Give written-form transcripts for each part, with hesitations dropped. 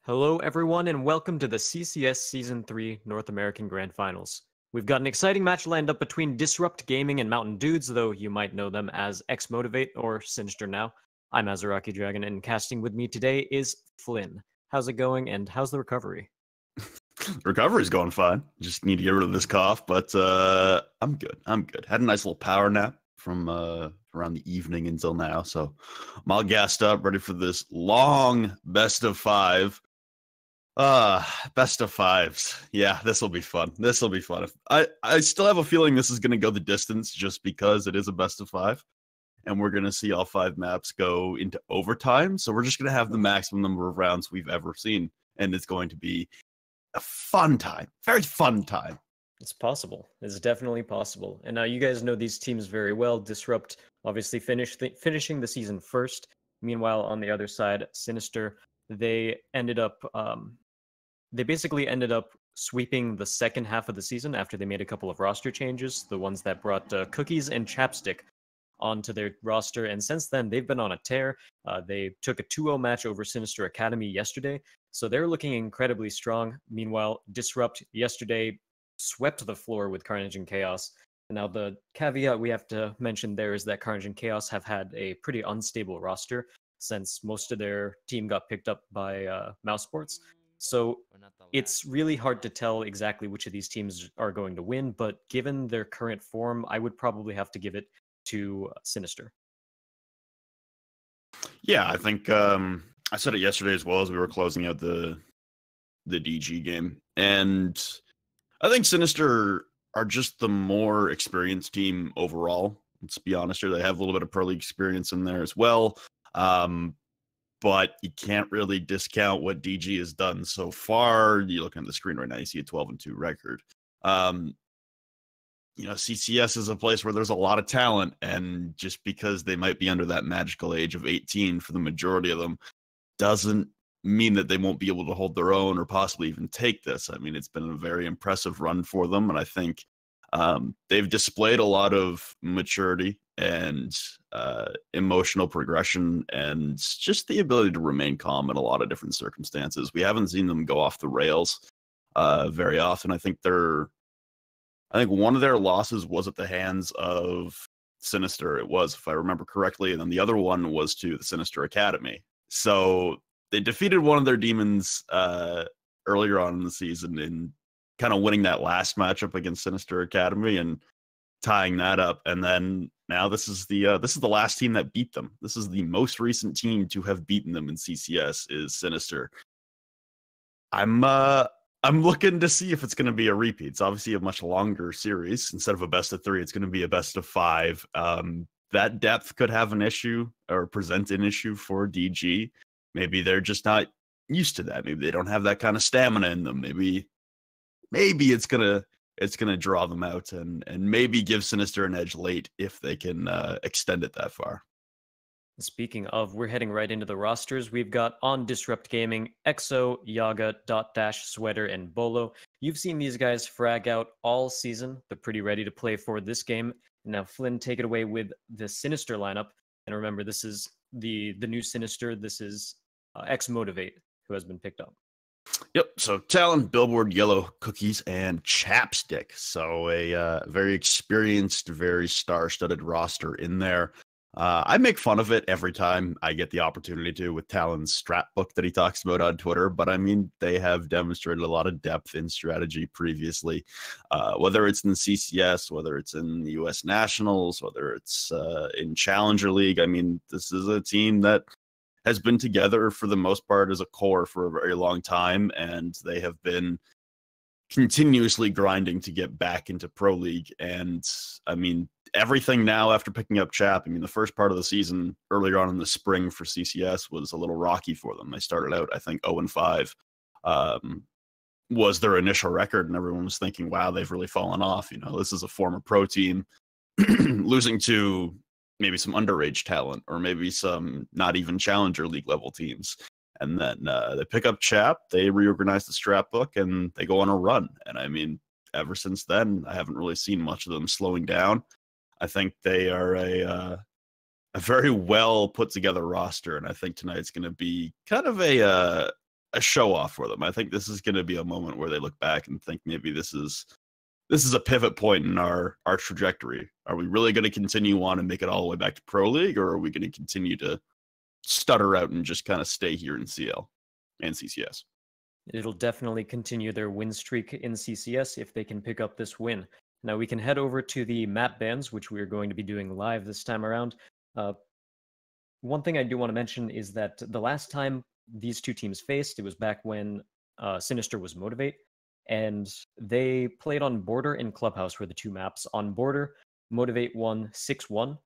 Hello, everyone, and welcome to the CCS Season 3 North American Grand Finals. We've got an exciting match lined up between Disrupt Gaming and Mountain Dudes, though you might know them as X-Motivate or Sinister now. I'm Azaraki Dragon, and casting with me today is Flynn. How's it going, and how's the recovery? Recovery's going fine. Just need to get rid of this cough, but I'm good. I'm good. Had a nice little power nap from around the evening until now, so I'm all gassed up, ready for this long best of five. Best of fives. Yeah, this will be fun. This will be fun. I still have a feeling this is going to go the distance just because it is a best of five, and we're going to see all five maps go into overtime. So we're just going to have the maximum number of rounds we've ever seen, and it's going to be a fun time. Very fun time. It's possible. It's definitely possible. And now you guys know these teams very well. Disrupt obviously finishing the season first. Meanwhile, on the other side, Sinister, they basically ended up sweeping the second half of the season after they made a couple of roster changes, the ones that brought Cookies and Chapstick onto their roster. And since then, they've been on a tear. They took a 2-0 match over Sinister Academy yesterday, so they're looking incredibly strong. Meanwhile, Disrupt yesterday swept the floor with Carnage and Chaos. Now, the caveat we have to mention there is that Carnage and Chaos have had a pretty unstable roster since most of their team got picked up by Mouse Sports. So it's really hard to tell exactly which of these teams are going to win, but given their current form, I would probably have to give it to Sinister. Yeah, I think I said it yesterday as well as we were closing out the DG game, and I think Sinister are just the more experienced team overall. Let's be honest here; they have a little bit of pro league experience in there as well. But you can't really discount what DG has done so far. You look at the screen right now, you see a 12-2 record. CCS is a place where there's a lot of talent, and just because they might be under that magical age of 18 for the majority of them doesn't mean that they won't be able to hold their own or possibly even take this. I mean, it's been a very impressive run for them, and I think they've displayed a lot of maturity and emotional progression and just the ability to remain calm in a lot of different circumstances. We haven't seen them go off the rails very often. I think one of their losses was at the hands of Sinister. It was, if I remember correctly, and then the other one was to the Sinister Academy. So they defeated one of their demons earlier on in the season in kind of winning that last matchup against Sinister Academy and tying that up. And then now this is the last team that beat them. This is the most recent team to have beaten them in CCS is Sinister. I'm looking to see if it's going to be a repeat. It's obviously a much longer series. Instead of a best of 3, it's going to be a best of 5. That depth could have an issue or present an issue for DG. Maybe they're just not used to that. Maybe they don't have that kind of stamina in them. Maybe it's gonna draw them out and maybe give Sinister an edge late if they can extend it that far. Speaking of, we're heading right into the rosters. We've got on Disrupt Gaming, EXO, Yaga, Dot Dash, Sweater, and Bolo. You've seen these guys frag out all season. They're pretty ready to play for this game. Now, Flynn, take it away with the Sinister lineup. And remember, this is the new Sinister. This is X-Motivate, who has been picked up. Yep. So Talon, Billboard, Yellow, Cookies, and Chapstick. So a very experienced, very star-studded roster in there. I make fun of it every time I get the opportunity to with Talon's strat book that he talks about on Twitter. But I mean, they have demonstrated a lot of depth in strategy previously, whether it's in the CCS, whether it's in the US Nationals, whether it's in Challenger League. I mean, this is a team that has been together for the most part as a core for a very long time, and they have been continuously grinding to get back into Pro League. And I mean, everything now after picking up Chap, I mean, the first part of the season earlier on in the spring for CCS was a little rocky for them. They started out, I think, 0-5 was their initial record, and everyone was thinking, wow, they've really fallen off. You know, this is a former pro team losing to maybe some underage talent or maybe some not even Challenger League level teams. And then they pick up Chap, they reorganize the strat book, and they go on a run. And I mean, ever since then, I haven't really seen much of them slowing down. I think they are a very well put together roster, and I think tonight's going to be kind of a show off for them. I think this is going to be a moment where they look back and think maybe this is a pivot point in our trajectory. Are we really going to continue on and make it all the way back to Pro League, or are we going to continue to stutter out and just kind of stay here in CL and CCS? It'll definitely continue their win streak in CCS if they can pick up this win. Now we can head over to the map bans, which we're going to be doing live this time around. One thing I do want to mention is that the last time these two teams faced, it was back when Sinister was Motivate, and they played on Border and Clubhouse were the two maps. On Border, Motivate won 6-1.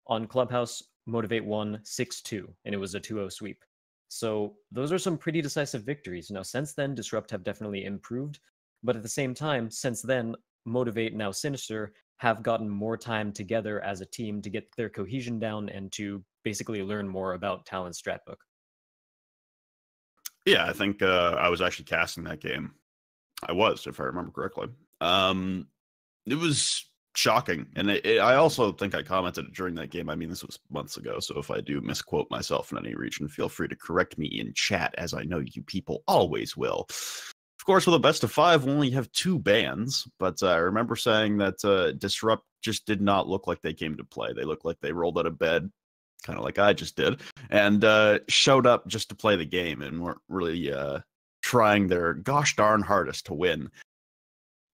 On Clubhouse, Motivate won 6-2, and it was a 2-0 sweep. So those are some pretty decisive victories. Now, since then, Disrupt have definitely improved, but at the same time, since then, Motivate, now Sinister, have gotten more time together as a team to get their cohesion down and to basically learn more about Talon's stratbook. Yeah, I think I was actually casting that game. I was, if I remember correctly. It was shocking, and I also think I commented during that game. I mean, this was months ago, so if I do misquote myself in any region, feel free to correct me in chat, as I know you people always will. Of course, with a best of 5, we only have 2 bans, but I remember saying that Disrupt just did not look like they came to play. They looked like they rolled out of bed, kind of like I just did, and showed up just to play the game and weren't really trying their gosh darn hardest to win.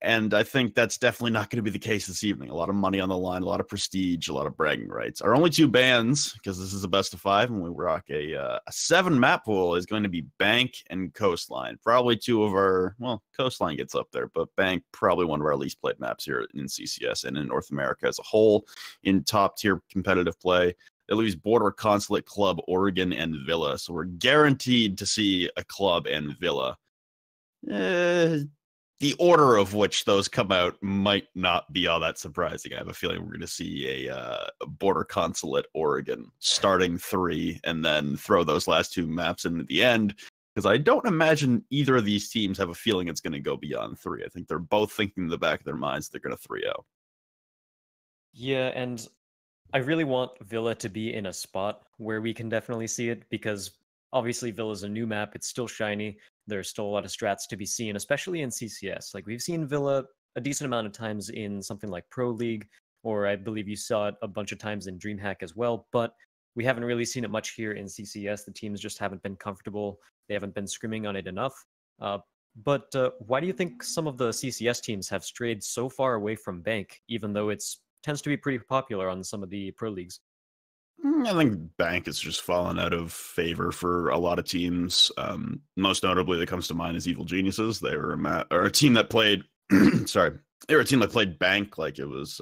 And I think that's definitely not going to be the case this evening. A lot of money on the line, a lot of prestige, a lot of bragging rights. Our only 2 bans, because this is a best of 5 and we rock a 7 map pool, is going to be Bank and Coastline. Probably 2 of our, well, Coastline gets up there, but Bank, probably one of our least played maps here in CCS and in North America as a whole in top tier competitive play. It leaves Border, Consulate, Club, Oregon, and Villa. So we're guaranteed to see a Club and Villa. The order of which those come out might not be all that surprising. I have a feeling we're going to see a Border, Consulate, Oregon starting 3 and then throw those last 2 maps in at the end, because I don't imagine either of these teams have a feeling it's going to go beyond 3. I think they're both thinking in the back of their minds they're going to 3-0. Yeah, and I really want Villa to be in a spot where we can definitely see it, because obviously Villa's a new map. It's still shiny. There's still a lot of strats to be seen, especially in CCS. Like, we've seen Villa a decent amount of times in something like Pro League, or I believe you saw it a bunch of times in DreamHack as well, but we haven't really seen it much here in CCS. The teams just haven't been comfortable. They haven't been scrimming on it enough. But why do you think some of the CCS teams have strayed so far away from Bank, even though it tends to be pretty popular on some of the Pro Leagues? I think Bank has just fallen out of favor for a lot of teams. Most notably, that comes to mind is Evil Geniuses. They were a team that played. Sorry, they were a team that played Bank like it was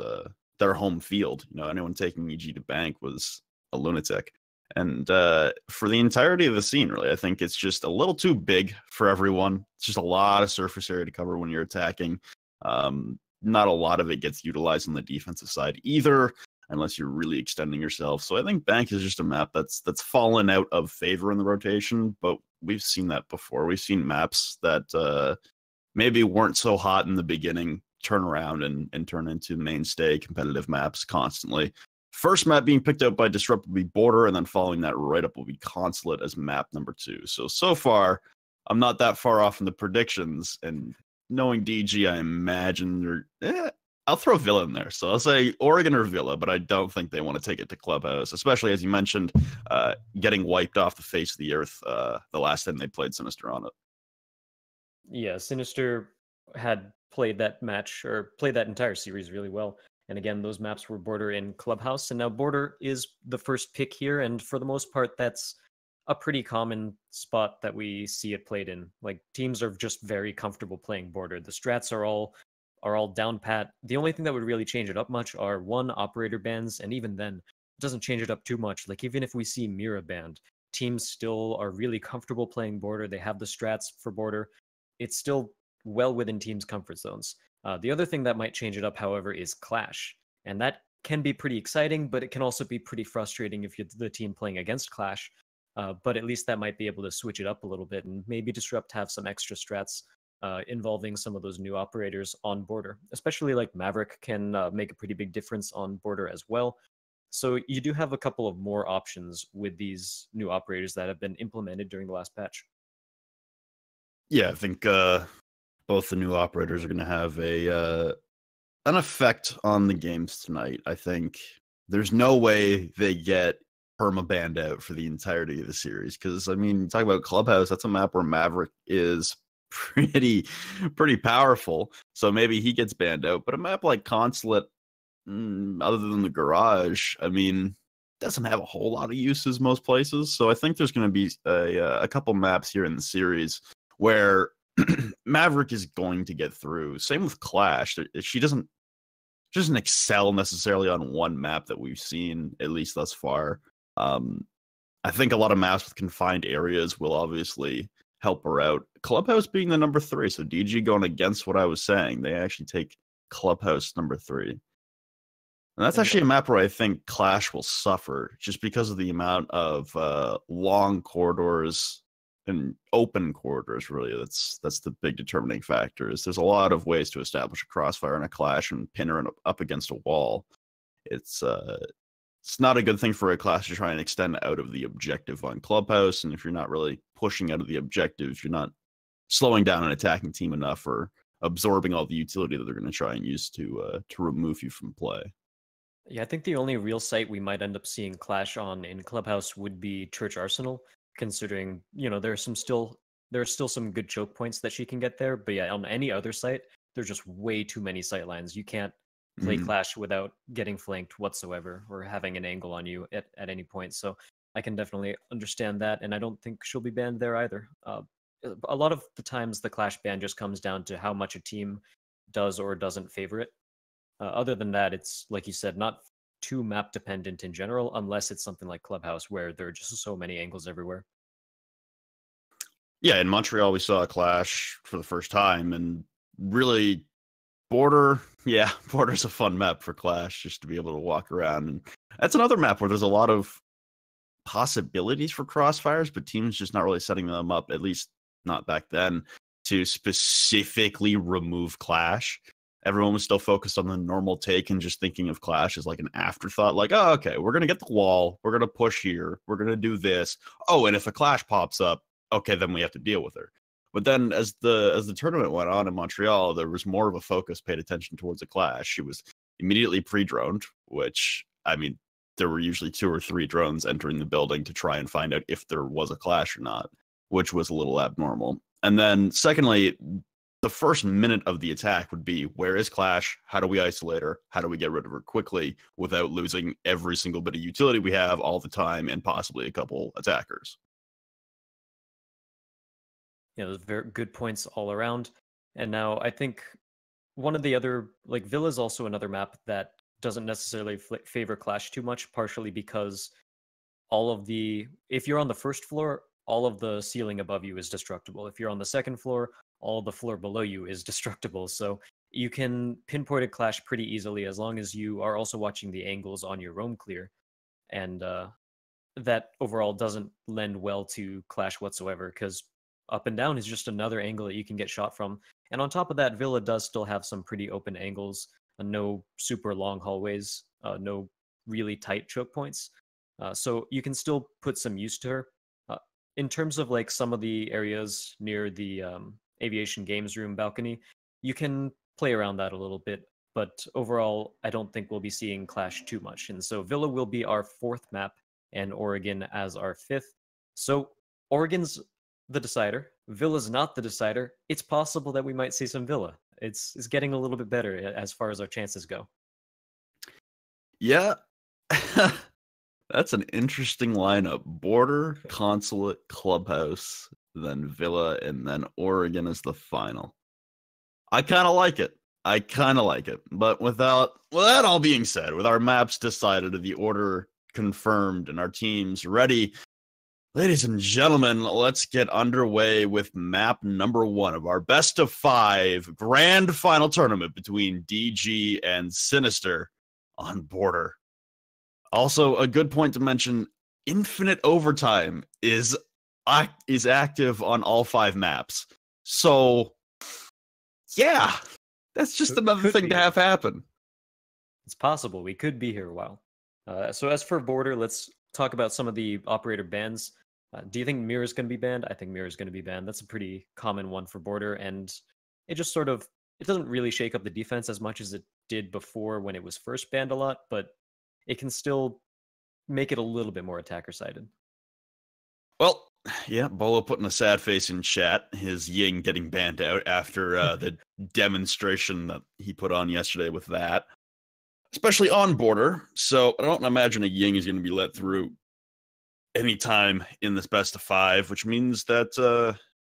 their home field. You know, anyone taking EG to Bank was a lunatic. And for the entirety of the scene, really, I think it's just a little too big for everyone. It's just a lot of surface area to cover when you're attacking. Not a lot of it gets utilized on the defensive side either, unless you're really extending yourself. So I think Bank is just a map that's fallen out of favor in the rotation, but we've seen that before. We've seen maps that maybe weren't so hot in the beginning turn around and turn into mainstay competitive maps constantly. First map being picked up by Disrupt will be Border, and then following that right up will be Consulate as map number 2. So far, I'm not that far off from the predictions, and knowing DG, I imagine I'll throw Villa in there. So I'll say Oregon or Villa, but I don't think they want to take it to Clubhouse, especially as you mentioned, getting wiped off the face of the earth the last time they played Sinister on it. Yeah, Sinister had played that match, or played that entire series really well. And again, those maps were Border in Clubhouse, and now Border is the first pick here, and for the most part, that's a pretty common spot that we see it played in. Like, teams are just very comfortable playing Border. The strats are all down pat. The only thing that would really change it up much are operator bans, and even then, it doesn't change it up too much. Like, even if we see Mira banned, teams still are really comfortable playing Border. They have the strats for Border. It's still well within teams' comfort zones. The other thing that might change it up, however, is Clash, and that can be pretty exciting, but it can also be pretty frustrating if you're the team playing against Clash. But at least that might be able to switch it up a little bit and maybe Disrupt have some extra strats involving some of those new operators on Border. Especially like Maverick can make a pretty big difference on Border as well. So you do have a couple of more options with these new operators that have been implemented during the last patch. Yeah, I think both the new operators are going to have an effect on the games tonight. I think there's no way they get perma banned out for the entirety of the series because I mean, talk about Clubhouse. That's a map where Maverick is pretty powerful. So maybe he gets banned out. But a map like Consulate, other than the garage, I mean, doesn't have a whole lot of uses most places. So I think there's going to be a couple maps here in the series where Maverick is going to get through. Same with Clash. She doesn't excel necessarily on one map that we've seen, at least thus far. I think a lot of maps with confined areas will obviously help her out. Clubhouse being the number 3, so DG going against what I was saying. They actually take Clubhouse number 3. And that's actually a map where I think Clash will suffer just because of the amount of long corridors and open corridors, really. That's the big determining factor. Is there's a lot of ways to establish a crossfire and a Clash and pin her up against a wall. It's not a good thing for a Clash to try and extend out of the objective on Clubhouse, and if you're not really pushing out of the objective, you're not slowing down an attacking team enough or absorbing all the utility that they're going to try and use to remove you from play. Yeah, I think the only real site we might end up seeing Clash on in Clubhouse would be Church Arsenal, considering, you know, there are still some good choke points that she can get there. But yeah, on any other site, there's just way too many sightlines. You can't play Clash without getting flanked whatsoever or having an angle on you at any point. So I can definitely understand that, and I don't think she'll be banned there either. A lot of the times the Clash ban just comes down to how much a team does or doesn't favor it. Other than that, it's, like you said, not too map dependent in general, unless it's something like Clubhouse where there are just so many angles everywhere. Yeah, in Montreal, we saw a Clash for the first time, and really, Border's a fun map for Clash, just to be able to walk around. And that's another map where there's a lot of possibilities for crossfires, but teams just not really setting them up, at least not back then, to specifically remove Clash. Everyone was still focused on the normal take and just thinking of Clash as like an afterthought, like, oh, okay, we're going to get the wall, we're going to push here, we're going to do this. Oh, and if a Clash pops up, okay, then we have to deal with her. But then as the tournament went on in Montreal, there was more of a focus paid attention towards a Clash. She was immediately pre-droned, which, I mean, there were usually 2 or 3 drones entering the building to try and find out if there was a Clash or not, which was a little abnormal. And then secondly, the first minute of the attack would be, where is Clash? How do we isolate her? How do we get rid of her quickly without losing every single bit of utility we have all the time and possibly a couple attackers? Yeah, those very good points all around. And now I think one of the other, like, Villa is also another map that doesn't necessarily favor Clash too much, partially because if you're on the first floor, all of the ceiling above you is destructible. If you're on the second floor, all the floor below you is destructible. So you can pinpoint a Clash pretty easily as long as you are also watching the angles on your roam clear. And that overall doesn't lend well to Clash whatsoever, because up and down is just another angle that you can get shot from. And on top of that, Villa does still have some pretty open angles, no super long hallways, no really tight choke points. So you can still put some use to her. In terms of like some of the areas near the Aviation Games Room balcony, you can play around that a little bit, but overall, I don't think we'll be seeing Clash too much. And so Villa will be our 4th map, and Oregon as our 5th. So Oregon's the decider. Villa's not the decider. It's possible that we might see some Villa. It's getting a little bit better as far as our chances go. Yeah. That's an interesting lineup. Border, Consulate, Clubhouse, then Villa, and then Oregon is the final. I kind of like it. But with that all being said, with our maps decided, the order confirmed, and our teams ready, ladies and gentlemen, let's get underway with map number 1 of our best of 5 grand final tournament between DG and Sinister on Border. Also, a good point to mention, infinite overtime is active on all 5 maps. So, yeah, that's just another thing to have happen. It's possible. We could be here a while. So as for Border, let's talk about some of the operator bans. Do you think Mirror's going to be banned? I think Mirror's going to be banned. That's a pretty common one for Border, and it just sort of it doesn't really shake up the defense as much as it did before when it was first banned a lot, but it can still make it a little bit more attacker-sided. Well, yeah, Bolo putting a sad face in chat, his Ying getting banned out after the demonstration that he put on yesterday with that, especially on Border. So I don't imagine a Ying is going to be let through anytime in this best of 5, which means that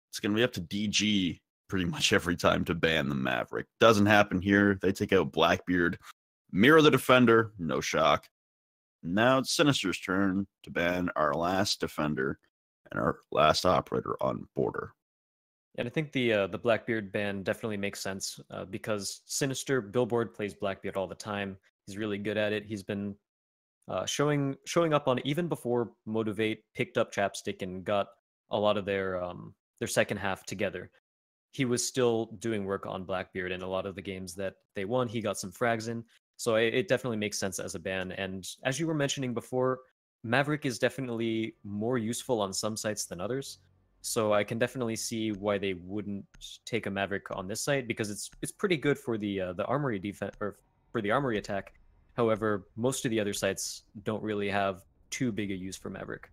it's going to be up to DG pretty much every time to ban the Maverick. Doesn't happen here. They take out Blackbeard, Mirror the defender, no shock. Now it's Sinister's turn to ban our last defender and our last operator on Border. And I think the Blackbeard ban definitely makes sense because Sinister Billboard plays Blackbeard all the time. He's really good at it. He's been showing up on even before Motivate picked up Chapstick and got a lot of their second half together. He was still doing work on Blackbeard in a lot of the games that they won. He got some frags in, so it definitely makes sense as a ban. And as you were mentioning before, Maverick is definitely more useful on some sites than others. So I can definitely see why they wouldn't take a Maverick on this site because it's pretty good for the armory defense or for the armory attack. However, most of the other sites don't really have too big a use for Maverick.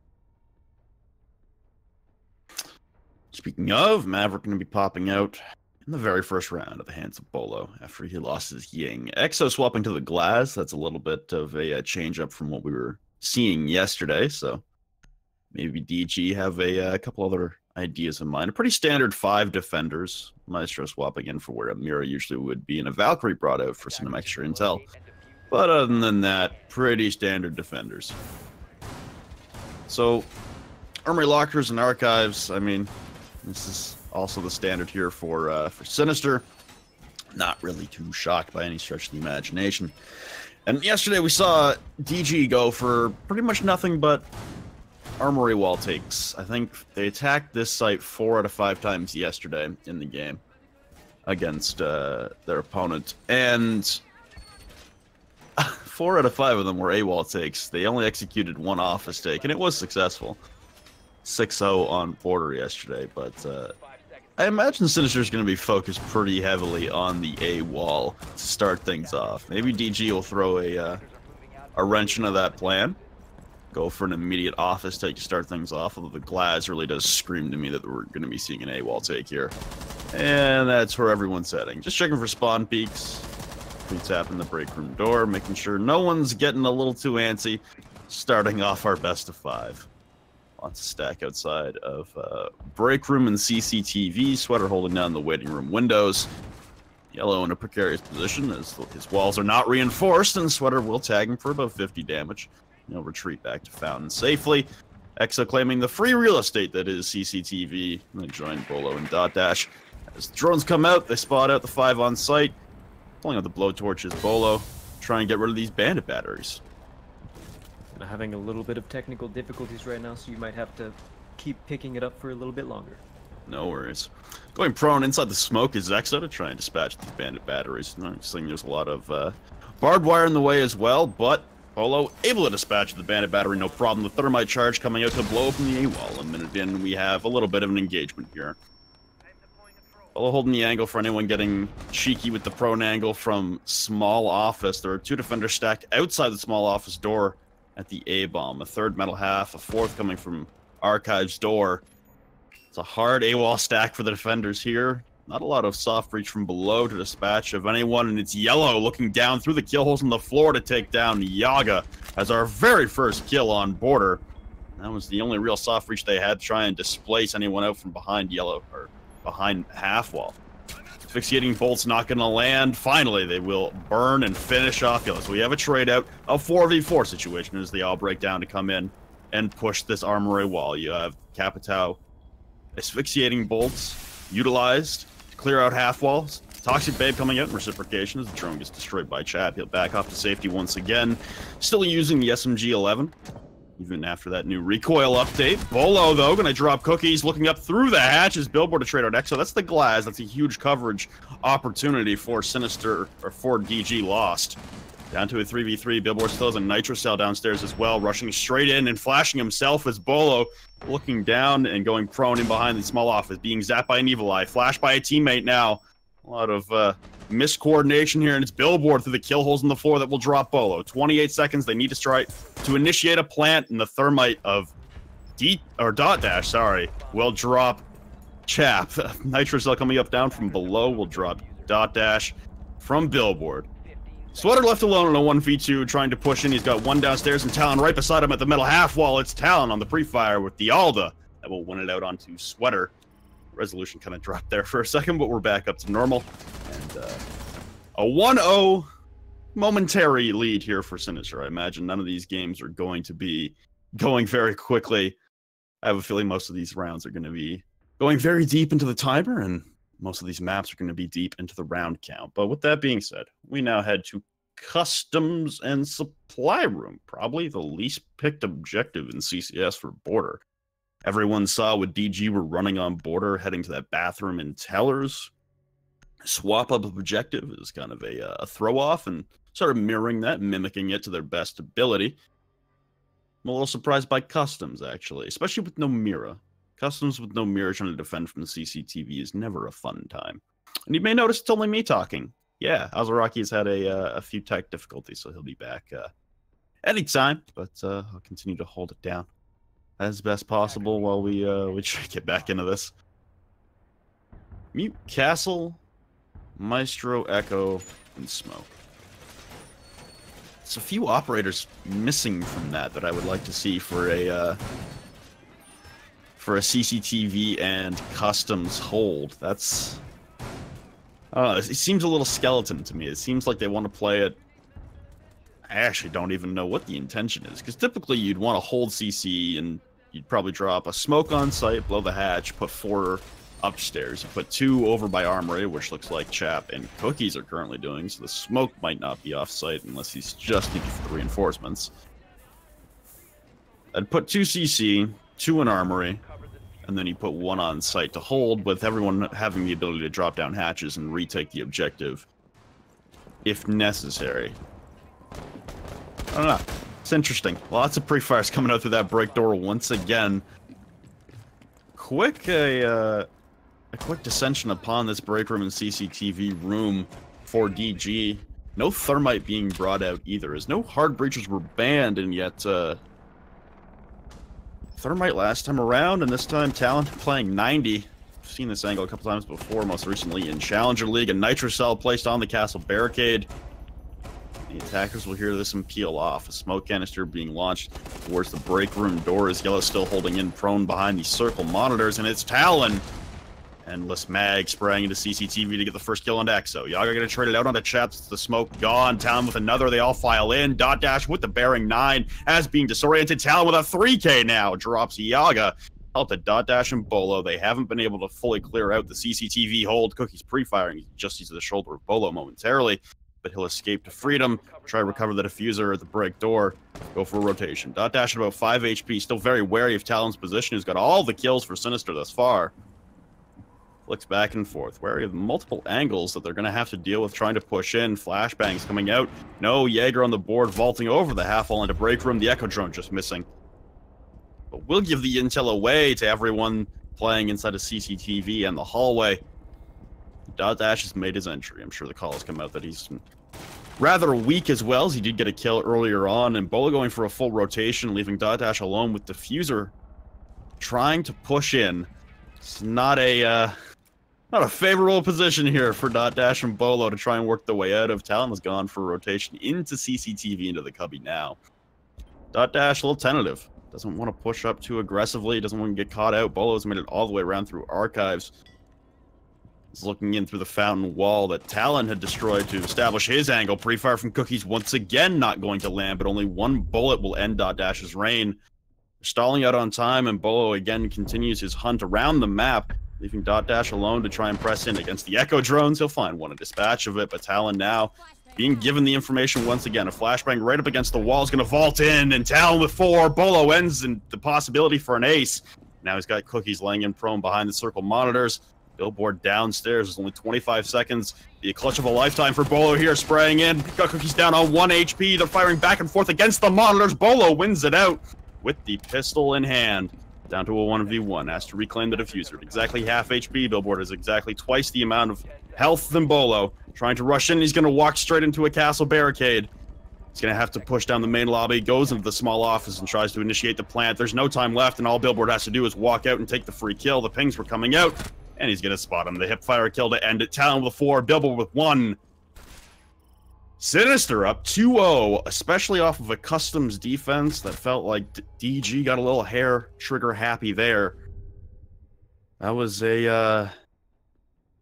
Speaking of, Maverick going to be popping out in the very first round at the hands of Bolo after he lost his Ying. Exo swapping to the Glass. That's a little bit of a change up from what we were seeing yesterday. So maybe DG have a couple other ideas in mind. A pretty standard 5 defenders. Maestro swapping in for where a Mira usually would be, and a Valkyrie brought out for some extra intel. But other than that, pretty standard defenders. So, Armory Lockers and Archives, I mean, this is also the standard here for Sinister. Not really too shocked by any stretch of the imagination. And yesterday we saw DG go for pretty much nothing but armory wall takes. I think they attacked this site 4 out of 5 times yesterday in the game against their opponent. And 4 out of 5 of them were A-wall takes. They only executed 1 office take, and it was successful. 6-0 on Border yesterday, but I imagine Sinister's going to be focused pretty heavily on the A-wall to start things off. Maybe DG will throw a wrench into that plan. Go for an immediate office take to start things off, although the Glass really does scream to me that we're going to be seeing an A-wall take here. And that's where everyone's heading. Just checking for spawn peaks. We tap in the break room door, making sure no one's getting a little too antsy. Starting off our best of 5. Lots of stack outside of break room and CCTV. Sweater holding down the waiting room windows. Yellow in a precarious position as his walls are not reinforced, and Sweater will tag him for about 50 damage. He'll retreat back to Fountain safely. Exo claiming the free real estate that is CCTV. And they join Bolo and Dot Dash. As the drones come out, they spot out the 5 on site. Pulling out the blowtorches, Bolo. Try and get rid of these bandit batteries. I'm having a little bit of technical difficulties right now, so you might have to keep picking it up for a little bit longer. No worries. Going prone inside the smoke is Exo to try and dispatch these bandit batteries. I'm seeing there's a lot of barbed wire in the way as well, but Bolo able to dispatch the bandit battery, no problem. The thermite charge coming out to blow open the A-wall. A minute in, we have a little bit of an engagement here. Bolo holding the angle for anyone getting cheeky with the prone angle from small office. There are 2 defenders stacked outside the small office door at the A-bomb. A 3rd metal half, a 4th coming from Archives door. It's a hard A-wall stack for the defenders here. Not a lot of soft reach from below to dispatch of anyone, and it's Yellow looking down through the kill holes on the floor to take down Yaga as our very first kill on Border. That was the only real soft reach they had to try and displace anyone out from behind Yellow, or behind half wall. Asphyxiating bolts not going to land. Finally, they will burn and finish off Yellow. So we have a trade out, a 4v4 situation as they all break down to come in and push this armory wall. You have Capitao asphyxiating bolts utilized to clear out half walls. Toxic Babe coming out in reciprocation as the drone gets destroyed by Chad. He'll back off to safety once again. Still using the SMG-11. Even after that new recoil update. Bolo, though, going to drop cookies, looking up through the hatches. Billboard to trade out Exo. That's the Glass. That's a huge coverage opportunity for Sinister, or for DG Lost. Down to a 3v3. Billboard still has a Nitro Cell downstairs as well, rushing straight in and flashing himself as Bolo looking down and going prone in behind the small office, being zapped by an Evil Eye, flashed by a teammate now. A lot of miscoordination here, and it's Billboard through the kill holes in the floor that will drop Bolo. 28 seconds, they need to strike to initiate a plant, and the thermite of Dot Dash, sorry, will drop Chap. Nitro Cell coming up down from below will drop Dot Dash from Billboard. Sweater left alone on a 1v2, trying to push in. He's got one downstairs and Talon right beside him at the middle half wall. It's Talon on the pre-fire with the Alda that will win it out onto Sweater. Resolution kind of dropped there for a second, but we're back up to normal. And a 1-0 momentary lead here for Sinister. I imagine none of these games are going to be going very quickly. I have a feeling most of these rounds are going to be going very deep into the timer, and most of these maps are going to be deep into the round count. But with that being said, we now head to Customs and Supply Room, probably the least picked objective in CCS for Border. Everyone saw what DG were running on Border, heading to that bathroom in Tellers. Swap up objective is kind of a throw-off, and sort of mirroring that, mimicking it to their best ability. I'm a little surprised by Customs, actually, especially with no Mira. Customs with no mirror trying to defend from the CCTV is never a fun time. And you may notice it's only me talking. Yeah, Azaraki has had a few tech difficulties, so he'll be back anytime. But I'll continue to hold it down as best possible while we try to get back into this. Mute Castle, Maestro, Echo, and Smoke. There's a few operators missing from that I would like to see for a CCTV and Customs hold. That's... I don't know, it seems a little skeleton to me. It seems like they want to play it... I actually don't even know what the intention is, because typically you'd want to hold CC and you'd probably drop a smoke on site, blow the hatch, put 4 upstairs. You put 2 over by Armory, which looks like Chap and Cookies are currently doing, so the smoke might not be off site unless he's just needed for the reinforcements. I'd put 2 CC, 2 in Armory, and then you put 1 on site to hold, with everyone having the ability to drop down hatches and retake the objective if necessary. I don't know. It's interesting. Lots of pre-fires coming out through that break door once again. A quick dissension upon this break room and CCTV room for DG. No thermite being brought out either, as no hard breaches were banned, and yet thermite last time around, and this time Talon playing 90. I've seen this angle a couple times before, most recently in Challenger League. A Nitro Cell placed on the castle barricade. The attackers will hear this and peel off. A smoke canister being launched towards the break room door as Yellow still holding in prone behind these circle monitors, and it's Talon. Endless mag spraying into CCTV to get the first kill on Exo. Yaga gonna trade it out onto Chaps. The smoke gone. Talon with another. They all file in. Dot Dash with the bearing 9 as being disoriented. Talon with a 3K now drops Yaga. Help to Dot Dash and Bolo. They haven't been able to fully clear out the CCTV hold. Cookie's pre-firing. He just uses the shoulder of Bolo momentarily, but he'll escape to freedom. Try to recover the diffuser at the break door. Go for a rotation. Dot Dash at about 5 HP. Still very wary of Talon's position, who's got all the kills for Sinister thus far. Flicks back and forth, wary of multiple angles that they're going to have to deal with trying to push in. Flashbangs coming out. No Jaeger on the board, vaulting over the half wall into break room. The Echo drone just missing. But we'll give the intel away to everyone playing inside of CCTV and the hallway. Dot Dash has made his entry. I'm sure the call has come out that he's rather weak as well, as he did get a kill earlier on. And Bolo going for a full rotation, leaving Dot Dash alone with Diffuser trying to push in. It's not a favorable position here for Dot Dash and Bolo to try and work the way out of. Talon has gone for a rotation into CCTV, into the cubby now. Dot Dash a little tentative. Doesn't want to push up too aggressively. Doesn't want to get caught out. Bolo's made it all the way around through archives. He's looking in through the fountain wall that Talon had destroyed to establish his angle. Pre-fire from Cookies once again not going to land, but only 1 bullet will end Dot Dash's reign. Stalling out on time, and Bolo again continues his hunt around the map, leaving Dot Dash alone to try and press in against the Echo drones. He'll find one, a dispatch of it, but Talon now being given the information once again. A flashbang right up against the wall is going to vault in, and Talon with 4. Bolo ends in the possibility for an ace. Now he's got Cookies laying in prone behind the circle monitors. Billboard downstairs. There's only 25 seconds. The clutch of a lifetime for Bolo here, spraying in. Got Cookies down on 1 HP. They're firing back and forth against the monitors. Bolo wins it out with the pistol in hand. Down to a 1v1. Has to reclaim the diffuser. Exactly half HP. Billboard is exactly twice the amount of health than Bolo. Trying to rush in. He's going to walk straight into a castle barricade. He's going to have to push down the main lobby, goes into the small office and tries to initiate the plant. There's no time left, and all Billboard has to do is walk out and take the free kill. The pings were coming out, and he's going to spot him. The hipfire kill to end it. Talon with 4, Billboard with 1. Sinister up 2-0, especially off of a customs defense that felt like DG got a little hair trigger happy there. That was a...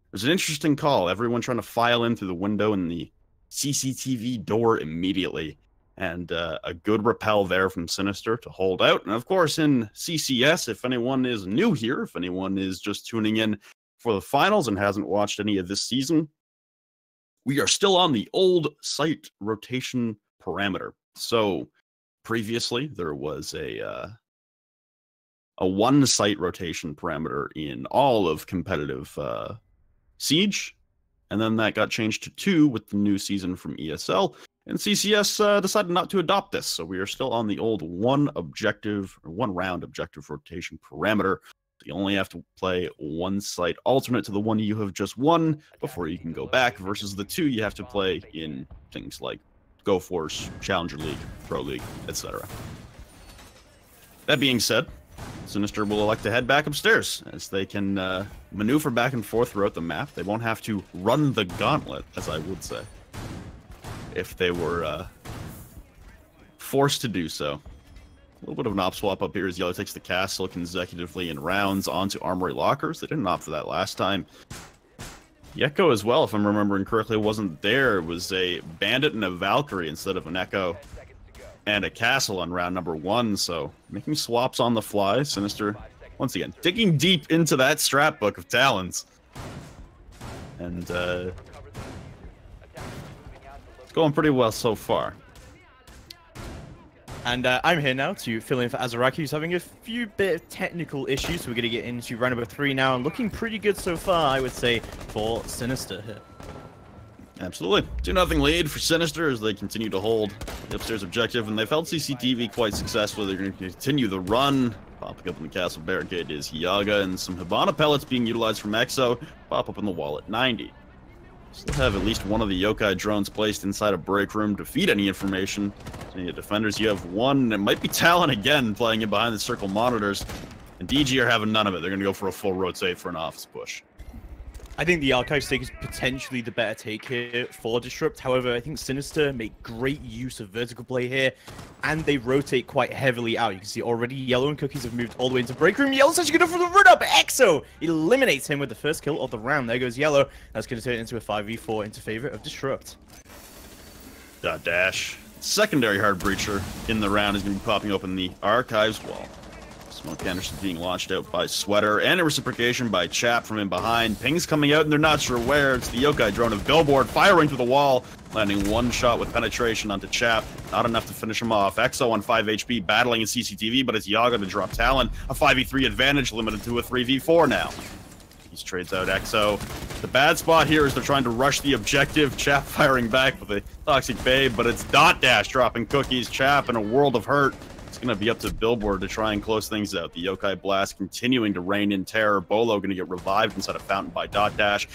It was an interesting call. Everyone trying to file in through the window and the CCTV door immediately. And a good repel there from Sinister to hold out. And of course, in CCS, if anyone is new here, if anyone is just tuning in for the finals and hasn't watched any of this season, we are still on the old site rotation parameter. So previously, there was a one site rotation parameter in all of competitive Siege, and then that got changed to 2 with the new season from ESL, and CCS decided not to adopt this, so we are still on the old one round objective rotation parameter. So you only have to play one site alternate to the one you have just won before you can go back, versus the 2 you have to play in things like Go Force, Challenger League, Pro League, etc. That being said, Sinister will elect to head back upstairs, as they can maneuver back and forth throughout the map. They won't have to run the gauntlet, as I would say, if they were forced to do so. A little bit of an op swap up here as Yellow takes the castle consecutively in rounds onto Armory Lockers. They didn't opt for that last time. Echo as well, if I'm remembering correctly, wasn't there. It was a Bandit and a Valkyrie instead of an Echo and a castle on round number 1, so making swaps on the fly. Sinister, once again, digging deep into that strat book of Talons. And it's going pretty well so far. And I'm here now to fill in for Azaraki, who's having a few bit of technical issues. So we're going to get into round number 3 now, and looking pretty good so far, I would say, for Sinister here. Absolutely. 2-0 lead for Sinister as they continue to hold the upstairs objective, and they've held CCTV quite successfully. They're going to continue the run. Popping up in the castle barricade is Hiyaga, and some Hibana pellets being utilized from Exo pop up in the wall at 90. Still have at least one of the yokai drones placed inside a break room to feed any information. So the defenders, you have one, and it might be Talon again playing in behind the circle monitors, and DG are having none of it. They're going to go for a full rotate for an office push. I think the Archive stake is potentially the better take here for Disrupt. However, I think Sinister make great use of vertical play here, and they rotate quite heavily out. You can see already Yellow and Cookies have moved all the way into break room. Yellow's actually going for the run up. Exo eliminates him with the first kill of the round. There goes Yellow. That's going to turn it into a 5v4 into favor of Disrupt. Dash. Secondary hard breacher in the round is going to be popping open the Archives wall. Smoke Anderson being launched out by Sweater, and a reciprocation by Chap from in behind. Pings coming out, and they're not sure where. It's the yokai drone of Billboard firing through the wall, landing one shot with penetration onto Chap. Not enough to finish him off. Exo on 5 HP, battling in CCTV, but it's Yaga to drop Talon. A 5v3 advantage, limited to a 3v4 now. He trades out Exo. The bad spot here is they're trying to rush the objective. Chap firing back with a Toxic Babe, but it's Dash dropping Cookies. Chap in a world of hurt. It's going to be up to Billboard to try and close things out. The Yokai Blast continuing to reign in terror. Bolo going to get revived inside a fountain by Dash.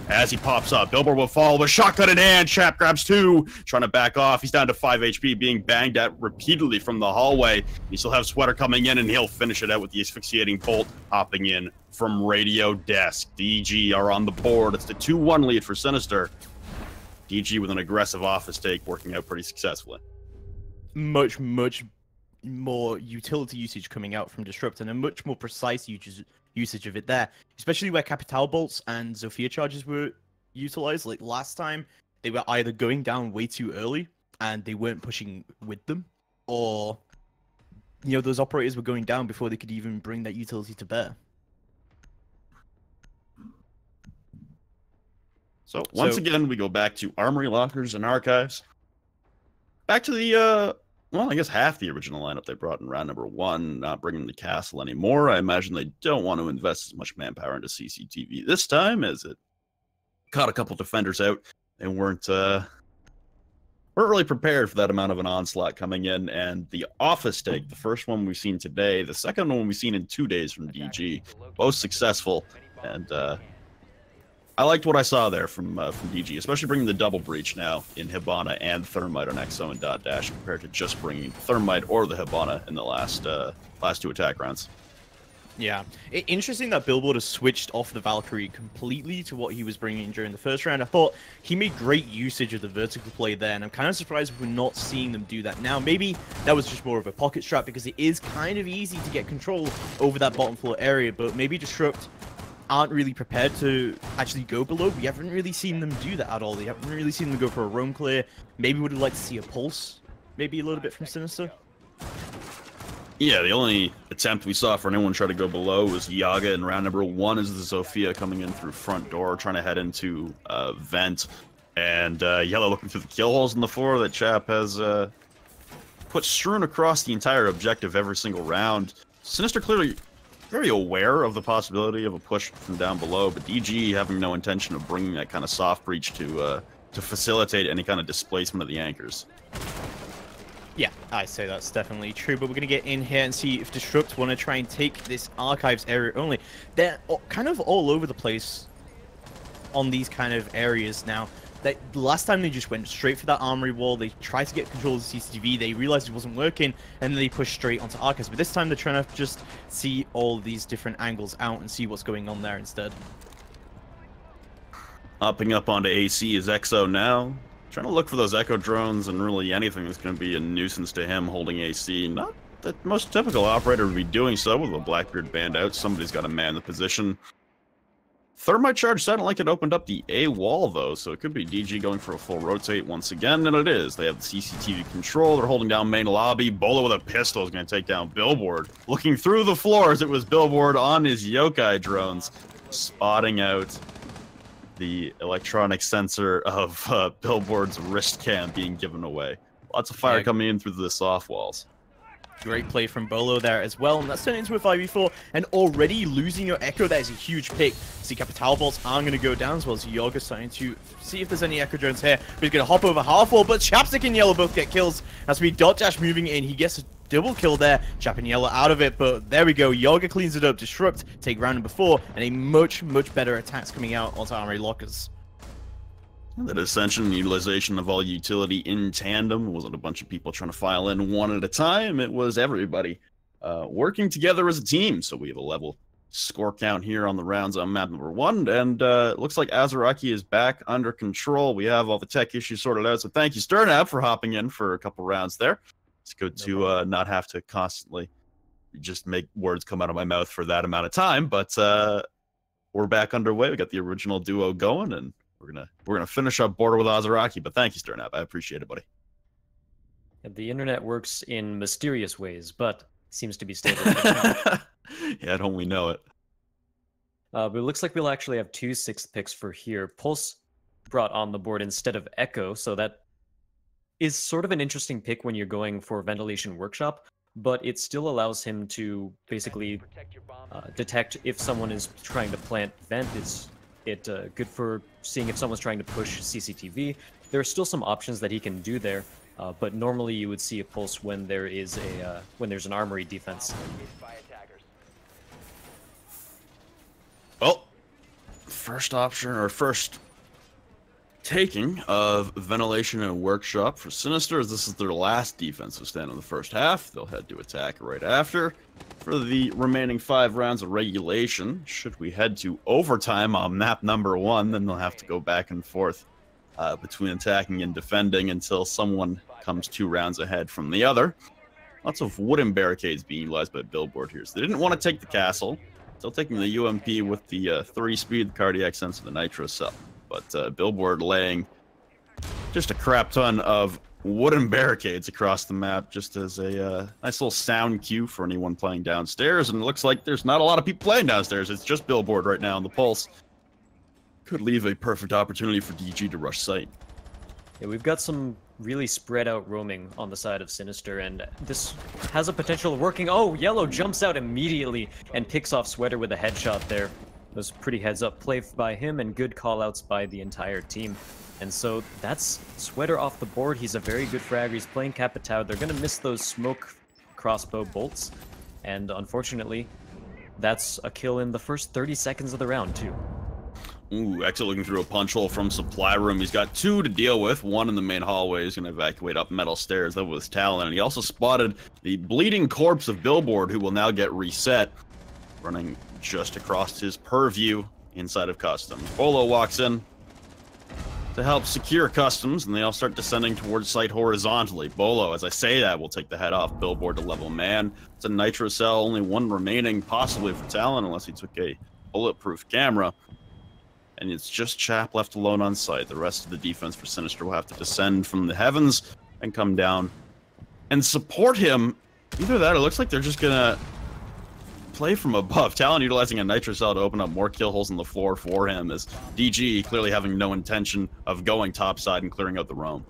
As he pops up, Billboard will fall with shotgun in hand. Chap grabs 2, trying to back off. He's down to 5 HP, being banged at repeatedly from the hallway. You still have Sweater coming in, and he'll finish it out with the asphyxiating bolt hopping in from Radio Desk. DG are on the board. It's the 2-1 lead for Sinister. DG with an aggressive office take, working out pretty successfully. Much more utility usage coming out from Disrupt, and a much more precise usage of it there, especially where Capital Bolts and Zofia charges were utilized. Like last time, they were either going down way too early and they weren't pushing with them, or those operators were going down before they could even bring that utility to bear. So once again, we go back to Armory Lockers and Archives. Back to the well, I guess half the original lineup they brought in round number 1, not bringing the castle anymore. I imagine they don't want to invest as much manpower into CCTV this time, as it caught a couple defenders out. They weren't really prepared for that amount of an onslaught coming in. And the office take, the first one we've seen today, the second one we've seen in 2 days from DG, both successful. And I liked what I saw there from DG, especially bringing the double breach now in Hibana and Thermite on Exo and Dot Dash, compared to just bringing Thermite or the Hibana in the last 2 attack rounds. Yeah, interesting that Billboard has switched off the Valkyrie completely to what he was bringing during the first round. I thought he made great usage of the vertical play there, and I'm kind of surprised we're not seeing them do that now. Maybe that was just more of a pocket strat, because it is kind of easy to get control over that bottom floor area, but maybe Disrupt aren't really prepared to actually go below. We haven't really seen them do that at all. We haven't really seen them go for a roam clear. Maybe would have liked to see a pulse, maybe a little bit from Sinister. Yeah, the only attempt we saw for anyone trying to go below was Yaga in round number 1 as the Zofia coming in through front door, trying to head into vent. And Yellow looking through the kill holes in the floor that Chap has put strewn across the entire objective every single round. Sinister clearly very aware of the possibility of a push from down below, but DG having no intention of bringing that kind of soft breach to facilitate any kind of displacement of the anchors. Yeah, I say that's definitely true, but we're going to get in here and see if Disrupt want to try and take this Archives area only. They're kind of all over the place on these kind of areas now. The last time they just went straight for that armory wall, they tried to get control of the CCTV, they realized it wasn't working, and then they pushed straight onto Archives. But this time they're trying to just see all these different angles out and see what's going on there instead. Hopping up onto AC is Exo now. Trying to look for those Echo drones and really anything that's going to be a nuisance to him holding AC. Not the most typical operator would be doing so with a Blackbeard band out. Somebody's got to man the position. Thermite charge sounded like it opened up the A wall, though, so it could be DG going for a full rotate once again, and it is. They have the CCTV control. They're holding down main lobby. Bolo with a pistol is going to take down Billboard. Looking through the floors, it was Billboard on his yokai drones, spotting out the electronic sensor of Billboard's wrist cam being given away. Lots of fire coming in through the soft walls. Great play from Bolo there as well, and that's turned into a 5v4, and already losing your Echo, that is a huge pick. See, Capital bolts are going to go down as well, as Yoga's starting to see if there's any Echo drones here, but he's going to hop over half wall, but Chapstick and Yellow both get kills. That's me, Dot Dash moving in, he gets a double kill there, Chap and Yellow out of it, but there we go, Yoga cleans it up, Disrupt, take round number 4, and a much better attacks coming out onto Armory Lockers. That ascension and utilization of all utility in tandem. It wasn't a bunch of people trying to file in one at a time. It was everybody working together as a team. So we have a level score count here on the rounds on map number 1. And it looks like Azaraki is back under control. We have all the tech issues sorted out. So thank you, Sternab, for hopping in for a couple rounds there. It's good to not have to constantly just make words come out of my mouth for that amount of time. But we're back underway. We got the original duo going, and we're gonna finish up border with Azaraki, but thank you, Sternap. I appreciate it, buddy. The internet works in mysterious ways, but seems to be stable. Yeah, don't we know it? But it looks like we'll actually have 2 6th picks for here. Pulse brought on the board instead of Echo, so that is sort of an interesting pick when you're going for Ventilation Workshop, but it still allows him to basically detect if someone is trying to plant vent. Is it good for seeing if someone's trying to push CCTV? There are still some options that he can do there, but normally you would see a pulse when there is a when there's an armory defense. Well, first option or first taking of Ventilation and Workshop for Sinister, as this is their last defensive stand in the first half. They'll head to attack right after. For the remaining 5 rounds of regulation, should we head to overtime on map number 1, then they'll have to go back and forth between attacking and defending until someone comes 2 rounds ahead from the other. Lots of wooden barricades being utilized by Billboard here. So they didn't want to take the castle. Still taking the UMP with the 3-speed, the cardiac sense, and the nitro cell. But Billboard laying just a crap ton of wooden barricades across the map, just as a nice little sound cue for anyone playing downstairs. And it looks like there's not a lot of people playing downstairs. It's just Billboard right now on the pulse. Could leave a perfect opportunity for DG to rush site. Yeah, we've got some really spread out roaming on the side of Sinister, and this has a potential of working. Oh, Yellow jumps out immediately and picks off Sweater with a headshot there. It was pretty heads-up play by him and good call-outs by the entire team. And so that's Sweater off the board. He's a very good fragger. He's playing Capitao. They're going to miss those smoke crossbow bolts. And unfortunately, that's a kill in the first 30 seconds of the round, too. Ooh, Exit looking through a punch hole from supply room. He's got 2 to deal with. 1 in the main hallway. He's going to evacuate up metal stairs. That was Talon. And he also spotted the bleeding corpse of Billboard, who will now get reset, running just across his purview inside of Customs. Bolo walks in to help secure Customs, and they all start descending towards site horizontally. Bolo, as I say that, will take the head off Billboard to level man. It's a nitro cell, only 1 remaining, possibly for Talon, unless he took a bulletproof camera. And it's just Chap left alone on site. The rest of the defense for Sinister will have to descend from the heavens and come down and support him. Either that, or it looks like they're just gonna play from above. Talon utilizing a nitro cell to open up more kill holes on the floor for him, as DG clearly having no intention of going topside and clearing out the roam.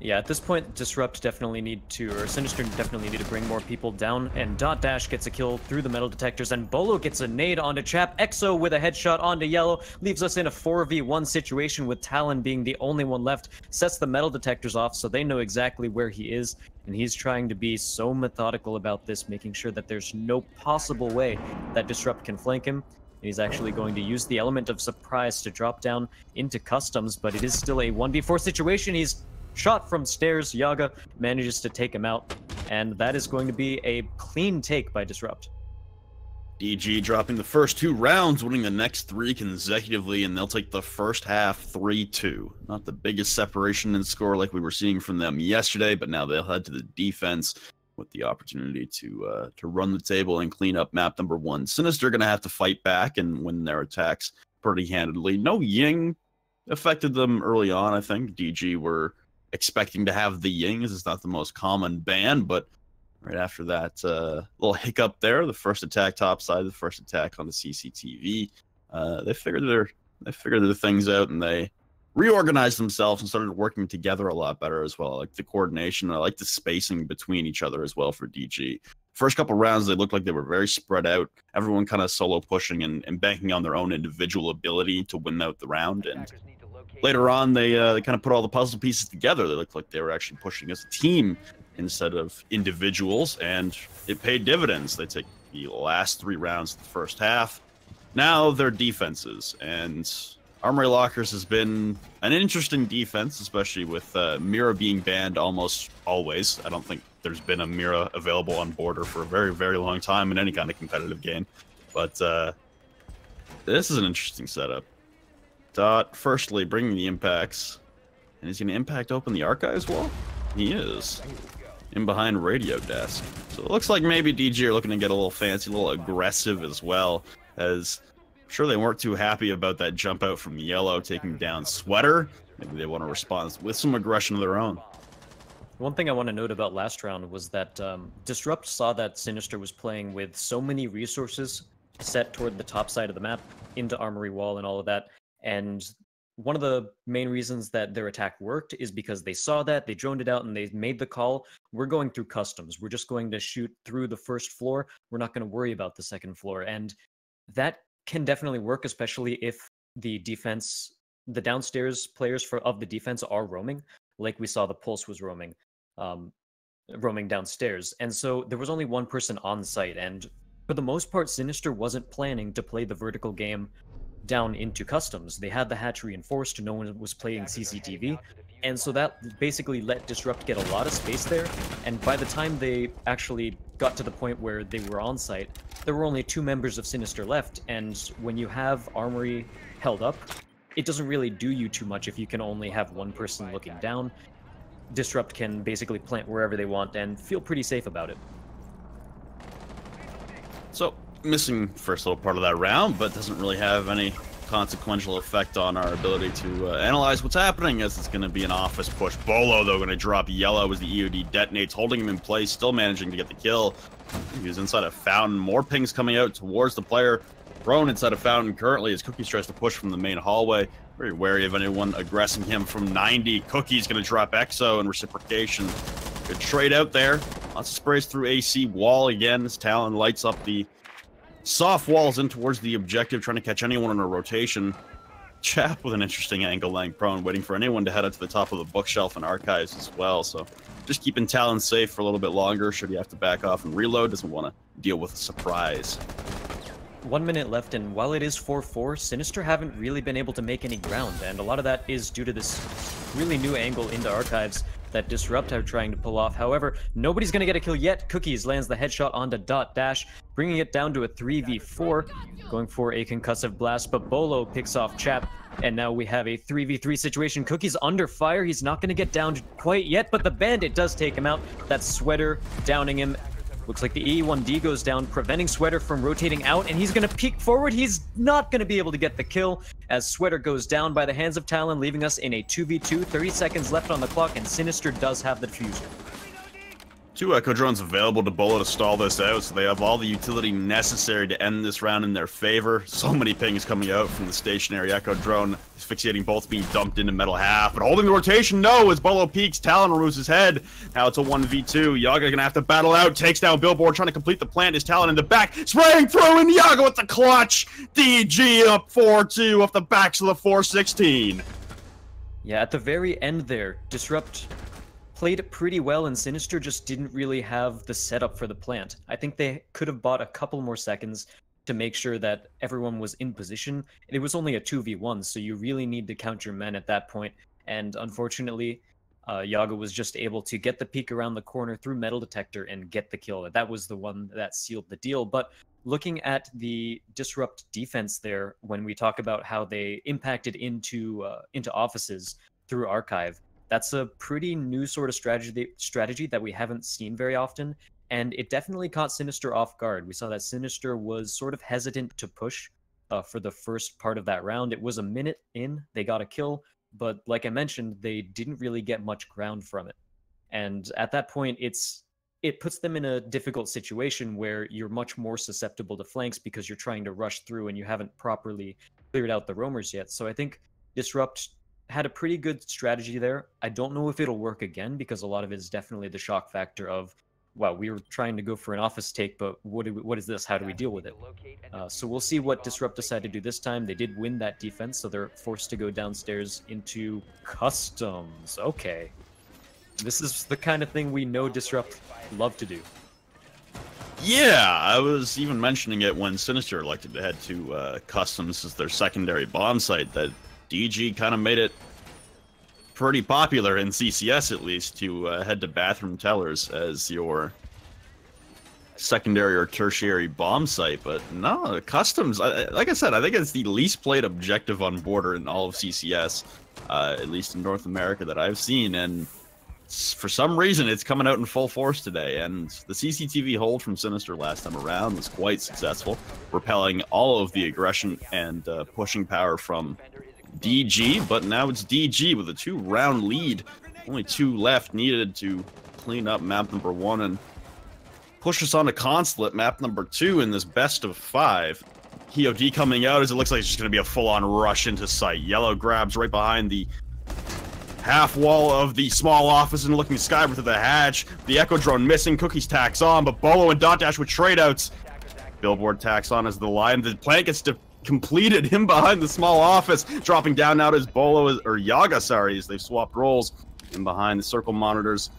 Yeah, at this point, Disrupt definitely need to, or Sinister definitely need to bring more people down, and Dot Dash gets a kill through the metal detectors, and Bolo gets a nade onto Chap. Exo with a headshot onto Yellow, leaves us in a 4v1 situation with Talon being the only one left, sets the metal detectors off so they know exactly where he is, and he's trying to be so methodical about this, making sure that there's no possible way that Disrupt can flank him. He's actually going to use the element of surprise to drop down into Customs, but it is still a 1v4 situation. He's shot from stairs. Yaga manages to take him out, and that is going to be a clean take by Disrupt. DG dropping the first 2 rounds, winning the next 3 consecutively, and they'll take the first half 3-2. Not the biggest separation in score like we were seeing from them yesterday, but now they'll head to the defense with the opportunity to run the table and clean up map number 1. Sinister going to have to fight back and win their attacks pretty handedly. No Ying affected them early on, I think. DG were expecting to have the Yings. It's not the most common ban, but right after that little hiccup there, the first attack topside, the first attack on the CCTV, they figured their things out, and they reorganized themselves and started working together a lot better as well. I like the coordination, I like the spacing between each other as well for DG. First couple rounds, they looked like they were very spread out, everyone kind of solo pushing and banking on their own individual ability to win out the round, and later on, they kind of put all the puzzle pieces together. They looked like they were actually pushing as a team instead of individuals, and it paid dividends. They take the last 3 rounds of the first half. Now they're defenses, and Armory Lockers has been an interesting defense, especially with Mira being banned almost always. I don't think there's been a Mira available on Border for a very, very long time in any kind of competitive game. But this is an interesting setup. Dot, firstly, bringing the impacts. And he's going to impact open the archives wall? He is. In behind radio desk. So it looks like maybe DG are looking to get a little fancy, a little aggressive as well, as I'm sure they weren't too happy about that jump out from Yellow taking down Sweater. Maybe they want to respond with some aggression of their own. One thing I want to note about last round was that Disrupt saw that Sinister was playing with so many resources set toward the top side of the map, into Armory Wall and all of that. And one of the main reasons that their attack worked is because they saw that, they droned it out, and they made the call, we're going through Customs. We're just going to shoot through the first floor. We're not going to worry about the second floor. And that can definitely work, especially if the defense, the downstairs players of the defense are roaming, like we saw the Pulse was roaming downstairs. And so there was only one person on site, and for the most part, Sinister wasn't planning to play the vertical game down into Customs. They had the hatch reinforced, no one was playing CCTV, and so that basically let Disrupt get a lot of space there, and by the time they actually got to the point where they were on site, there were only 2 members of Sinister left, and when you have Armory held up, it doesn't really do you too much if you can only have one person looking down. Disrupt can basically plant wherever they want and feel pretty safe about it. So, missing first little part of that round, but doesn't really have any consequential effect on our ability to analyze what's happening, as it's going to be an office push. Bolo, though, going to drop Yellow as the EOD detonates, holding him in place, still managing to get the kill. He was inside a fountain. More pings coming out towards the player Prone inside a fountain currently as Cookies tries to push from the main hallway. Very wary of anyone aggressing him from 90. Cookie's going to drop Exo in reciprocation. Good trade out there. Lots of sprays through AC wall again as Talon lights up the soft walls in towards the objective, trying to catch anyone in a rotation. Chap with an interesting angle laying prone, waiting for anyone to head up to the top of the bookshelf and archives as well. So just keeping Talon safe for a little bit longer should he have to back off and reload. Doesn't want to deal with a surprise. 1 minute left, and while it is 4-4, Sinister haven't really been able to make any ground, and a lot of that is due to this really new angle into archives that Disrupt are trying to pull off. However, nobody's going to get a kill yet. Cookies lands the headshot onto Dot Dash, bringing it down to a 3v4, going for a concussive blast, but Bolo picks off Chap, and now we have a 3v3 situation. Cookies under fire. He's not going to get down quite yet, but the Bandit does take him out. That Sweater downing him. Looks like the E1D goes down, preventing Sweater from rotating out, and he's going to peek forward. He's not going to be able to get the kill as Sweater goes down by the hands of Talon, leaving us in a 2v2. 30 seconds left on the clock, and Sinister does have the diffuser. 2 Echo Drones available to Bolo to stall this out, so they have all the utility necessary to end this round in their favor. So many pings coming out from the stationary Echo Drone, asphyxiating both being dumped into metal half, but holding the rotation, no, as Bolo peeks, Talon removes his head. Now it's a 1v2, Yaga gonna have to battle out, takes down Billboard, trying to complete the plant, is Talon in the back, spraying through, and Yaga with the clutch! DG up 4-2 off the backs of the 416. Yeah, at the very end there, Disrupt played pretty well, and Sinister just didn't really have the setup for the plant. I think they could have bought a couple more seconds to make sure that everyone was in position. It was only a 2v1, so you really need to count your men at that point. And unfortunately, Yaga was just able to get the peek around the corner through metal detector and get the kill. That was the one that sealed the deal. But looking at the Disrupt defense there, when we talk about how they impacted into offices through Archive, that's a pretty new sort of strategy that we haven't seen very often, and it definitely caught Sinister off guard. We saw that Sinister was sort of hesitant to push for the first part of that round. It was a minute in, they got a kill, but like I mentioned, they didn't really get much ground from it. And at that point, it puts them in a difficult situation where you're much more susceptible to flanks because you're trying to rush through and you haven't properly cleared out the roamers yet. So I think Disrupt had a pretty good strategy there. I don't know if it'll work again because a lot of it is definitely the shock factor of, wow, we were trying to go for an office take, but what is this? How do we deal with it? So we'll see what Disrupt decide to do this time. They did win that defense, so they're forced to go downstairs into customs. Okay. This is the kind of thing we know Disrupt love to do. Yeah, I was even mentioning it when Sinister elected to head to customs as their secondary bomb site, that DG kind of made it pretty popular in CCS, at least, to head to bathroom tellers as your secondary or tertiary bomb site. But no, customs, like I said, I think it's the least played objective on border in all of CCS, at least in North America that I've seen. And for some reason, it's coming out in full force today. And the CCTV hold from Sinister last time around was quite successful, repelling all of the aggression and pushing power from DG, but now it's DG with a 2-round lead. Only 2 left needed to clean up map number 1 and push us on to Consulate, map number 2 in this best of 5. HEOD coming out as it looks like it's just going to be a full-on rush into sight. Yellow grabs right behind the half wall of the small office and looking skyward to the hatch. The Echo Drone missing, Cookies tacks on, but Bolo and Dot Dash with trade-outs. Billboard tacks on as the line. The plant gets completed, him behind the small office, dropping down now as Bolo, or Yaga, sorry, as they've swapped roles, in behind the circle monitors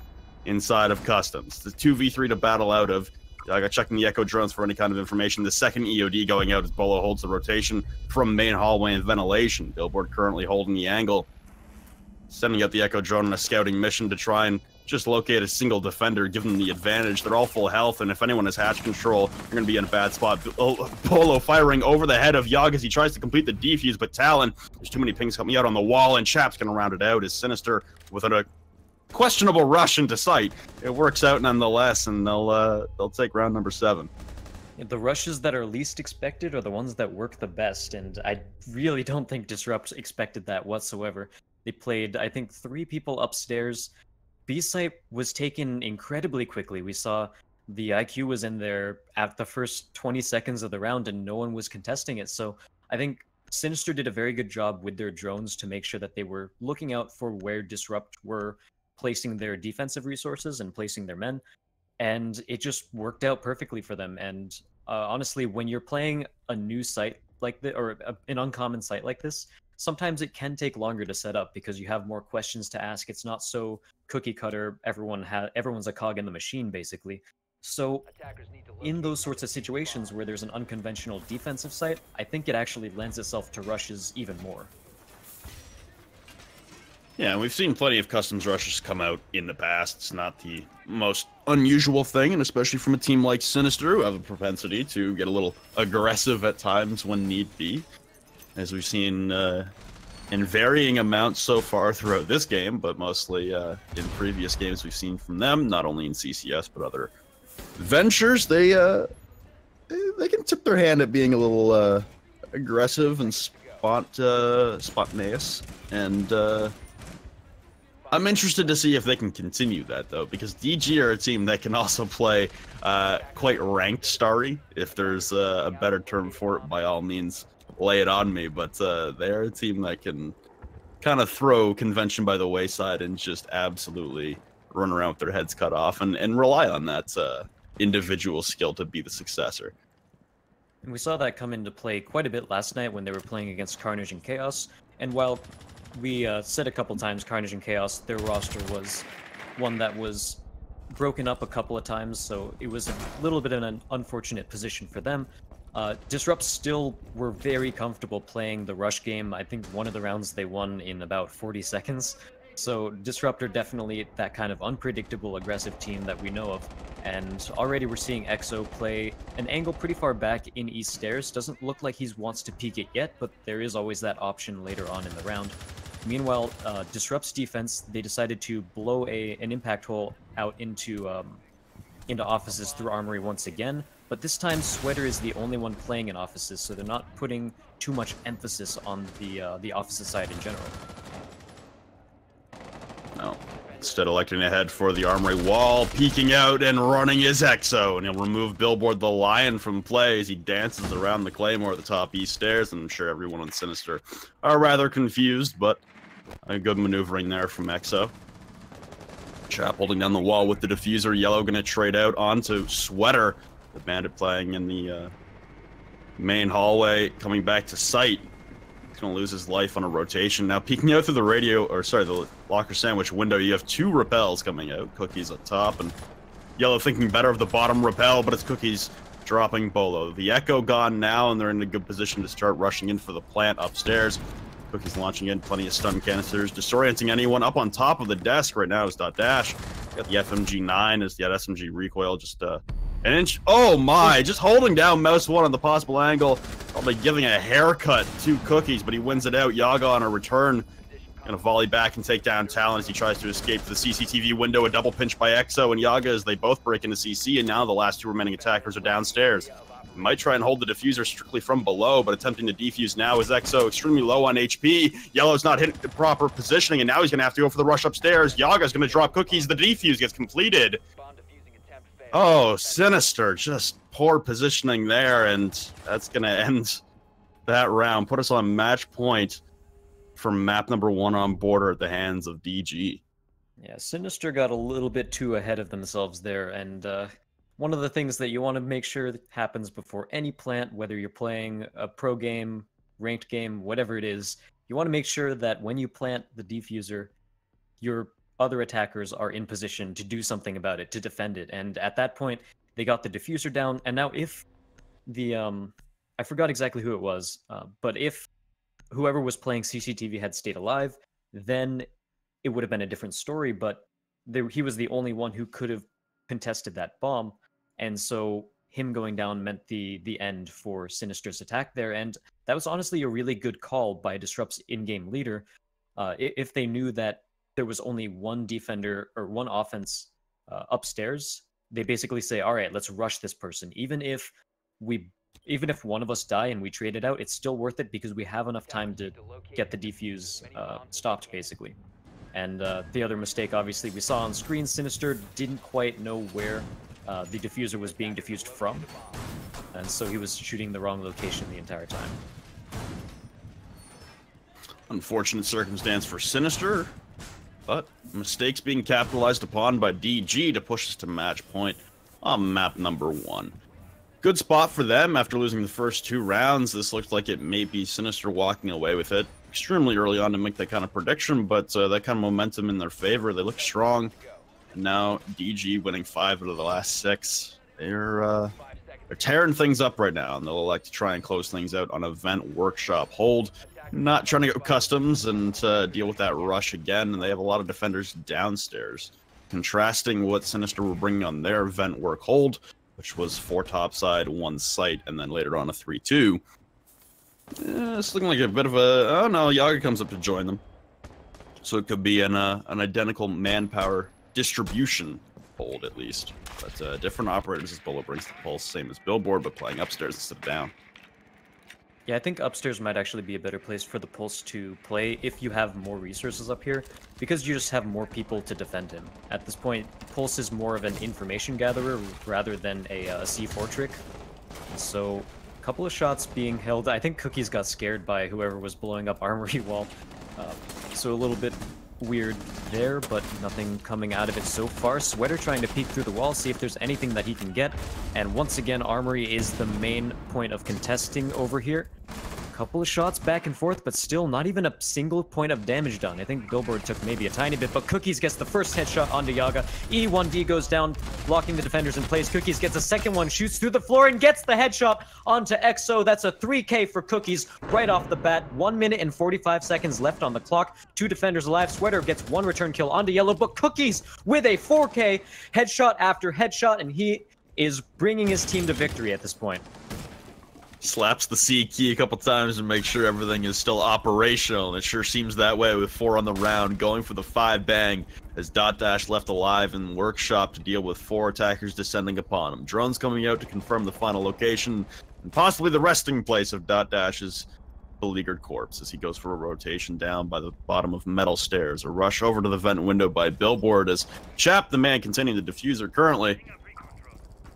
inside of customs. The 2v3 to battle out of. Yaga checking the Echo Drones for any kind of information. The second EOD going out as Bolo holds the rotation from main hallway and ventilation. Billboard currently holding the angle, sending out the Echo Drone on a scouting mission to try and just locate a single defender, give them the advantage. They're all full health, and if anyone has hatch control, you're going to be in a bad spot. Bolo firing over the head of Yaga as he tries to complete the defuse, but Talon, there's too many pings coming out on the wall, and Chap's going to round it out as Sinister with a questionable rush into sight. It works out nonetheless, and they'll take round number 7. The rushes that are least expected are the ones that work the best, and I really don't think Disrupt expected that whatsoever. They played, I think, 3 people upstairs. B-site was taken incredibly quickly. We saw the IQ was in there at the first 20 seconds of the round, and no one was contesting it. So I think Sinister did a very good job with their drones to make sure that they were looking out for where Disrupt were placing their defensive resources and placing their men, and it just worked out perfectly for them. And honestly, when you're playing a new site like this, or an uncommon site like this, sometimes it can take longer to set up because you have more questions to ask. It's not so cookie cutter. Everyone's a cog in the machine, basically. So in those sorts of situations where there's an unconventional defensive site, I think it actually lends itself to rushes even more. Yeah, we've seen plenty of customs rushes come out in the past. It's not the most unusual thing, and especially from a team like Sinister, who have a propensity to get a little aggressive at times when need be, as we've seen in varying amounts so far throughout this game, but mostly in previous games we've seen from them, not only in CCS but other ventures. They can tip their hand at being a little aggressive and spontaneous, and I'm interested to see if they can continue that, though, because DG are a team that can also play quite ranked starry. If there's a better term for it, by all means, lay it on me. But they're a team that can kind of throw convention by the wayside and just absolutely run around with their heads cut off and rely on that individual skill to be the successor. And we saw that come into play quite a bit last night when they were playing against Carnage and Chaos. And while we said a couple times Carnage and Chaos, their roster was one that was broken up a couple of times, so it was a little bit of an unfortunate position for them. Disrupt still were very comfortable playing the rush game. I think one of the rounds they won in about 40 seconds. So Disrupt are definitely that kind of unpredictable, aggressive team that we know of. And already we're seeing EXO play an angle pretty far back in East Stairs. Doesn't look like he wants to peek it yet, but there is always that option later on in the round. Meanwhile, Disrupt's defense, they decided to blow an impact hole out into offices through Armory once again. But this time, Sweater is the only one playing in offices, so they're not putting too much emphasis on the offices side in general. No. Instead, electing ahead for the Armory wall, peeking out and running his EXO, and he'll remove Billboard the Lion from play as he dances around the Claymore at the top East Stairs, and I'm sure everyone on Sinister are rather confused, but a good maneuvering there from EXO. Chap holding down the wall with the diffuser. Yellow gonna trade out onto Sweater. The Bandit playing in the main hallway, coming back to site. He's gonna lose his life on a rotation. Now peeking out through the the locker sandwich window, you have two repels coming out. Cookies up top, and Yellow thinking better of the bottom repel, but it's Cookies dropping Bolo. The Echo gone now, and they're in a good position to start rushing in for the plant upstairs. Cookies launching in plenty of stun canisters, disorienting anyone up on top of the desk right now is .dash. Got the FMG9 as the SMG recoil just an inch. Oh my, just holding down mouse 1 on the possible angle. Probably giving a haircut to Cookies, but he wins it out. Yaga on a return. Gonna volley back and take down Talon as he tries to escape to the CCTV window. A double pinch by EXO and Yaga as they both break into CC, and now the last two remaining attackers are downstairs. Might try and hold the diffuser strictly from below, but attempting to defuse now is EXO extremely low on HP. Yellow's not hitting the proper positioning, and now he's going to have to go for the rush upstairs. Yaga's going to drop Cookies. The defuse gets completed. Oh, Sinister. Just poor positioning there, and that's going to end that round. Put us on match point for map number 1 on border at the hands of DG. Yeah, Sinister got a little bit too ahead of themselves there, and one of the things that you want to make sure that happens before any plant, whether you're playing a pro game, ranked game, whatever it is, you want to make sure that when you plant the diffuser, your other attackers are in position to do something about it, to defend it. And at that point, they got the diffuser down. And now if the, I forgot exactly who it was, but if whoever was playing CCTV had stayed alive, then it would have been a different story. But he was the only one who could have contested that bomb. And so him going down meant the end for Sinister's attack there. And that was honestly a really good call by Disrupt's in-game leader. If they knew that there was only one defender or one offense upstairs, they basically say, all right, let's rush this person. Even if one of us die and we trade it out, it's still worth it because we have enough time to get the defuse stopped, basically. And the other mistake, obviously, we saw on screen, Sinister didn't quite know where the diffuser was being diffused from, and so he was shooting the wrong location the entire time. Unfortunate circumstance for Sinister, but mistakes being capitalized upon by DG to push us to match point on map number 1. Good spot for them after losing the first 2 rounds. This looked like it may be Sinister walking away with it. Extremely early on to make that kind of prediction, but that kind of momentum in their favor. They look strong. And now DG winning 5 out of the last 6. They're tearing things up right now, and they'll elect to try and close things out on Event Workshop Hold. Not trying to go customs and deal with that rush again, and they have a lot of defenders downstairs. Contrasting what Sinister were bringing on their Event Work Hold, which was 4 topside, 1 site, and then later on a 3-2. It's looking like a bit of a... Oh no, Yaga comes up to join them. So it could be an identical manpower distribution hold, at least. But different operators as Bolo brings the pulse, same as Billboard, but playing upstairs instead of down. Yeah, I think upstairs might actually be a better place for the Pulse to play if you have more resources up here, because you just have more people to defend him. At this point, Pulse is more of an information gatherer rather than a C4 trick. So, a couple of shots being held. I think Cookies got scared by whoever was blowing up Armory Wall. So a little bit weird there, but nothing coming out of it so far. Sweater trying to peek through the wall, see if there's anything that he can get. And once again, Armory is the main point of contesting over here. Couple of shots back and forth, but still not even a single point of damage done. I think Billboard took maybe a tiny bit, but Cookies gets the first headshot onto Yaga. E1D goes down, blocking the defenders in place. Cookies gets a second one, shoots through the floor, and gets the headshot onto EXO. That's a 3K for Cookies right off the bat. 1 minute and 45 seconds left on the clock. 2 defenders alive. Sweater gets 1 return kill onto Yellow, but Cookies with a 4K headshot after headshot, and he is bringing his team to victory at this point. Slaps the C key a couple times and makes sure everything is still operational, and it sure seems that way with 4 on the round, going for the 5 bang as Dot Dash left alive in Workshop to deal with 4 attackers descending upon him. Drones coming out to confirm the final location and possibly the resting place of Dot Dash's beleaguered corpse as he goes for a rotation down by the bottom of metal stairs. A rush over to the vent window by Billboard as Chap, the man continuing the diffuser currently.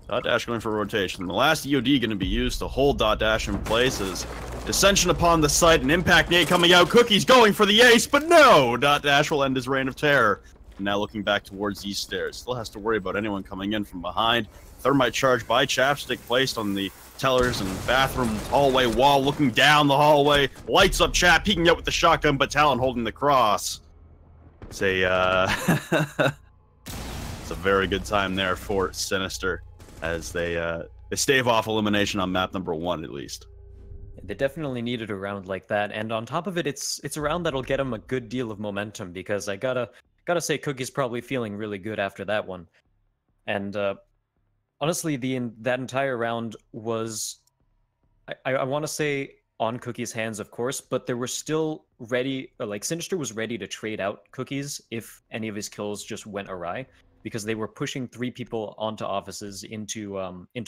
Dot Dash going for a rotation. The last EOD going to be used to hold Dot Dash in place as Dissension upon the site, an impact nade coming out. Cookies going for the ace, but no! Dot Dash will end his reign of terror. And now looking back towards these stairs. Still has to worry about anyone coming in from behind. Thermite charge by Chapstick placed on the tellers and bathroom hallway wall, looking down the hallway. Lights up Chap, peeking out with the shotgun, but Talon holding the cross. It's a, it's a very good time there for Sinister, as they stave off elimination on map number 1 at least. They definitely needed a round like that, and on top of it, it's a round that'll get them a good deal of momentum, because I gotta say Cookie's probably feeling really good after that one. And honestly, that entire round was, I want to say on Cookie's hands, of course, but they were still ready, like Sinister was ready to trade out Cookies if any of his kills just went awry, because they were pushing 3 people onto offices into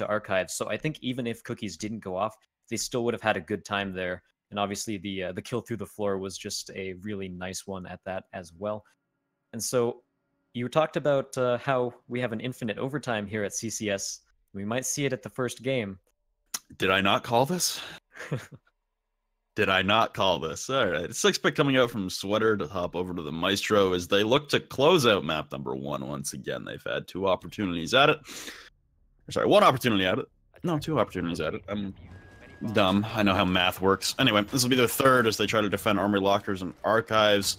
archives. So I think even if Cookies didn't go off, they still would have had a good time there. And obviously the kill through the floor was just a really nice one at that as well. And so you talked about how we have an infinite overtime here at CCS. We might see it at the first game. Did I not call this? Did I not call this? All right. 6-pick coming out from Sweater to hop over to the Maestro as they look to close out map number 1 once again. They've had 2 opportunities at it. Sorry, 1 opportunity at it. No, 2 opportunities at it. I'm dumb. I know how math works. Anyway, this will be their 3rd as they try to defend Armory Lockers and Archives.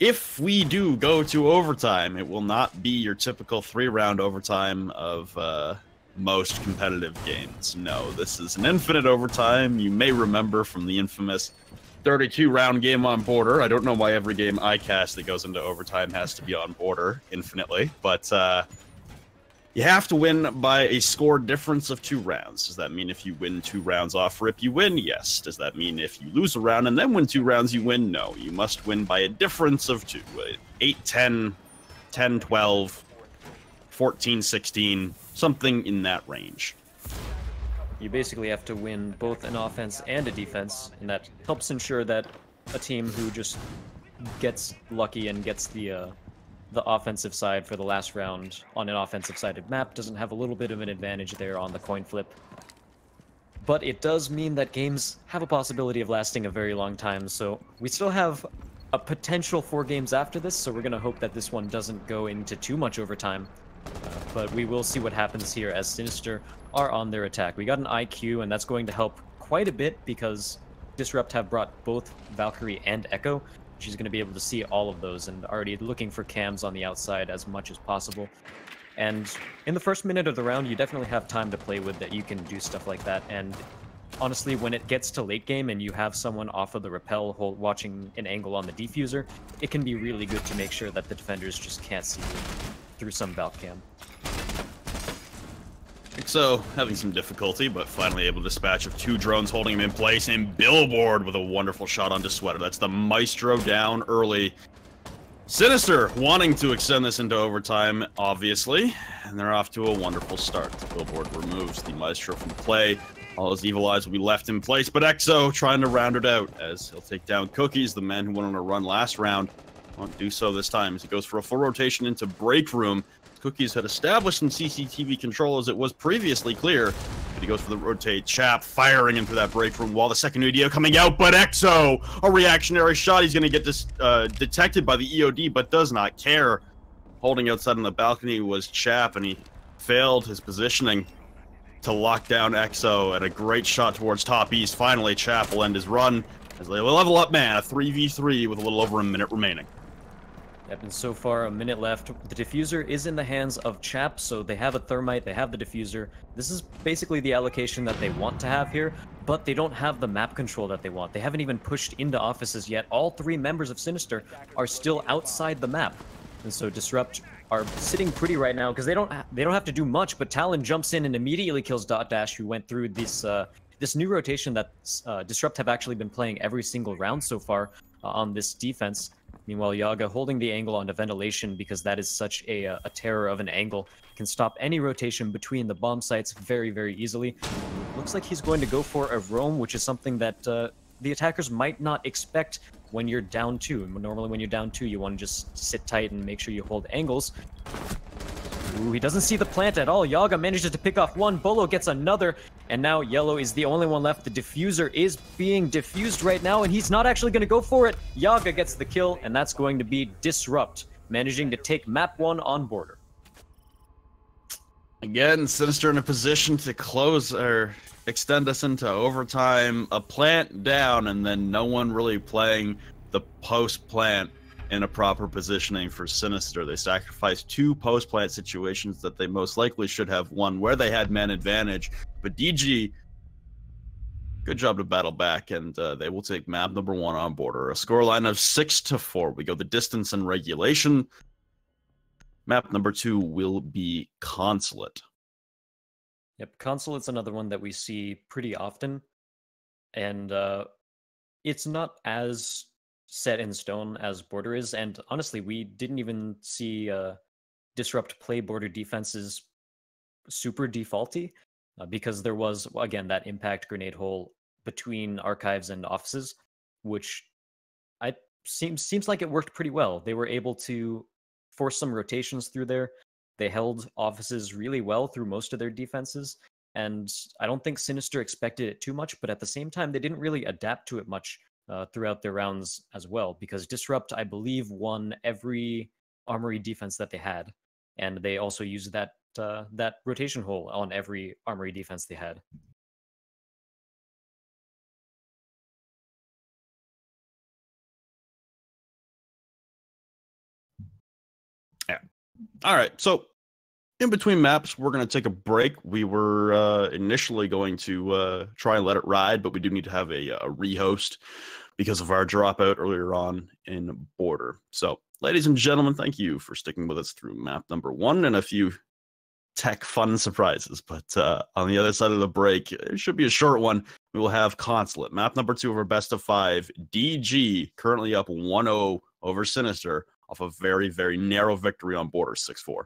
If we do go to overtime, it will not be your typical 3-round overtime of most competitive games. No, this is an infinite overtime. You may remember from the infamous 32-round game on Border. I don't know why every game I cast that goes into overtime has to be on Border infinitely, but you have to win by a score difference of 2 rounds. Does that mean if you win 2 rounds off rip, you win? Yes. Does that mean if you lose a round and then win 2 rounds, you win? No. You must win by a difference of 2. 8-10, 10-12, 14-16, something in that range. You basically have to win both an offense and a defense, and that helps ensure that a team who just gets lucky and gets the the offensive side for the last round on an offensive-sided map doesn't have a little bit of an advantage there on the coin flip. But it does mean that games have a possibility of lasting a very long time, so we still have a potential 4 games after this, so we're going to hope that this one doesn't go into too much overtime. But we will see what happens here as Sinister are on their attack. We got an IQ, and that's going to help quite a bit because Disrupt have brought both Valkyrie and Echo. She's going to be able to see all of those and already looking for cams on the outside as much as possible. And in the first minute of the round, you definitely have time to play with that you can do stuff like that. And honestly, when it gets to late game and you have someone off of the rappel watching an angle on the diffuser, it can be really good to make sure that the defenders just can't see you through some Valk cam. So, having some difficulty, but finally able to dispatch of 2 drones holding him in place, and Billboard with a wonderful shot onto Sweater. That's the Maestro down early. Sinister wanting to extend this into overtime, obviously, and they're off to a wonderful start. Billboard removes the Maestro from play. All his evil eyes will be left in place, but Exo trying to round it out as he'll take down Cookies, the man who went on a run last round. Won't do so this time as he goes for a full rotation into Break Room. Cookies had established some CCTV control as it was previously clear. But he goes for the rotate. Chap firing into that break room while the second UDO coming out. But Exo, a reactionary shot. He's going to get this detected by the EOD, but does not care. Holding outside on the balcony was Chap, and he failed his positioning to lock down Exo. And a great shot towards top east. Finally, Chap will end his run as they level up man. A 3v3 with a little over a minute remaining. Yep, and so far, a minute left. The diffuser is in the hands of Chap, so they have a thermite, they have the diffuser. This is basically the allocation that they want to have here, but they don't have the map control that they want. They haven't even pushed into offices yet. All 3 members of Sinister are still outside the map. And so Disrupt are sitting pretty right now because they don't have to do much, but Talon jumps in and immediately kills Dot Dash, who went through this this new rotation that Disrupt have actually been playing every single round so far on this defense. Meanwhile, Yaga holding the angle onto ventilation because that is such a terror of an angle. Can stop any rotation between the bomb sites very, very easily. Looks like he's going to go for a roam, which is something that the attackers might not expect when you're down 2. Normally when you're down 2, you want to just sit tight and make sure you hold angles. Ooh, he doesn't see the plant at all. Yaga manages to pick off 1. Bolo gets another. And now Yellow is the only one left. The diffuser is being diffused right now, and he's not actually going to go for it. Yaga gets the kill, and that's going to be Disrupt, managing to take map 1 on border. Again, Sinister in a position to close or extend us into overtime. A plant down, and then no one really playing the post-plant in a proper positioning for Sinister. They sacrificed 2 post-plant situations that they most likely should have won where they had man advantage. But DG, good job to battle back, and they will take map number 1 on border. A scoreline of 6-4. We go the distance and regulation. Map number 2 will be Consulate. Yep, Consulate's another one that we see pretty often. And it's not as set in stone as border is, and honestly, we didn't even see Disrupt play border defenses super defaulty because there was, again, that impact grenade hole between archives and offices, which seems like it worked pretty well. They were able to force some rotations through there. They held offices really well through most of their defenses, and I don't think Sinister expected it too much, but at the same time, they didn't really adapt to it much throughout their rounds as well, because Disrupt, I believe, won every armory defense that they had, and they also used that that rotation hole on every armory defense they had. Yeah. All right. So in between maps, we're going to take a break. We were initially going to try and let it ride, but we do need to have a rehost because of our dropout earlier on in border. So, ladies and gentlemen, thank you for sticking with us through map number 1 and a few tech fun surprises. But on the other side of the break, it should be a short one. We will have Consulate. Map number 2 of our best of 5. DG currently up 1-0 over Sinister off a very, very narrow victory on border 6-4.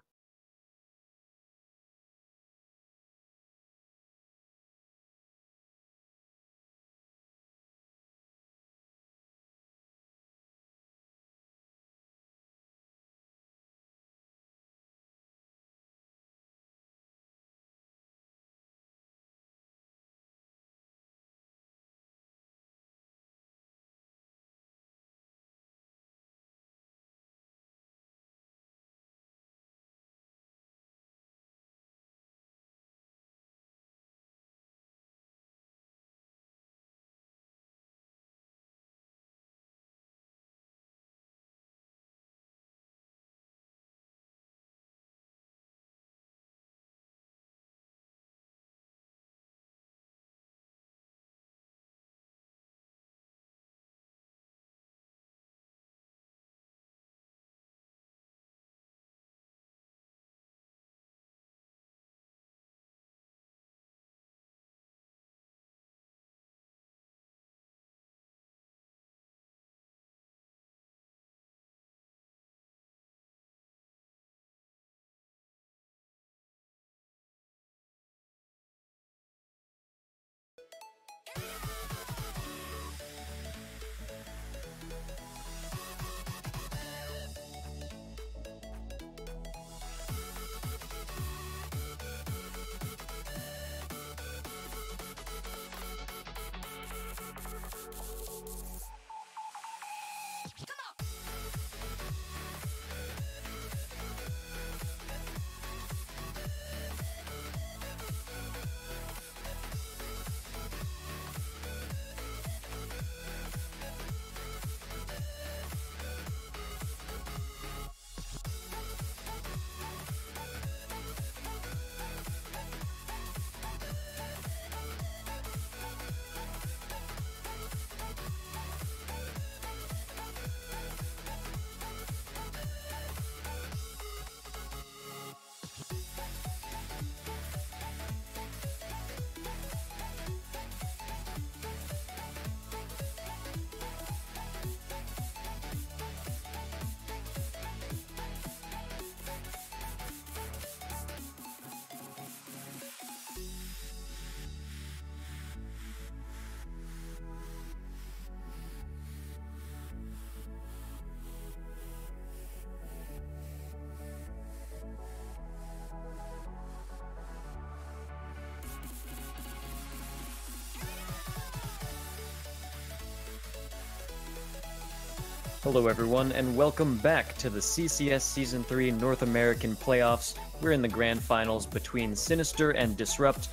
Hello everyone, and welcome back to the CCS Season 3 North American Playoffs. We're in the grand finals between Sinister and Disrupt.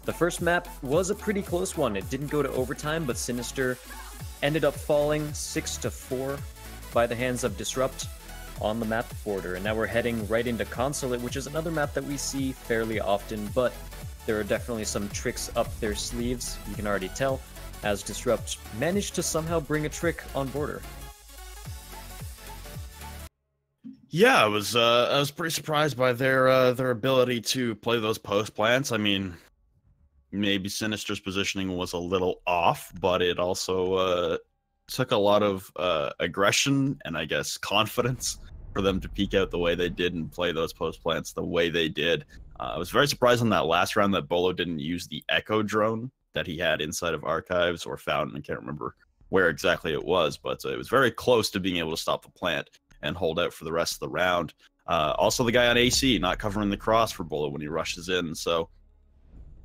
The first map was a pretty close one. It didn't go to overtime, but Sinister ended up falling 6-4 by the hands of Disrupt on the map border. And now we're heading right into Consulate, which is another map that we see fairly often, but there are definitely some tricks up their sleeves, you can already tell, as Disrupt managed to somehow bring a trick on border. Yeah, I was pretty surprised by their ability to play those post plants. I mean, maybe Sinister's positioning was a little off, but it also took a lot of aggression and I guess confidence for them to peek out the way they did and play those post plants the way they did. I was very surprised in that last round that Bolo didn't use the Echo drone that he had inside of Archives or Fountain. I can't remember where exactly it was, but it was very close to being able to stop the plant and hold out for the rest of the round. Also, the guy on AC not covering the cross for Bolo when he rushes in. So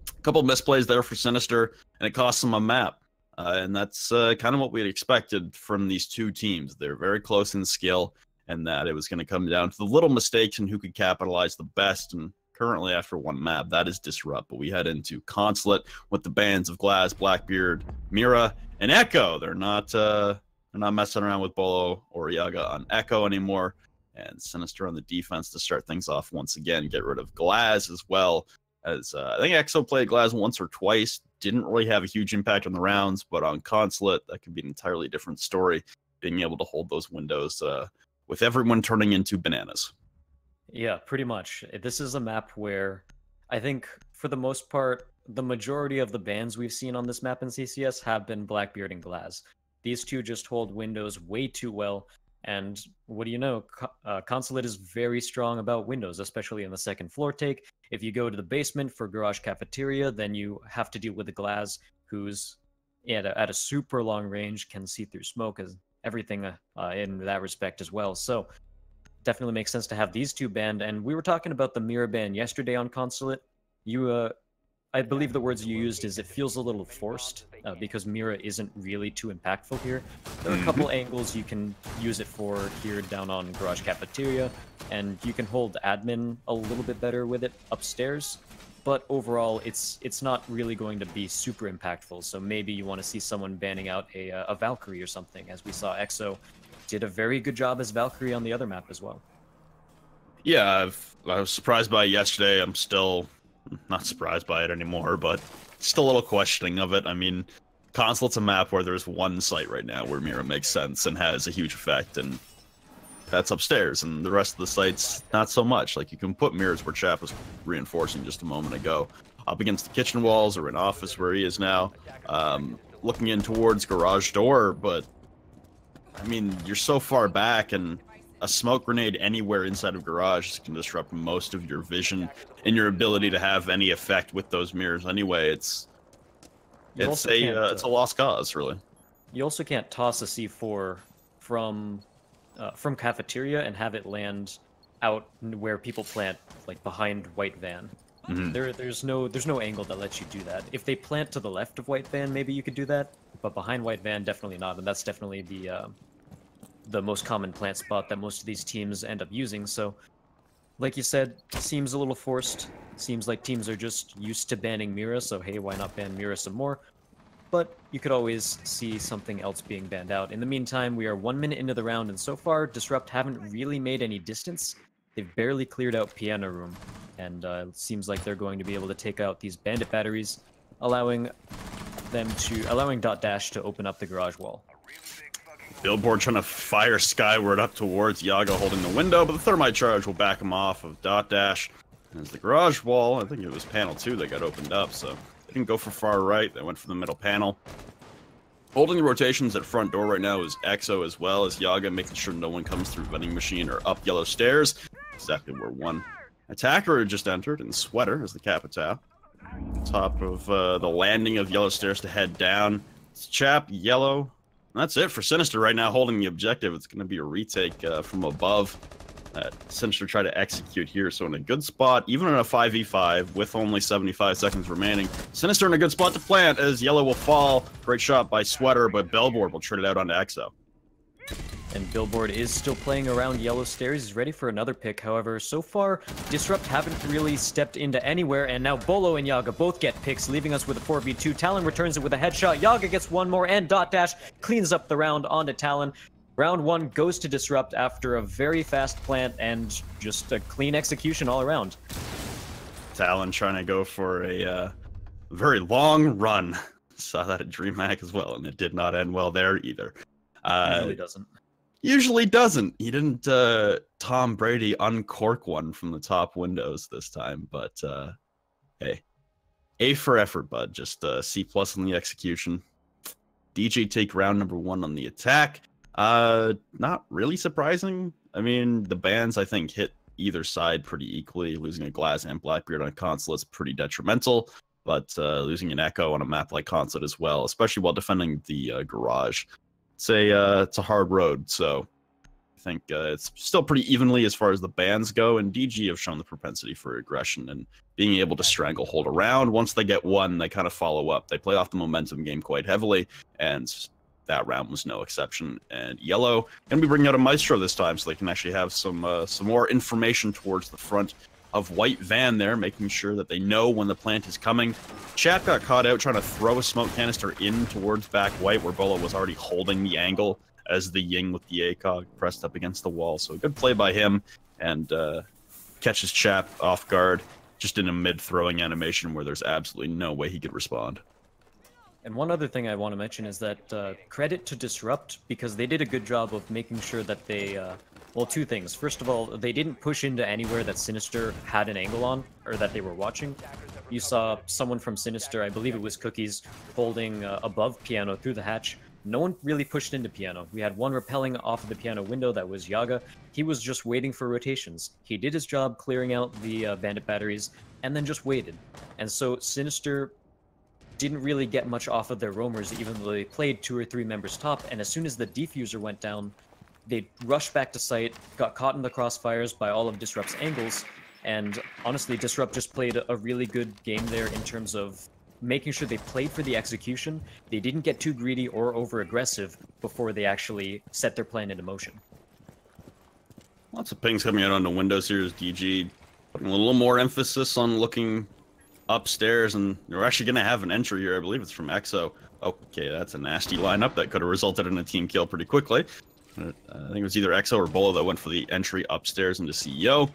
a couple of misplays there for Sinister, and it costs them a map. And that's kind of what we had expected from these two teams. They're very close in skill, and that it was going to come down to the little mistakes and who could capitalize the best. And currently, after one map, that is Disrupt. But we head into Consulate with the bands of Glaz, Blackbeard, Mira, and Echo. They're not messing around with Bolo or Yaga on Echo anymore. And Sinister on the defense to start things off once again. Get rid of Glaz as well. As I think Exo played Glaz once or twice. Didn't really have a huge impact on the rounds, but on Consulate, that could be an entirely different story. Being able to hold those windows with everyone turning into bananas. Yeah, pretty much. This is a map where I think, for the most part, the majority of the bans we've seen on this map in CCS have been Blackbeard and Glaz. These two just hold windows way too well, and what do you know? Consulate is very strong about windows, especially in the second floor take. If you go to the basement for Garage Cafeteria, then you have to deal with the Glaz, who's at a super long range, can see through smoke, as everything in that respect as well. So definitely makes sense to have these two banned. And we were talking about the Mira ban yesterday on Consulate. I believe the words you used is it feels a little forced because Mira isn't really too impactful here. There are a couple angles you can use it for here down on Garage Cafeteria, and you can hold admin a little bit better with it upstairs. But overall, it's not really going to be super impactful. So maybe you want to see someone banning out a Valkyrie or something, as we saw Exo did a very good job as Valkyrie on the other map as well. Yeah, I was surprised by it yesterday. I'm still not surprised by it anymore, but still a little questioning of it. I mean, Consulate's a map where there's one site right now where Mira makes sense and has a huge effect, and that's upstairs, and the rest of the sites, not so much. Like, you can put mirrors where Chap was reinforcing just a moment ago, up against the kitchen walls or in office where he is now, looking in towards garage door, but, I mean, you're so far back, and a smoke grenade anywhere inside of garage can disrupt most of your vision and your ability to have any effect with those mirrors anyway. It's a lost cause, really. You also can't toss a C4 from cafeteria and have it land out where people plant, like behind white van. There's no angle that lets you do that. If they plant to the left of white van, maybe you could do that, but behind white van, definitely not. And that's definitely the most common plant spot that most of these teams end up using. So, like you said, seems a little forced. Seems like teams are just used to banning Mira, so hey, why not ban Mira some more? But you could always see something else being banned out. In the meantime, we are 1 minute into the round, and so far, Disrupt haven't really made any distance. They've barely cleared out Piano Room, and it seems like they're going to be able to take out these bandit batteries, allowing Dot Dash to open up the garage wall. Billboard trying to fire skyward up towards Yaga holding the window, but the thermite charge will back him off of Dot Dash. As the garage wall, I think it was panel 2 that got opened up, so they didn't go for far right, they went for the middle panel. Holding the rotations at front door right now is Exo as well as Yaga, making sure no one comes through vending machine or up yellow stairs. Exactly where one attacker just entered, and Sweater is the Capitao. Top of the landing of yellow stairs to head down. It's Chap, yellow. That's it for Sinister right now, holding the objective. It's going to be a retake from above that Sinister try to execute here. So in a good spot, even in a 5v5 with only 75 seconds remaining. Sinister in a good spot to plant as yellow will fall. Great shot by Sweater, but Bellboard will trade it out onto Exo. And Billboard is still playing around yellow stairs. He's ready for another pick. However, so far, Disrupt haven't really stepped into anywhere. And now Bolo and Yaga both get picks, leaving us with a 4v2. Talon returns it with a headshot. Yaga gets one more, and Dot Dash cleans up the round onto Talon. Round 1 goes to Disrupt after a very fast plant and just a clean execution all around. Talon trying to go for a very long run. Saw that at DreamHack as well, and it did not end well there either. Usually doesn't. Usually doesn't. He didn't Tom Brady uncork one from the top windows this time, but hey, A for effort, bud. Just C+ on the execution. DJ take round number 1 on the attack. Not really surprising. I mean, the bans I think hit either side pretty equally. Losing a Glass and Blackbeard on console is pretty detrimental, but losing an Echo on a map like console as well, especially while defending the garage. It's a hard road, so I think it's still pretty evenly as far as the bans go, and DG have shown the propensity for aggression and being able to stranglehold around. Once they get one, they kind of follow up. They play off the momentum game quite heavily, and that round was no exception. And Yellow going to be bringing out a Maestro this time, so they can actually have some more information towards the front of White Van there, making sure that they know when the plant is coming. Chat got caught out trying to throw a smoke canister in towards back White, where Bolo was already holding the angle as the Ying with the ACOG pressed up against the wall. So a good play by him, and catches Chap off guard just in a mid-throwing animation where there's absolutely no way he could respond. And one other thing I want to mention is that credit to Disrupt, because they did a good job of making sure that they, well, two things. First of all, they didn't push into anywhere that Sinister had an angle on, or that they were watching. You saw someone from Sinister, I believe it was Cookies, holding above Piano through the hatch. No one really pushed into Piano. We had one rappelling off of the Piano window, that was Yaga. He was just waiting for rotations. He did his job clearing out the bandit batteries, and then just waited. And so Sinister didn't really get much off of their roamers, even though they played 2 or 3 members top, and as soon as the defuser went down, they rushed back to site, got caught in the crossfires by all of Disrupt's angles, and honestly, Disrupt just played a really good game there in terms of making sure they played for the execution. They didn't get too greedy or over-aggressive before they actually set their plan into motion. Lots of pings coming out on the windows here as DG putting a little more emphasis on looking upstairs, and they're actually going to have an entry here. I believe it's from EXO. Okay, that's a nasty lineup that could have resulted in a team kill pretty quickly. I think it was either EXO or Bolo that went for the entry upstairs into CEO.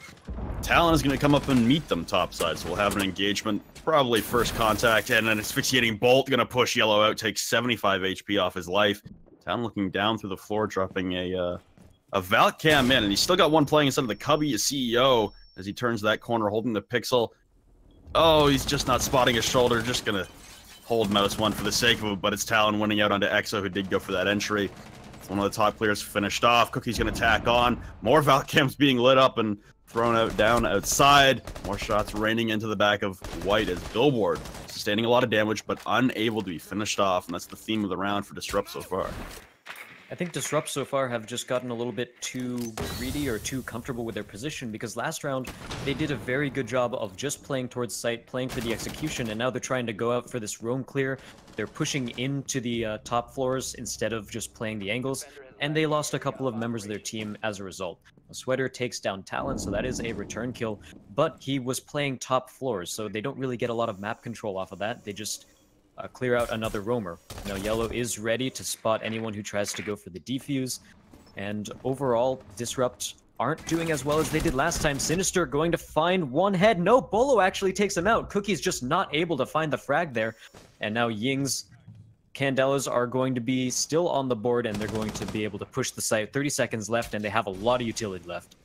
Talon is going to come up and meet them topside, so we'll have an engagement, probably first contact, and an asphyxiating bolt going to push Yellow out, takes 75 HP off his life. Talon looking down through the floor, dropping a Valk Cam in, and he's still got one playing instead of the Cubby CEO as he turns that corner, holding the pixel. Oh, he's just not spotting his shoulder, just going to hold mouse one for the sake of it, but it's Talon winning out onto EXO, who did go for that entry. One of the top players finished off. Cookie's going to tack on. More Valcams being lit up and thrown out down outside. More shots raining into the back of White as Billboard sustaining a lot of damage, but unable to be finished off. And that's the theme of the round for Disrupt so far. I think Disrupt so far have just gotten a little bit too greedy or too comfortable with their position, because last round they did a very good job of just playing towards site, playing for the execution, and now they're trying to go out for this roam clear. They're pushing into the top floors instead of just playing the angles, and they lost a couple of members of their team as a result. Sweater takes down Talon, so that is a return kill, but he was playing top floors, so they don't really get a lot of map control off of that. They just clear out another roamer. Now Yellow is ready to spot anyone who tries to go for the defuse, and overall, Disrupt aren't doing as well as they did last time. Sinister going to find one head. No, Bolo actually takes him out. Cookie's just not able to find the frag there, and now Ying's Candelas are going to be still on the board, and they're going to be able to push the site. 30 seconds left, and they have a lot of utility left.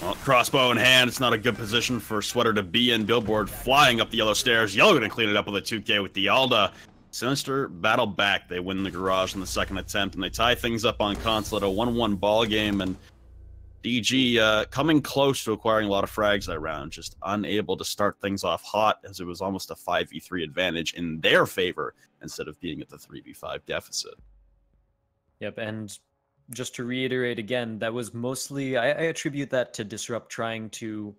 Well, crossbow in hand, it's not a good position for Sweater to be in. Billboard flying up the yellow stairs. Yellow going to clean it up with a 2K with the Alda. Sinister battle back. They win the garage in the second attempt, and they tie things up on console at a 1-1 ball game. And DG coming close to acquiring a lot of frags that round, just unable to start things off hot, as it was almost a 5v3 advantage in their favor instead of being at the 3v5 deficit. Yep, and just to reiterate again, that was mostly, I attribute that to Disrupt trying to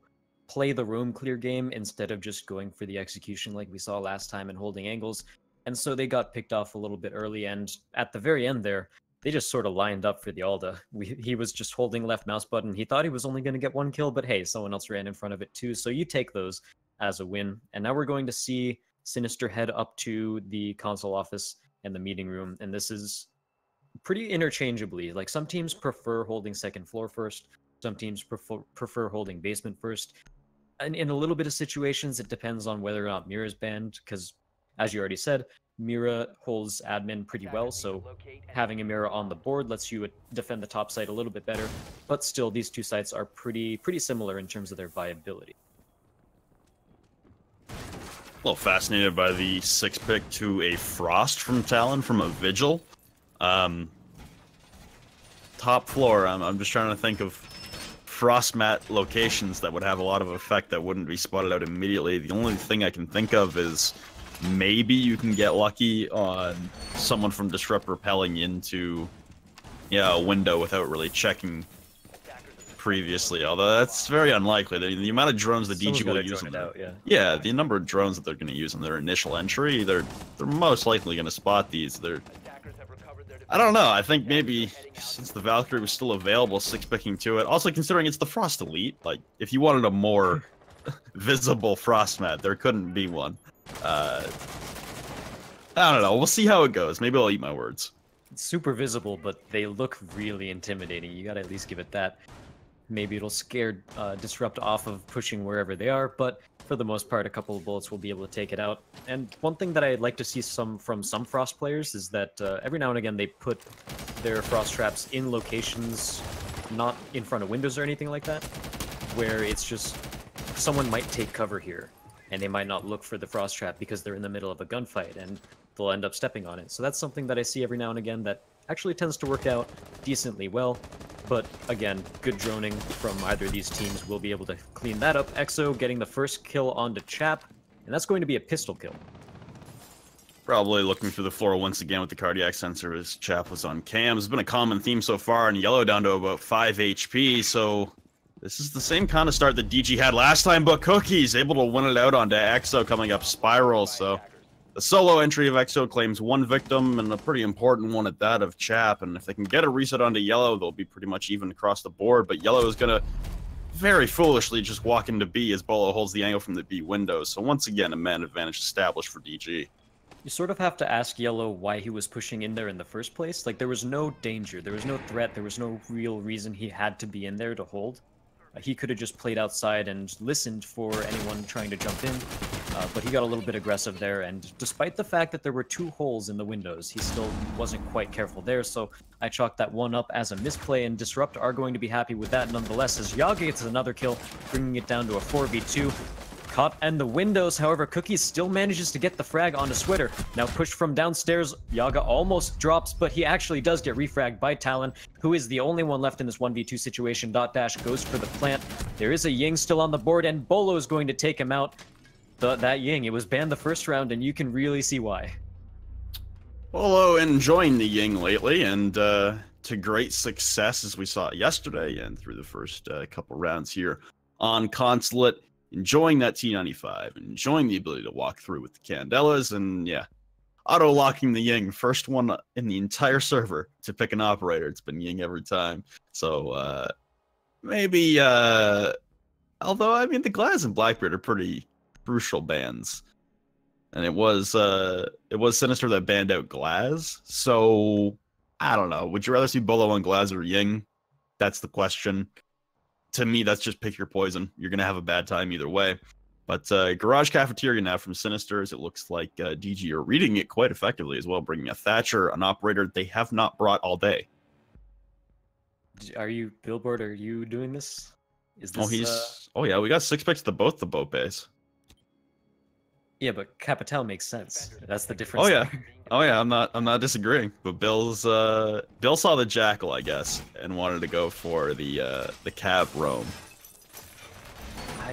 play the room clear game instead of just going for the execution like we saw last time and holding angles. And so they got picked off a little bit early, and at the very end there, they just sort of lined up for the Alda. He was just holding left mouse button. He thought he was only going to get 1 kill, but hey, someone else ran in front of it too. So you take those as a win. And now we're going to see Sinister head up to the console office and the meeting room. And this is pretty interchangeably. Like, some teams prefer holding second floor first. Some teams prefer holding basement first. And in a little bit of situations, it depends on whether or not Mira's banned, because as you already said, Mira holds admin pretty well, so having a Mira on the board lets you defend the top site a little bit better, but still, these two sites are pretty similar in terms of their viability. A little fascinated by the 6 pick to a Frost from Talon from a Vigil. Top floor, I'm just trying to think of Frost mat locations that would have a lot of effect that wouldn't be spotted out immediately. The only thing I can think of is maybe you can get lucky on someone from Disrupt repelling into a window without really checking previously, although that's very unlikely. The amount of drones that DG will use in the number of drones that they're going to use in their initial entry, they're most likely going to spot these. I don't know. I think maybe since the Valkyrie was still available, 6 picking to it. Also, considering it's the Frost Elite, like, if you wanted a more visible Frost mat, there couldn't be one. I don't know. We'll see how it goes. Maybe I'll eat my words. It's super visible, but they look really intimidating. You gotta at least give it that. Maybe it'll scare Disrupt off of pushing wherever they are, but for the most part, a couple of bullets will be able to take it out. And one thing that I'd like to see from some Frost players is that every now and again they put their Frost traps in locations not in front of windows or anything like that, where it's just someone might take cover here, and they might not look for the Frost trap because they're in the middle of a gunfight, and they'll end up stepping on it. So that's something that I see every now and again that actually tends to work out decently well. But again, good droning from either of these teams will be able to clean that up. Exo getting the first kill onto Chap, and that's going to be a pistol kill. Probably looking through the floor once again with the cardiac sensor as Chap was on cam. It's been a common theme so far, and Yellow down to about 5 HP, so this is the same kind of start that DG had last time, but Cookie's able to win it out onto Exo coming up Spiral, so the solo entry of Exo claims 1 victim, and a pretty important one at that of Chap, and if they can get a reset onto Yellow, they'll be pretty much even across the board, but Yellow is going to very foolishly just walk into B as Bolo holds the angle from the B window, so once again, a man advantage established for DG. You sort of have to ask Yellow why he was pushing in there in the first place. Like, there was no danger, there was no threat, there was no real reason he had to be in there to hold. He could have just played outside and listened for anyone trying to jump in, but he got a little bit aggressive there, and despite the fact that there were 2 holes in the windows, he still wasn't quite careful there, so I chalked that one up as a misplay, and Disrupt are going to be happy with that nonetheless, as Yaga gets another kill, bringing it down to a 4v2. Caught in the windows, however, Cookie still manages to get the frag onto Sweater. Now pushed from downstairs, Yaga almost drops, but he actually does get refragged by Talon, who is the only one left in this 1v2 situation. Dash goes for the plant. There is a Ying still on the board, and Bolo is going to take him out. That Ying, it was banned the first round, and you can really see why. Bolo enjoying the Ying lately, and to great success as we saw yesterday and through the first couple rounds here on Consulate. Enjoying that T95, enjoying the ability to walk through with the Candelas, and yeah, auto-locking the Ying. First one in the entire server to pick an operator. It's been Ying every time. So, maybe, although, I mean, the Glaz and Blackbeard are pretty crucial bans. And it was Sinister that banned out Glaz. So, I don't know. Would you rather see Bolo on Glaz or Ying? That's the question. To me, that's just pick your poison. You're going to have a bad time either way. But Garage Cafeteria now from Sinister, as it looks like DG are reading it quite effectively as well, bringing a Thatcher, an operator they have not brought all day. Are you, Billboard, are you doing this? Is this oh yeah, we got 6 picks to both the Bo5s. Yeah, but Capital makes sense. That's the difference. Oh yeah. Oh yeah, I'm not disagreeing. But Bill saw the Jackal, I guess, and wanted to go for the cab roam.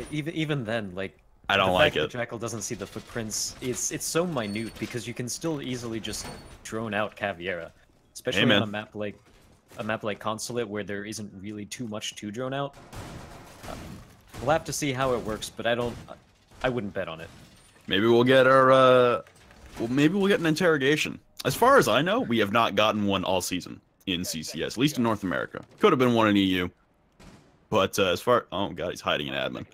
Even then, like, I don't like it. The Jackal doesn't see the footprints. It's so minute because you can still easily just drone out Caviera, especially on a map like Consulate where there isn't really too much to drone out. We'll have to see how it works, but I wouldn't bet on it. Maybe we'll get maybe we'll get an interrogation. As far as I know, we have not gotten one all season. in CCS, at least in North America. Could have been one in EU. But as far... Oh, God, he's hiding an admin.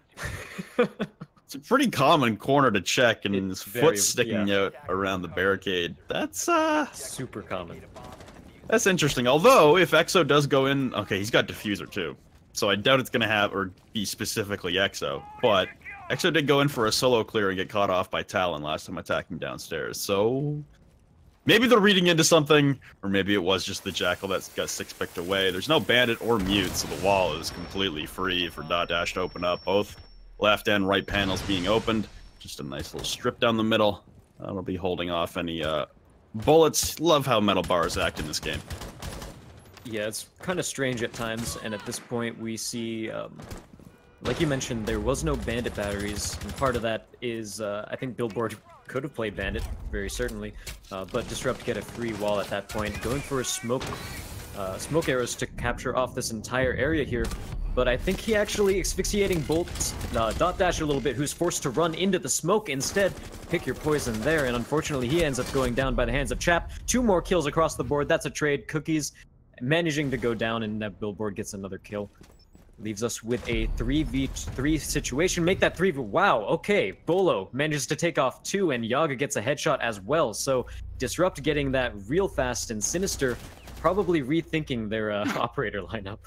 It's a pretty common corner to check, and his foot sticking out around the barricade. That's, super common. That's interesting. Although, if EXO does go in... Okay, he's got Diffuser, too. So I doubt it's going to have, or be specifically EXO. But EXO did go in for a solo clear and get caught off by Talon last time attacking downstairs. So... maybe they're reading into something, or maybe it was just the Jackal that got 6-picked away. There's no Bandit or Mute, so the wall is completely free for Dotdash to open up. Both left and right panels being opened. Just a nice little strip down the middle. That'll be holding off any bullets. Love how metal bars act in this game. Yeah, it's kind of strange at times, and at this point we see, like you mentioned, there was no Bandit batteries, and part of that is, I think Billboard could have played Bandit, very certainly, but Disrupt get a free wall at that point, going for a smoke arrows to capture off this entire area here, but I think he actually asphyxiating bolts Dotdash a little bit, who's forced to run into the smoke instead. Pick your poison there, and unfortunately he ends up going down by the hands of Chap. 2 more kills across the board, that's a trade. Cookies managing to go down, and that Billboard gets another kill. Leaves us with a 3v3 situation. Make that 3v... Wow, okay. Bolo manages to take off 2, and Yaga gets a headshot as well. So Disrupt getting that real fast, and Sinister probably rethinking their operator lineup.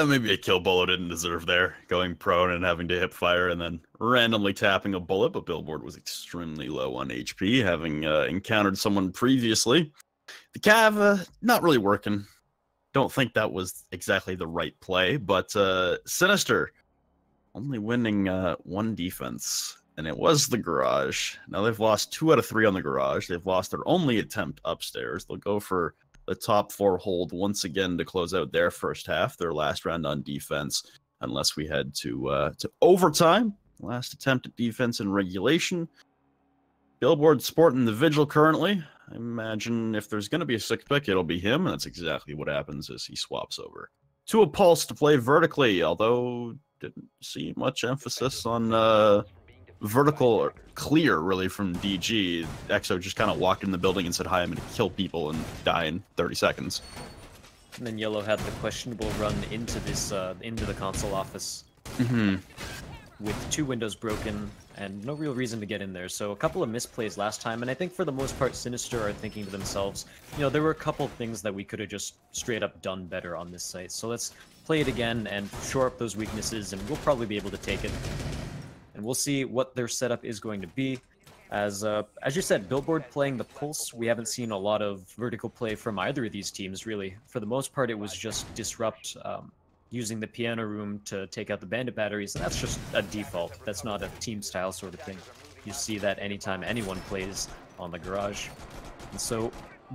Maybe a kill Bolo didn't deserve there. Going prone and having to hip fire and then randomly tapping a bullet, but Billboard was extremely low on HP, having encountered someone previously. The Cav, not really working. Don't think that was exactly the right play, but Sinister only winning 1 defense, and it was the garage. Now they've lost 2 out of 3 on the garage. They've lost their only attempt upstairs. They'll go for the top 4 hold once again to close out their first half, their last round on defense, unless we head to overtime. Last attempt at defense in regulation. Billboard sporting the Vigil currently. I imagine if there's going to be a 6-pick, it'll be him, and that's exactly what happens as he swaps over to a Pulse to play vertically, although didn't see much emphasis on vertical or clear, really, from DG. EXO just kind of walked in the building and said, hi, I'm going to kill people and die in 30 seconds. And then Yellow had the questionable run into this, into the console office. With 2 windows broken and no real reason to get in there. So a couple of misplays last time, and I think for the most part Sinister are thinking to themselves, you know, there were a couple things that we could have just straight up done better on this site. So let's play it again and shore up those weaknesses, and we'll probably be able to take it. And we'll see what their setup is going to be. As you said, Billboard playing the Pulse, we haven't seen a lot of vertical play from either of these teams, really. For the most part, it was just Disrupt using the piano room to take out the Bandit batteries, and that's just a default. That's not a team style sort of thing. You see that anytime anyone plays on the garage. And so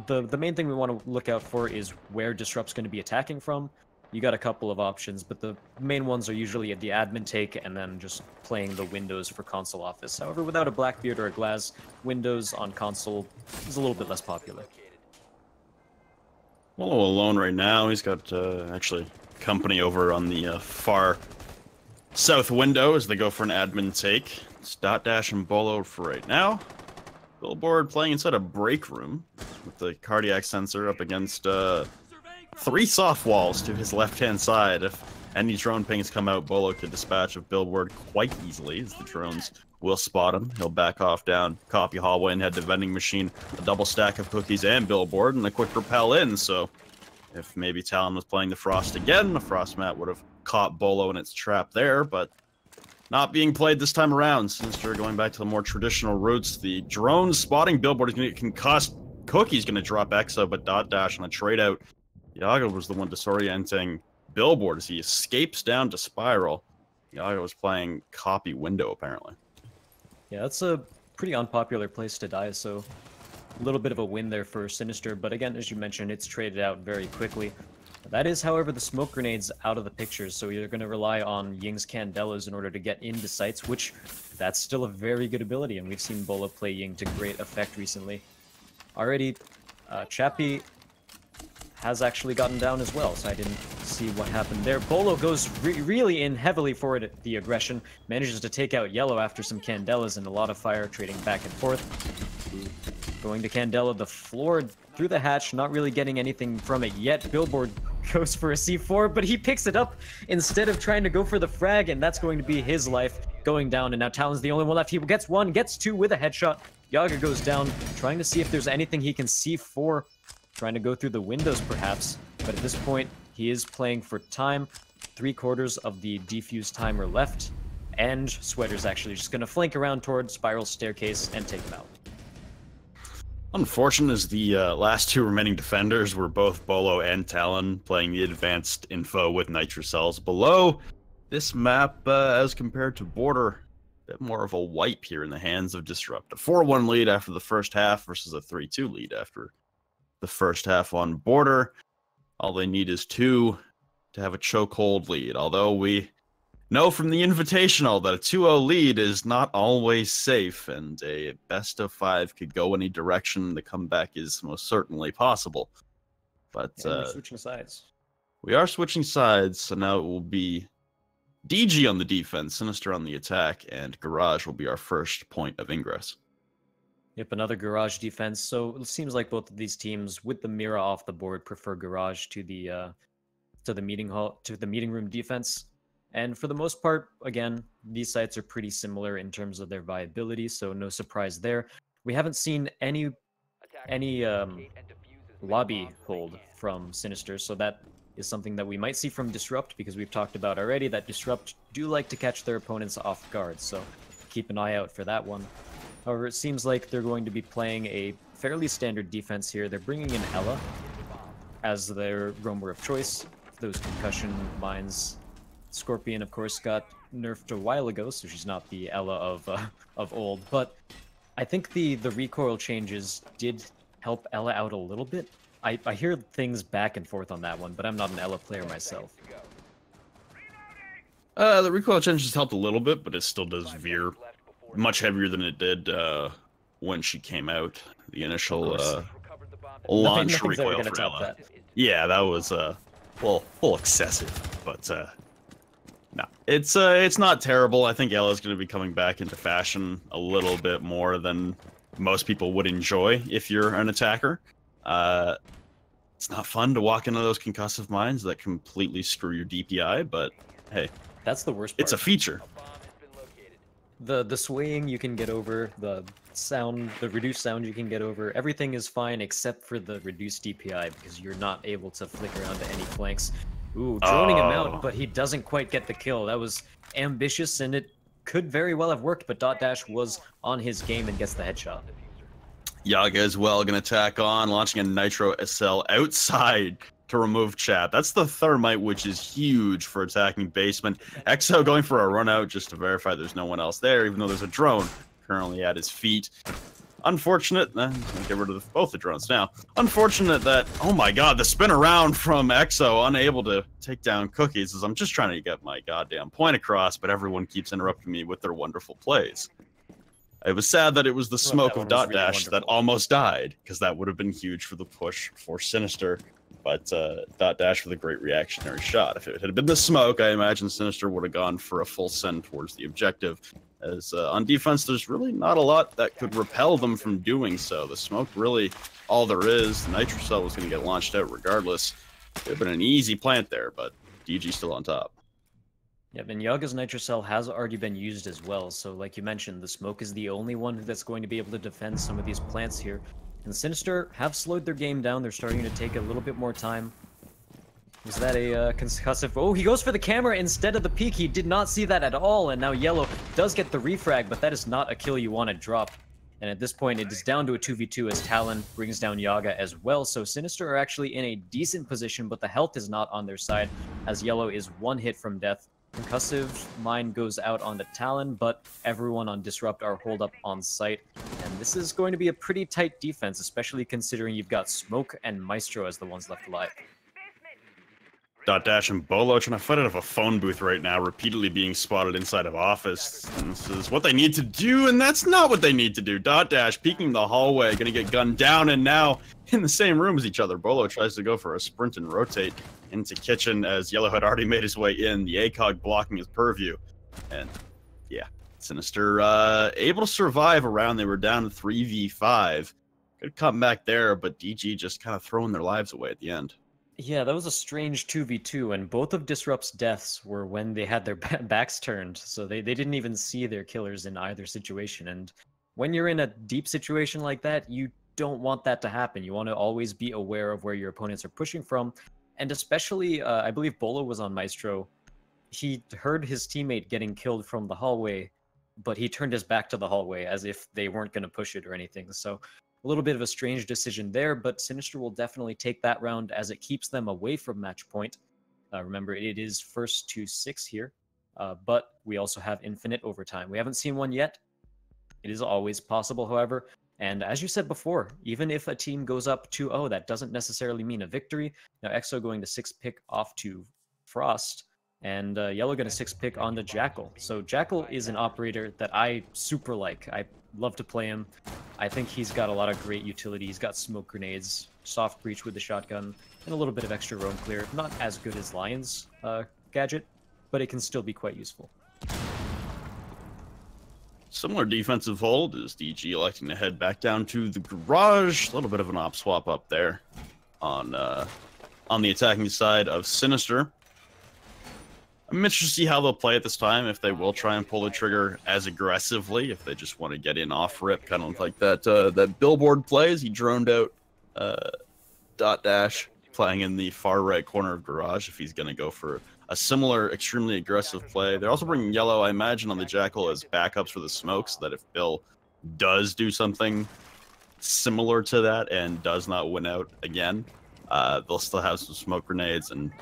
the main thing we want to look out for is where Disrupt's going to be attacking from. You got a couple of options, but the main ones are usually at the admin take and then just playing the windows for console office. However, without a Blackbeard or a Glaz, windows on console is a little bit less popular. Bolo alone right now. He's got actually company over on the far south window as they go for an admin take. It's Dotdash and Bolo for right now. Billboard playing inside a break room with the cardiac sensor up against 3 soft walls to his left-hand side. If any drone pings come out, Bolo could dispatch of Billboard quite easily, as the drones will spot him. He'll back off down Copy Hallway and head to Vending Machine, a double stack of cookies and Billboard, and a quick rappel in. So if maybe Talon was playing the Frost again, the Frost mat would have caught Bolo in its trap there, but not being played this time around. Sinister going back to the more traditional routes. The drone spotting Billboard is going to get concussed. Cookie's going to drop Exo, but Dotdash on a trade out. Yaga was the one disorienting Billboard as he escapes down to Spiral. Yaga was playing Copy Window, apparently. Yeah, that's a pretty unpopular place to die, so a little bit of a win there for Sinister, but again, as you mentioned, it's traded out very quickly. That is, however, the smoke grenades out of the pictures, so you're going to rely on Ying's Candelas in order to get into sites, which that's still a very good ability, and we've seen Bola play Ying to great effect recently. Already, Chappie has actually gotten down as well, so I didn't see what happened there. Bolo goes really in heavily for it, the aggression, manages to take out Yellow after some Candelas and a lot of fire trading back and forth. Going to Candela, the floor through the hatch, not really getting anything from it yet. Billboard goes for a C4, but he picks it up instead of trying to go for the frag, and that's going to be his life going down. And now Talon's the only one left. He gets one, gets two with a headshot. Yaga goes down, trying to see if there's anything he can C4, trying to go through the windows perhaps. But at this point, he is playing for time. 3/4 of the defuse timer left, and Sweater's actually just going to flank around towards Spiral Staircase and take him out. Unfortunate as the last two remaining defenders were both Bolo and Talon playing the advanced info with Nitrocells. Below, this map, as compared to Border, a bit more of a wipe here in the hands of Disrupt. A 4-1 lead after the first half versus a 3-2 lead after the first half on Border. All they need is 2 to have a chokehold lead, although we know from the Invitational that a 2-0 lead is not always safe, and a best of 5 could go any direction. The comeback is most certainly possible. But we're switching sides. We are switching sides, so now it will be DG on the defense, Sinister on the attack, and Garage will be our first point of ingress. Yep, another Garage defense. So it seems like both of these teams, with the Mira off the board, prefer Garage to the meeting hall, to the meeting room defense. And for the most part, again, these sites are pretty similar in terms of their viability, so no surprise there. We haven't seen any lobby hold from Sinister, so that is something that we might see from Disrupt, because we've talked about already that Disrupt do like to catch their opponents off guard, so keep an eye out for that one. However, it seems like they're going to be playing a fairly standard defense here. They're bringing in Ella as their roamer of choice. Those concussion mines. Scorpion, of course, got nerfed a while ago, so she's not the Ella of old. But I think the recoil changes did help Ella out a little bit. I hear things back and forth on that one, but I'm not an Ella player myself. The recoil changes helped a little bit, but it still does veer much heavier than it did when she came out. The initial launch recoil for Ella. Yeah, that was well, excessive, but no, it's not terrible. I think Ella's going to be coming back into fashion a little bit more than most people would enjoy if you're an attacker. It's not fun to walk into those concussive mines that completely screw your DPI, but hey, that's the worst part. It's a feature. The swaying you can get over, the sound, the reduced sound you can get over, everything is fine except for the reduced DPI, because you're not able to flick around to any flanks. Ooh, droning him out, but he doesn't quite get the kill. That was ambitious, and it could very well have worked, but Dot Dash was on his game and gets the headshot. Yaga as well, gonna attack on, launching a Nitro SL outside to remove chat. That's the Thermite, which is huge for attacking basement. Exo going for a run out just to verify there's no one else there, even though there's a drone currently at his feet. Unfortunate, get rid of both the drones now. Unfortunate that, oh my god, the spin around from Exo, unable to take down Cookies, as I'm just trying to get my goddamn point across, but everyone keeps interrupting me with their wonderful plays. It was sad that it was the smoke of Dot Dash that almost died, because that would have been huge for the push for Sinister. But Dot Dash with a great reactionary shot. If it had been the smoke, I imagine Sinister would have gone for a full send towards the objective. As on defense, there's really not a lot that could repel them from doing so. The smoke really all there is. The Nitro Cell was going to get launched out regardless. It would have been an easy plant there, but DG still on top. Yeah, and Yaga's Nitro Cell has already been used as well, so like you mentioned, the smoke is the only one that's going to be able to defend some of these plants here. And Sinister have slowed their game down. They're starting to take a little bit more time. Was that a concussive? Oh, he goes for the camera instead of the peek. He did not see that at all, and now Yellow does get the refrag, but that is not a kill you want to drop. And at this point, it is down to a 2v2 as Talon brings down Yaga as well. So Sinister are actually in a decent position, but the health is not on their side, as Yellow is one hit from death. Concussive mine goes out on the Talon, but everyone on Disrupt are holed up on site. And this is going to be a pretty tight defense, especially considering you've got Smoke and Maestro as the ones left alive. Dot Dash and Bolo trying to fight out of a phone booth right now, repeatedly being spotted inside of office. And this is what they need to do, and that's not what they need to do. Dot Dash peeking the hallway, gonna get gunned down, and now in the same room as each other. Bolo tries to go for a sprint and rotate into kitchen as Yellow had already made his way in, the ACOG blocking his purview. And yeah, Sinister able to survive around. They were down to 3v5. Good comeback there, but DG just kind of throwing their lives away at the end. Yeah, that was a strange 2v2, and both of Disrupt's deaths were when they had their backs turned, so they didn't even see their killers in either situation. And when you're in a deep situation like that, you don't want that to happen. You want to always be aware of where your opponents are pushing from, and especially, I believe Bolo was on Maestro. He heard his teammate getting killed from the hallway, but he turned his back to the hallway as if they weren't going to push it or anything. So a little bit of a strange decision there, but Sinister will definitely take that round as it keeps them away from match point. Remember, it is first to 6 here, but we also have infinite overtime. We haven't seen one yet. It is always possible, however. And as you said before, even if a team goes up 2-0, that doesn't necessarily mean a victory. Now, EXO going to 6-pick off to Frost, and Yellow going to 6-pick on the Jackal. So Jackal is an operator that I super like. I love to play him. I think he's got a lot of great utility. He's got smoke grenades, soft breach with the shotgun, and a little bit of extra roam clear. Not as good as Lion's gadget, but it can still be quite useful. Similar defensive hold is DG electing to head back down to the garage. A little bit of an op swap up there on the attacking side of Sinister. I'm interested to see how they'll play at this time, if they will try and pull the trigger as aggressively, if they just want to get in off rip, kind of like that billboard play as he droned out Dot Dash playing in the far right corner of garage, if he's going to go for a similar extremely aggressive play. They're also bringing Yellow, I imagine, on the Jackal as backups for the smoke, so that if Bill does do something similar to that and does not win out again, they'll still have some smoke grenades. And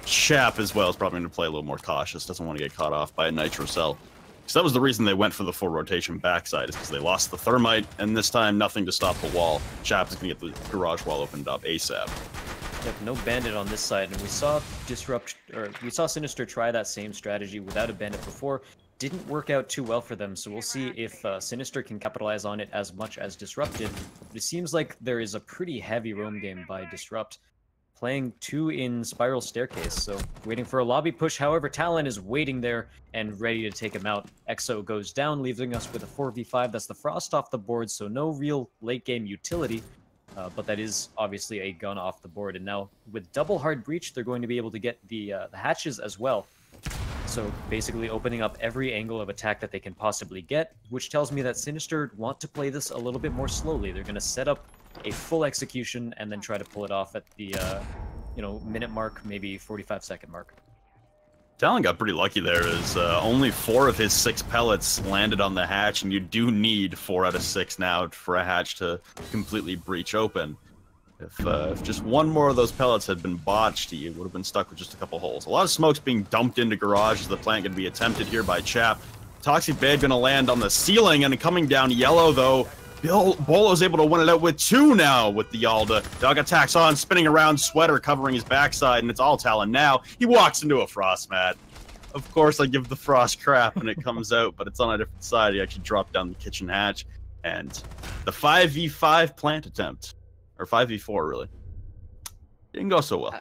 Chap as well is probably going to play a little more cautious, doesn't want to get caught off by a Nitro Cell. Because that was the reason they went for the full rotation backside, is because they lost the Thermite, and this time nothing to stop the wall. Chap is going to get the garage wall opened up ASAP. Yep, no bandit on this side, and we saw Sinister try that same strategy without a bandit before. Didn't work out too well for them, so we'll see if Sinister can capitalize on it as much as Disrupt did. But it seems like there is a pretty heavy roam game by Disrupt, playing 2 in Spiral Staircase, so waiting for a lobby push. However, Talon is waiting there and ready to take him out. EXO goes down, leaving us with a 4v5. That's the Frost off the board, so no real late game utility. But that is obviously a gun off the board. And now with double hard breach, they're going to be able to get the hatches as well. So basically opening up every angle of attack that they can possibly get, which tells me that Sinister want to play this a little bit more slowly. They're going to set up a full execution and then try to pull it off at the minute mark, maybe 45-second mark. Talon got pretty lucky there, as only 4 of his 6 pellets landed on the hatch, and you do need 4 out of 6 now for a hatch to completely breach open. If just one more of those pellets had been botched, he would have been stuck with just a couple holes. A lot of smoke's being dumped into garage as the plant going to be attempted here by Chap. Toxic Babe going to land on the ceiling, and coming down Yellow, though, Bolo's able to win it out with 2 now with the Alda. Dog attacks on, spinning around, Sweater covering his backside, and it's all Talon now. He walks into a Frost mat. Of course, I give the Frost crap when it comes out, but it's on a different side. He actually dropped down the kitchen hatch. And the 5v5 plant attempt, or 5v4 really, didn't go so well.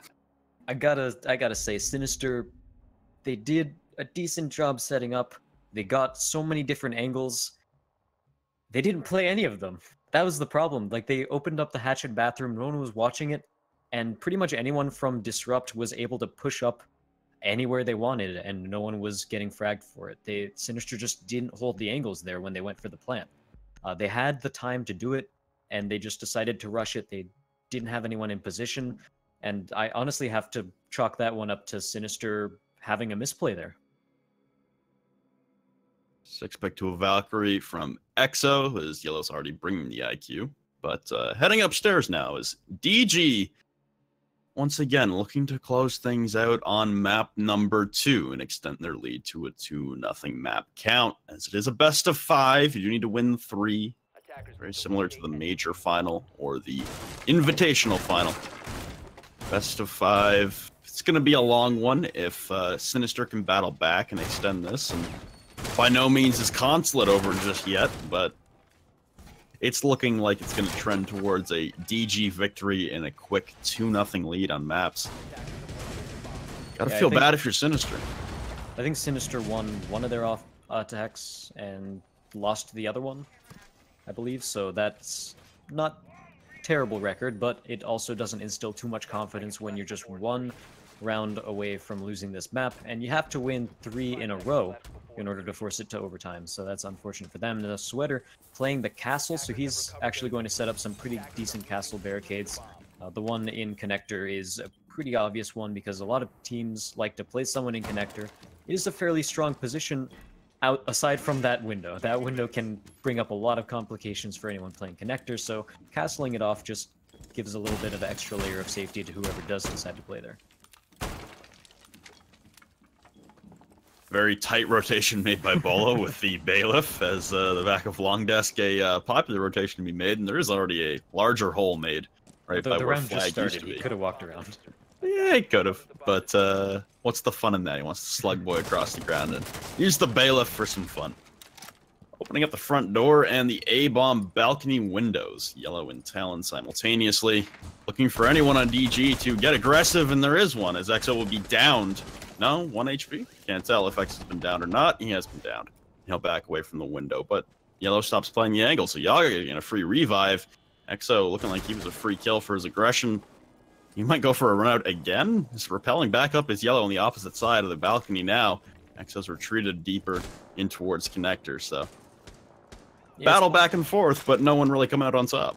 I gotta say, Sinister, they did a decent job setting up. They got so many different angles. They didn't play any of them. That was the problem. Like, they opened up the hatch and bathroom, no one was watching it, and pretty much anyone from Disrupt was able to push up anywhere they wanted, and no one was getting fragged for it. Sinister just didn't hold the angles there when they went for the plant. They had the time to do it, and they just decided to rush it. They didn't have anyone in position, and I honestly have to chalk that one up to Sinister having a misplay there. 6-pick to a Valkyrie from EXO, as Yellow's already bringing the IQ. But heading upstairs now is DG, once again looking to close things out on map number 2 and extend their lead to a 2-0 map count. As it is a best of 5, you do need to win 3. Very similar to the major final or the invitational final. Best of 5. It's going to be a long one if Sinister can battle back and extend this. And by no means is Consulate over just yet, but it's looking like it's going to trend towards a DG victory and a quick 2-0 lead on maps. Gotta feel bad if you're Sinister. I think Sinister won one of their off attacks and lost the other one, I believe. So that's not terrible record, but it also doesn't instill too much confidence when you're just one round away from losing this map, and you have to win 3 in a row in order to force it to overtime. So that's unfortunate for them. And the Sweater playing the castle, so he's actually going to set up some pretty decent castle barricades. The one in connector is a pretty obvious one because a lot of teams like to play someone in connector. It is a fairly strong position aside from that window. That window can bring up a lot of complications for anyone playing connector, so castling it off just gives a little bit of an extra layer of safety to whoever does decide to play there. Very tight rotation made by Bolo with the Bailiff as the back of long desk, a popular rotation to be made, and there is already a larger hole made right by the where round just Flag started. used to be. He could have walked around. Yeah, he could have, but what's the fun in that? He wants to slug boy across the ground and use the Bailiff for some fun. Opening up the front door and the A-bomb balcony windows. Yellow and Talon simultaneously. Looking for anyone on DG to get aggressive, and there is one, as EXO will be downed. No, 1 HP? Can't tell if X has been downed or not. He has been downed. He'll back away from the window, but Yellow stops playing the angle, so Yaga getting a free revive. EXO looking like he was a free kill for his aggression. He might go for a run out again. He's repelling back up his Yellow on the opposite side of the balcony now. EXO's retreated deeper in towards connector, so... Battle back and forth, but no one really coming out on top.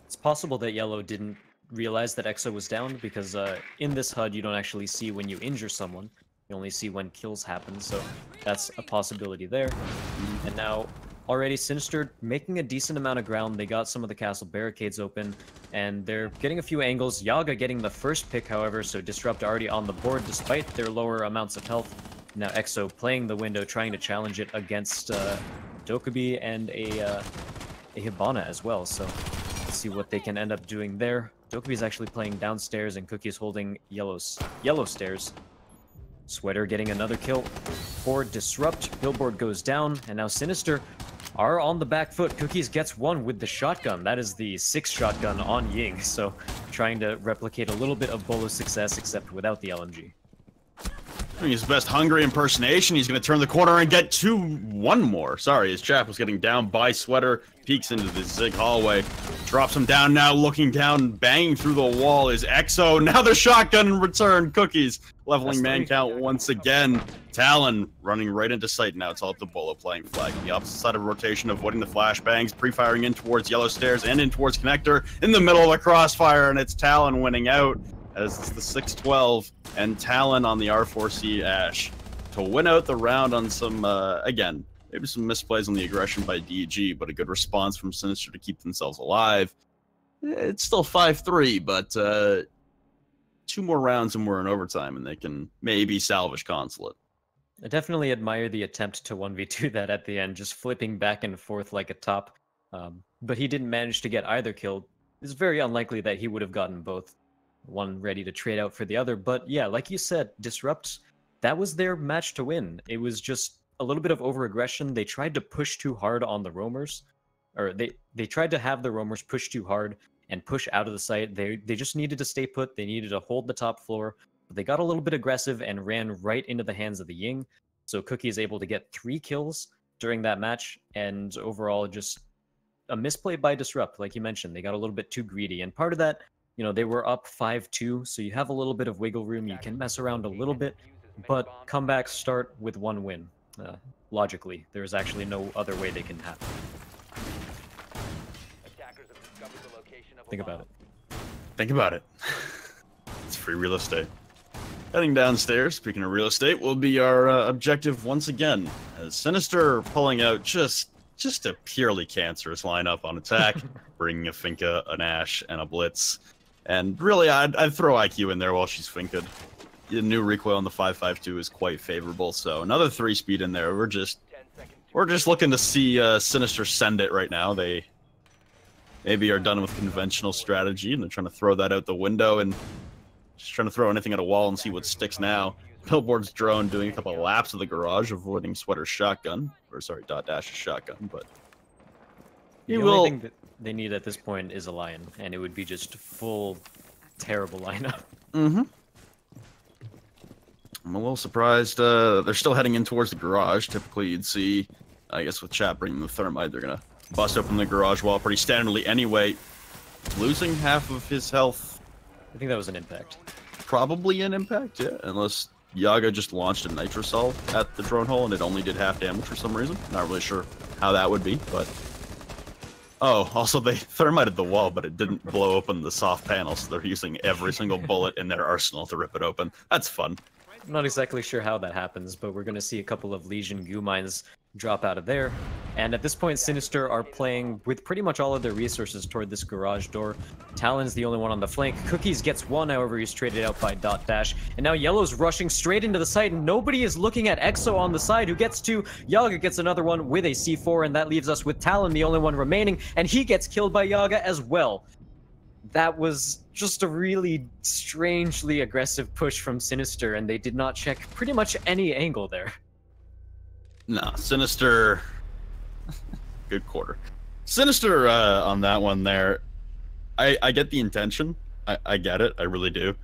It's possible that Yellow didn't realize that EXO was down because in this HUD you don't actually see when you injure someone. You only see when kills happen, so that's a possibility there. And now already Sinister making a decent amount of ground. They got some of the castle barricades open, and they're getting a few angles. Yaga getting the first pick, however, so Disrupt already on the board despite their lower amounts of health. Now EXO playing the window, trying to challenge it against Dokubi and a Hibana as well, so let's see what they can end up doing there. Dokubi's actually playing downstairs and Cookie's holding yellow stairs. Sweater getting another kill for Disrupt. Billboard goes down, and now Sinister are on the back foot. Cookies gets one with the shotgun. That is the 6th shotgun on Ying, so trying to replicate a little bit of Bolo's success, except without the LMG. Doing his best hungry impersonation. He's going to turn the corner and get one more. Sorry, his chap was getting down by Sweater. Peeks into the zig hallway. Drops him down now, looking down, banging through the wall is EXO. Now the shotgun in return. Cookies leveling man count once again. Talon running right into sight now. It's all up to Bolo playing Flag. On the opposite side of rotation, avoiding the flashbangs, pre-firing in towards yellow stairs and in towards connector. In the middle of the crossfire, and it's Talon winning out as it's the 6-12 and Talon on the R4C Ash to win out the round on some, again, maybe some misplays on the aggression by DG, but a good response from Sinister to keep themselves alive. It's still 5-3, but 2 more rounds and we're in overtime, and they can maybe salvage Consulate. I definitely admire the attempt to 1v2 that at the end, just flipping back and forth like a top. But he didn't manage to get either kill. It's very unlikely that he would have gotten both. One ready to trade out for the other. But yeah, like you said, Disrupt, that was their match to win. It was just a little bit of over-aggression. They tried to push too hard on the roamers. Or they tried to have the roamers push too hard and push out of the site. They just needed to stay put. They needed to hold the top floor. But they got a little bit aggressive and ran right into the hands of the Ying. So Cookie is able to get 3 kills during that match. And overall, just a misplay by Disrupt. Like you mentioned, they got a little bit too greedy. And part of that, you know, they were up 5-2, so you have a little bit of wiggle room. You can mess around a little bit, but comebacks start with 1 win. Logically, there's actually no other way they can happen. Think about it. Think about it. It's free real estate. Heading downstairs, speaking of real estate, will be our objective once again. As Sinister pulling out just a purely cancerous lineup on attack, bringing a Finka, an Ash, and a Blitz. And really, I'd throw IQ in there while she's Finka'd. The new recoil on the 5.52 is quite favorable, so another 3-speed in there. We're just looking to see Sinister send it right now. They maybe are done with conventional strategy, and they're trying to throw that out the window and just trying to throw anything at a wall and see what sticks now. Billboard's drone doing a couple of laps of the garage, avoiding Sweater's shotgun. Or sorry, Dash's shotgun, but the only thing that they need at this point is a Lion, and it would be just full terrible lineup. Mm-hmm. I'm a little surprised. They're still heading in towards the garage. Typically, you'd see, I guess with chat bringing the thermite, they're gonna bust open the garage wall pretty standardly anyway. losing half of his health. I think that was an impact. Probably an impact, yeah. Unless Yaga just launched a Nitrocell at the drone hole and it only did half damage for some reason. Not really sure how that would be, but... Oh, also they thermited the wall, but it didn't blow open the soft panel, so they're using every single bullet in their arsenal to rip it open. That's fun. I'm not exactly sure how that happens, but we're going to see a couple of Legion goo mines drop out of there. And at this point, Sinister are playing with pretty much all of their resources toward this garage door. Talon's the only one on the flank. Cookies gets one, however, he's traded out by Dot Dash. And now Yellow's rushing straight into the site, and nobody is looking at Exo on the side, who gets two. Yaga gets another one with a C4, and that leaves us with Talon, the only one remaining, and he gets killed by Yaga as well. That was just a really strangely aggressive push from Sinister, and they did not check pretty much any angle there. Nah, Sinister... Good quarter. Sinister on that one there. I get the intention. I get it. I really do.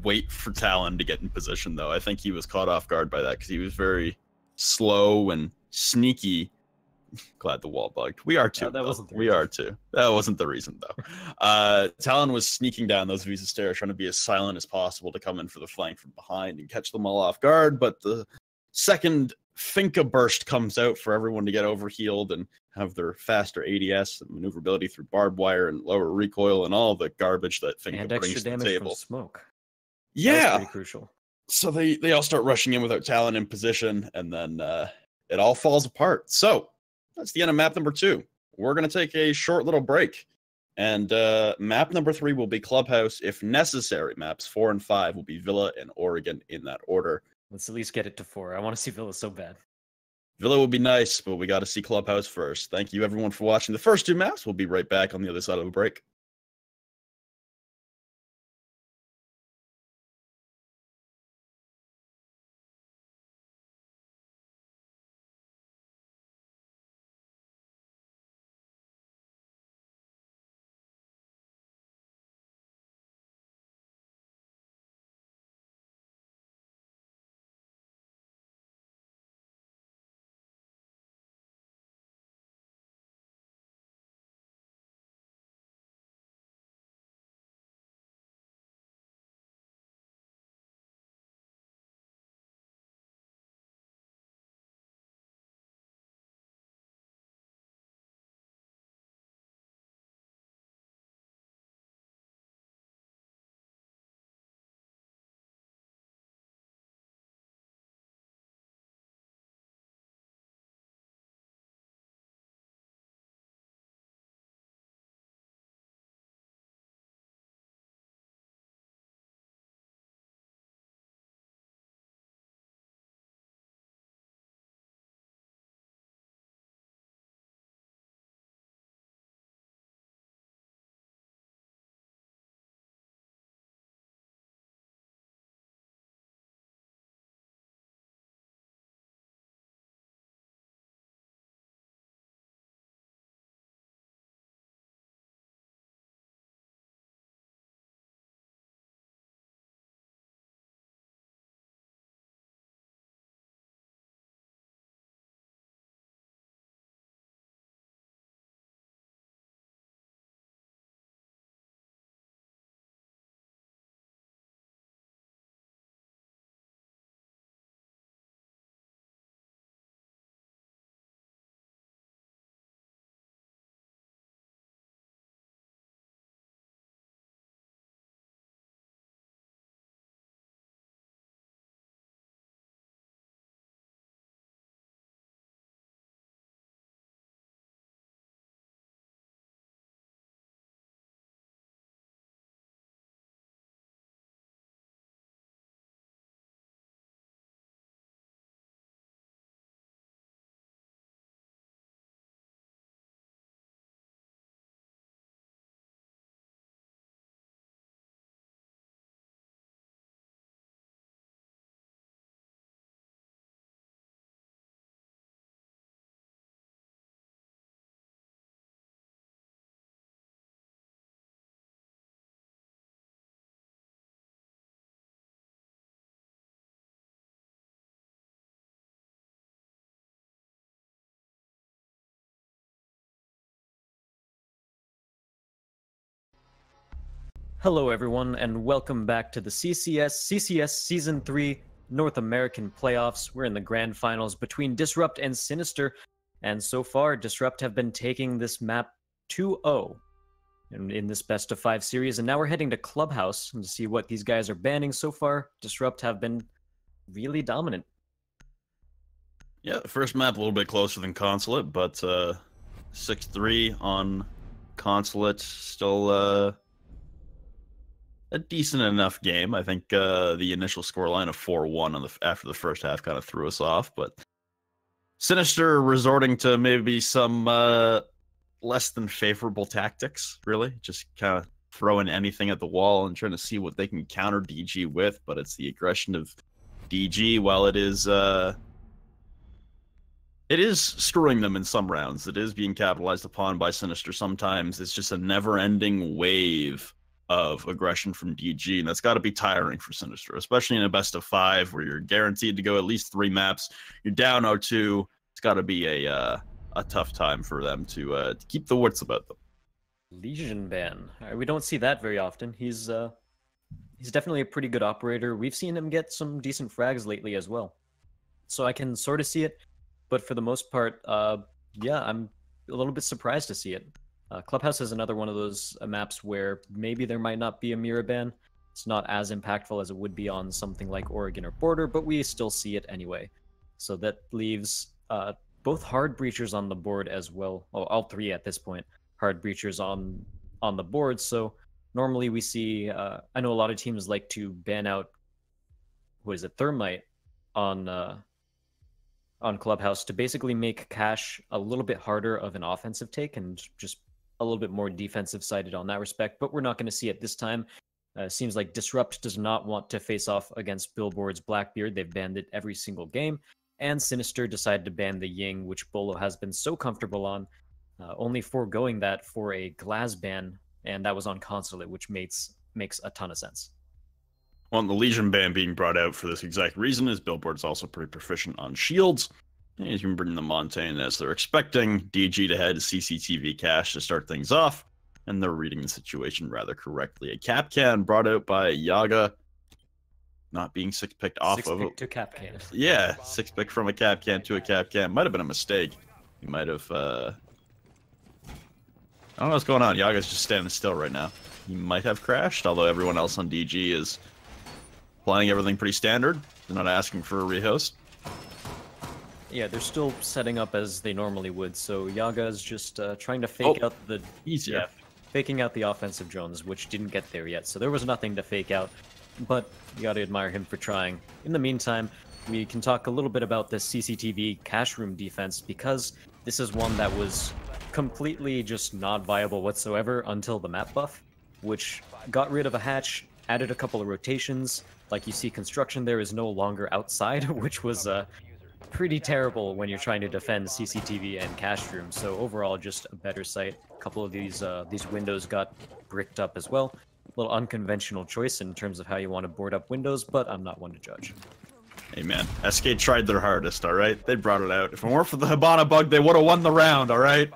Wait for Talon to get in position, though. I think he was caught off guard by that because he was very slow and sneaky. Glad the wall bugged. We are too. That wasn't the we reason. are too. That wasn't the reason, though. Talon was sneaking down those Visa stairs, trying to be as silent as possible to come in for the flank from behind and catch them all off guard. But the second Finka burst comes out for everyone to get overhealed and have their faster ADS and maneuverability through barbed wire and lower recoil and all the garbage that Finka And brings extra to the damage table. from smoke. That Yeah. was pretty crucial. So they all start rushing in without Talon in position, and then it all falls apart. So that's the end of map number 2. We're going to take a short little break. And map number 3 will be Clubhouse. If necessary, maps 4 and 5 will be Villa and Oregon in that order. Let's at least get it to 4. I want to see Villa so bad. Villa would be nice, but we got to see Clubhouse first. Thank you, everyone, for watching the first 2 maps. We'll be right back on the other side of the break. Hello, everyone, and welcome back to the CCS Season 3 North American Playoffs. We're in the grand finals between Disrupt and Sinister, and so far, Disrupt have been taking this map 2-0 in this best-of-5 series, and now we're heading to Clubhouse to see what these guys are banning. So far, Disrupt have been really dominant. Yeah, the first map a little bit closer than Consulate, but 6-3 on Consulate, still a decent enough game. I think the initial scoreline of 4-1 after the first half kind of threw us off, but Sinister resorting to maybe some less than favorable tactics, really. Just kind of throwing anything at the wall and trying to see what they can counter DG with, but it's the aggression of DG, while it is screwing them in some rounds. It is being capitalized upon by Sinister sometimes. It's just a never-ending wave of aggression from DG, and that's got to be tiring for Sinister, especially in a best-of-5 where you're guaranteed to go at least 3 maps. You're down 0-2. It's got to be a tough time for them to keep the wits about them. Legion ban. We don't see that very often. He's definitely a pretty good operator. We've seen him get some decent frags lately as well, so I can sort of see it. But for the most part, yeah, I'm a little bit surprised to see it. Clubhouse is another one of those maps where maybe there might not be a mirror ban. It's not as impactful as it would be on something like Oregon or Border, but we still see it anyway. So that leaves both hard breachers on the board as well. Oh, all 3 at this point, hard breachers on the board. So normally we see, I know a lot of teams like to ban out, Thermite on Clubhouse to basically make Cash a little bit harder of an offensive take and just a little bit more defensive sided on that respect, but we're not going to see it this time. Seems like Disrupt does not want to face off against Billboard's Blackbeard. They've banned it every single game, and Sinister decided to ban the Ying, which Bolo has been so comfortable on, only foregoing that for a Glass ban, and that was on Consulate, which makes a ton of sense. Well, the Legion ban being brought out for this exact reason is Billboard's also pretty proficient on shields. And you can bring the Montaigne as they're expecting DG to head CCTV Cash to start things off, and they're reading the situation rather correctly. A cap can brought out by Yaga, not being 6-picked off of it. To cap can. Yeah, 6-pick from a cap can to a cap can. Might have been a mistake. He might have I don't know what's going on. Yaga's just standing still right now. He might have crashed, although everyone else on DG is playing everything pretty standard. They're not asking for a rehost. Yeah, they're still setting up as they normally would, so Yaga is just trying to fake out the... Easier. Yeah, faking out the offensive drones, which didn't get there yet, so there was nothing to fake out, but you gotta admire him for trying. In the meantime, we can talk a little bit about the CCTV cash room defense, because this is one that was completely just not viable whatsoever until the map buff, which got rid of a hatch, added a couple of rotations. Like you see, construction there is no longer outside, which was pretty terrible when you're trying to defend CCTV and cash room. So overall, just a better site. A couple of these windows got bricked up as well. A little unconventional choice in terms of how you want to board up windows, but I'm not one to judge. Hey man, SK tried their hardest, alright? They brought it out. If it weren't for the Hibana bug, they would have won the round, alright?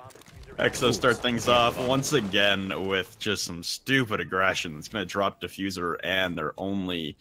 Exo start things off once again with just some stupid aggression. It's going to drop Diffuser and their only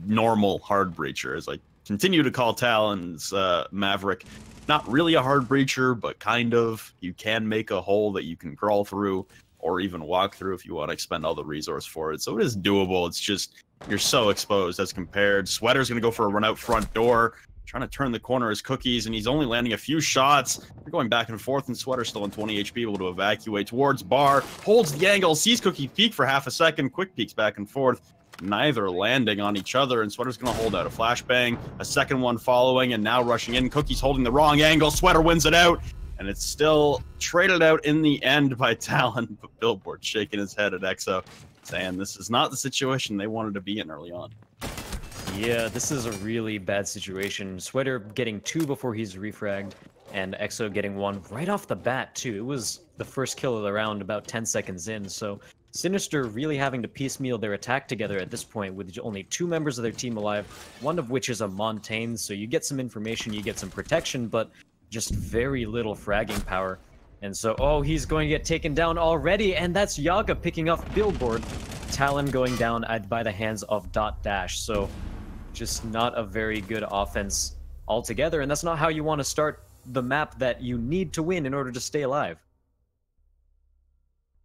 normal hard breacher. As I continue to call Talon's Maverick not really a hard breacher, but kind of. You can make a hole that you can crawl through or even walk through if you want to expend all the resource for it. So it is doable. It's just you're so exposed as compared. Sweater's going to go for a run out front door. Trying to turn the corner as Cookies, and he's only landing a few shots. They're going back and forth, and Sweater still on 20 HP, able to evacuate towards Bar. Holds the angle, sees Cookie peek for half a second. Quick peeks back and forth, neither landing on each other, and Sweater's going to hold out a flashbang. A second one following, and now rushing in. Cookie's holding the wrong angle. Sweater wins it out, and it's still traded out in the end by Talon, but Billboard shaking his head at Exo, saying this is not the situation they wanted to be in early on. Yeah, this is a really bad situation. Sweater getting 2 before he's refragged, and Exo getting 1 right off the bat, too. It was the first kill of the round about 10 seconds in, so Sinister really having to piecemeal their attack together at this point with only 2 members of their team alive, one of which is a Montaigne, so you get some information, you get some protection, but just very little fragging power. And so, oh, he's going to get taken down already, and that's Yaga picking up Billboard. Talon going down by the hands of Dot Dash. So just not a very good offense altogether, and that's not how you want to start the map that you need to win in order to stay alive.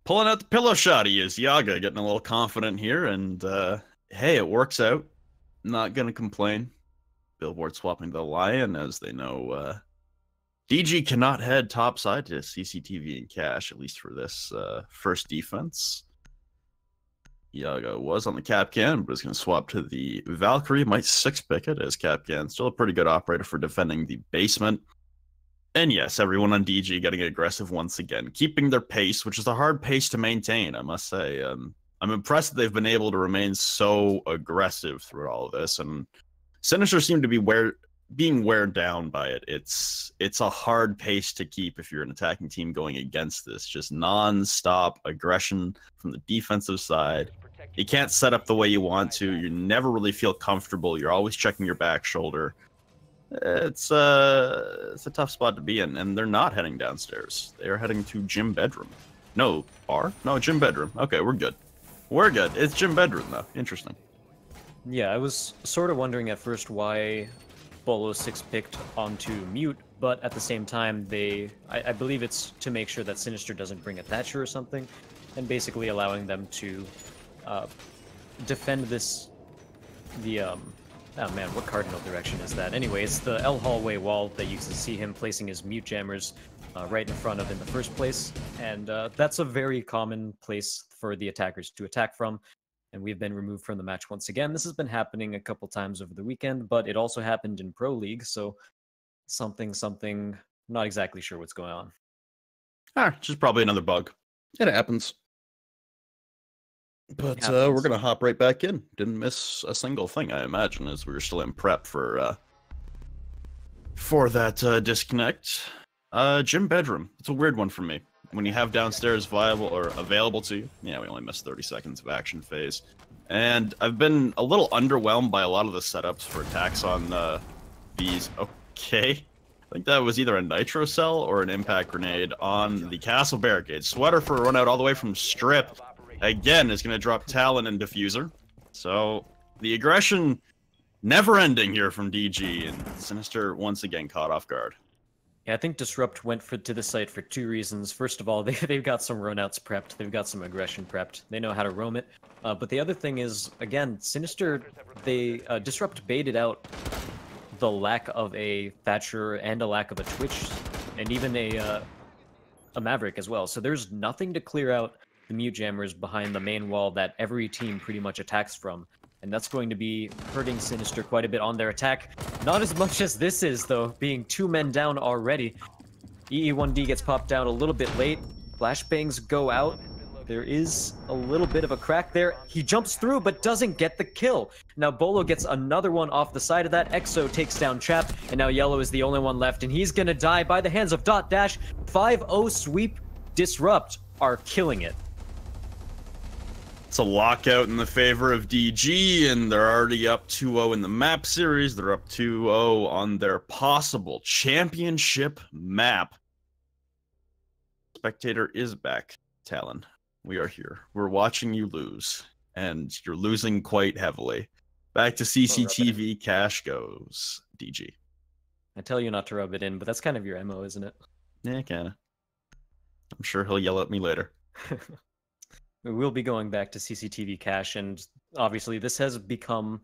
Pulling out the pillow shot, he is. Yaga getting a little confident here, and hey, it works out. Not gonna complain. Billboard swapping the Lion, as they know DG cannot head topside to CCTV and Cash, at least for this first defense. Yaga was on the Capcan, but is going to swap to the Valkyrie. Might 6-pick it as Capcan. Still a pretty good operator for defending the basement. And yes, everyone on DG getting aggressive once again, keeping their pace, which is a hard pace to maintain, I must say. I'm impressed that they've been able to remain so aggressive through all of this, and Sinister seem to be being wear down by it. It's a hard pace to keep if you're an attacking team going against this. Just non-stop aggression from the defensive side. You can't set up the way you want to. You never really feel comfortable. You're always checking your back shoulder. It's a tough spot to be in, and they're not heading downstairs. They're heading to gym bedroom. No, bar? No, gym bedroom. Okay, we're good. We're good. It's gym bedroom, though. Interesting. Yeah, I was sort of wondering at first why Bo5 picked onto mute, but at the same time, I believe it's to make sure that Sinister doesn't bring a Thatcher or something, and basically allowing them to defend this, oh man, what cardinal direction is that? Anyway, it's the L hallway wall that you can see him placing his mute jammers right in front of in the first place, and that's a very common place for the attackers to attack from, and we've been removed from the match once again. This has been happening a couple times over the weekend, but it also happened in Pro League, so something, not exactly sure what's going on. Just probably another bug. It happens. But we're going to hop right back in. Didn't miss a single thing, I imagine, as we were still in prep for that disconnect. Gym bedroom. It's a weird one for me. When you have downstairs viable or available to you. Yeah, we only missed 30 seconds of action phase. And I've been a little underwhelmed by a lot of the setups for attacks on these. Okay. I think that was either a nitro cell or an impact grenade on the castle barricade. Sweater for a run out all the way from strip. Again, is going to drop Talon and Diffuser. So the aggression never ending here from DG, and Sinister once again caught off guard. Yeah, I think Disrupt went to the site for two reasons. First of all, they've got some runouts prepped. They've got some aggression prepped. They know how to roam it. But the other thing is, again, Sinister, Disrupt baited out the lack of a Thatcher and a lack of a Twitch, and even a Maverick as well. So there's nothing to clear out the mute jammers behind the main wall that every team pretty much attacks from. And that's going to be hurting Sinister quite a bit on their attack. Not as much as this is, though, being 2 men down already. EE1D gets popped down a little bit late. Flashbangs go out. There is a little bit of a crack there. He jumps through, but doesn't get the kill. Now Bolo gets another one off the side of that. Exo takes down Chap, and now Yellow is the only one left, and he's gonna die by the hands of Dot Dash. 5-0 sweep. Disrupt are killing it. It's a lockout in the favor of DG, and they're already up 2-0 in the map series. They're up 2-0 on their possible championship map. Spectator is back, Talon. We are here. We're watching you lose, and you're losing quite heavily. Back to CCTV, Cash goes DG. I tell you not to rub it in, but that's kind of your MO, isn't it? Yeah, kinda. I'm sure he'll yell at me later. We will be going back to CCTV Cache, and obviously this has become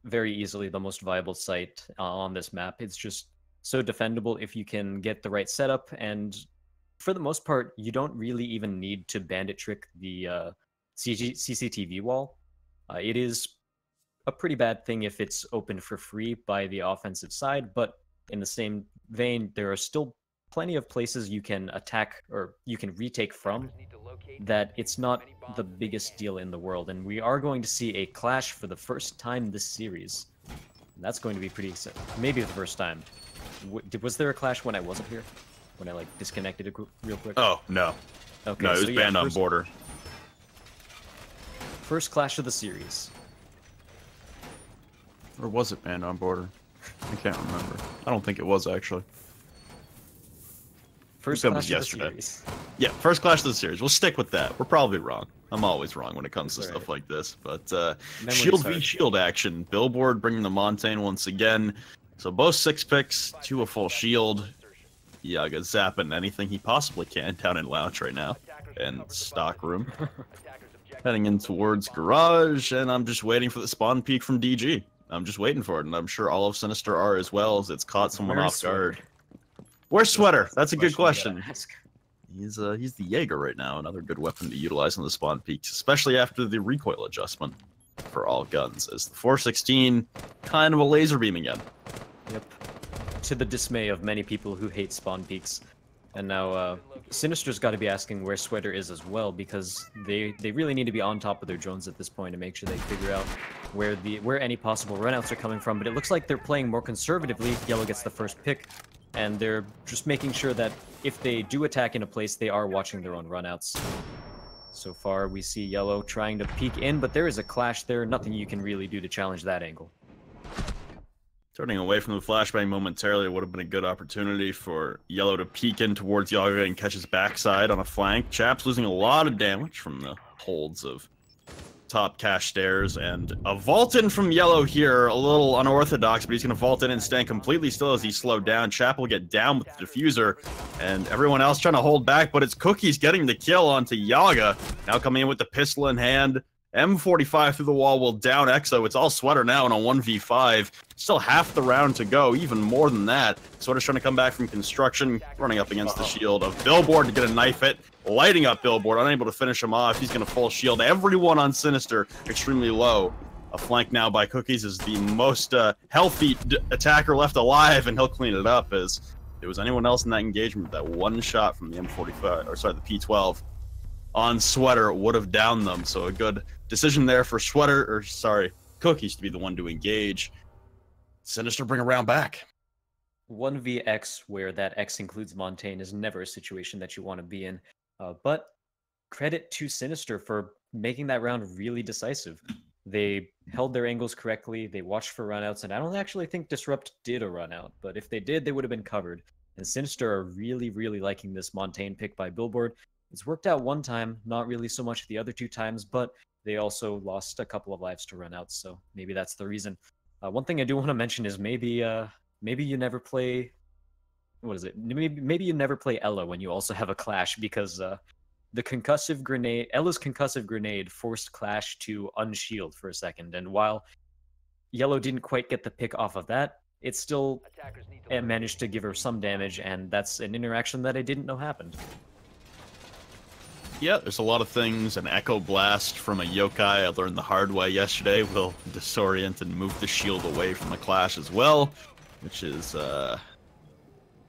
very easily the most viable site on this map. It's just so defendable if you can get the right setup, and for the most part, you don't really even need to bandit trick the CCTV wall. It is a pretty bad thing if it's open for free by the offensive side, but in the same vein, there are still plenty of places you can attack or you can retake from that it's not the biggest deal in the world. And we are going to see a clash for the first time this series. And that's going to be pretty exciting. Maybe the first time. Was there a clash when I wasn't here? When I like disconnected it real quick? Oh, no. Okay, no, it was banned on border. First clash of the series. Or was it banned on border? I can't remember. I don't think it was, actually. First that clash was of the yesterday. series. Yeah, first clash of the series. We'll stick with that. We're probably wrong. I'm always wrong when it comes to stuff like this. But Shield v Shield action. Billboard bringing the Montaigne once again. So both 6 picks to a full shield. Yaga zapping anything he possibly can down in Lounge right now. And stock room. Heading in towards Garage, and I'm just waiting for the spawn peek from DG. I'm just waiting for it, and I'm sure all of Sinister are as well, as it's caught someone off guard. Where's Sweater? That's a good question. He's the Jaeger right now, another good weapon to utilize on the spawn peaks, especially after the recoil adjustment for all guns, as the 416 kind of a laser beam again. Yep. To the dismay of many people who hate spawn peaks. And now Sinister's got to be asking where Sweater is as well, because they really need to be on top of their drones at this point to make sure they figure out where any possible runouts are coming from. But it looks like they're playing more conservatively. Yellow gets the first pick, and they're just making sure that if they do attack in a place, they are watching their own runouts. So far, we see Yellow trying to peek in, but there is a clash there. Nothing you can really do to challenge that angle. Turning away from the flashbang momentarily would have been a good opportunity for Yellow to peek in towards Yaga and catch his backside on a flank. Chaps losing a lot of damage from the holds of top cache stairs, and a vault in from Yellow here, a little unorthodox, but he's going to vault in and stand completely still as he's slowed down. Chap will get down with the diffuser, and everyone else trying to hold back, but it's Cookies getting the kill onto Yaga. Now coming in with the pistol in hand. M45 through the wall will down Exo. It's all Sweater now in a 1v5. Still half the round to go, even more than that. Sweater's trying to come back from construction, running up against the shield of Billboard to get a knife hit, lighting up Billboard, unable to finish him off. He's going to full shield everyone on Sinister, extremely low. A flank now by Cookies is the most healthy attacker left alive, and he'll clean it up as if it was anyone else in that engagement. That one shot from the M45, or sorry, the P12 on Sweater would have downed them. So a good decision there for Sweater, or sorry, Cookies to be the one to engage. Sinister bring a round back. 1vX, where that X includes Montaigne, is never a situation that you want to be in. But credit to Sinister for making that round really decisive. They held their angles correctly, they watched for runouts, and I don't actually think Disrupt did a runout, but if they did, they would have been covered. And Sinister are really, really liking this Montaigne pick by Billboard. It's worked out one time, not really so much the other 2 times, but they also lost a couple of lives to runouts, so maybe that's the reason. One thing I do want to mention is maybe you never play, what is it? Maybe you never play Ella when you also have a clash, because the concussive grenade, Ella's concussive grenade forced Clash to unshield for a second, and while Yellow didn't quite get the pick off of that, it still managed to give her some damage, and that's an interaction that I didn't know happened. Yeah, there's a lot of things. An Echo Blast from a Yokai I learned the hard way yesterday will disorient and move the shield away from the clash as well, which is not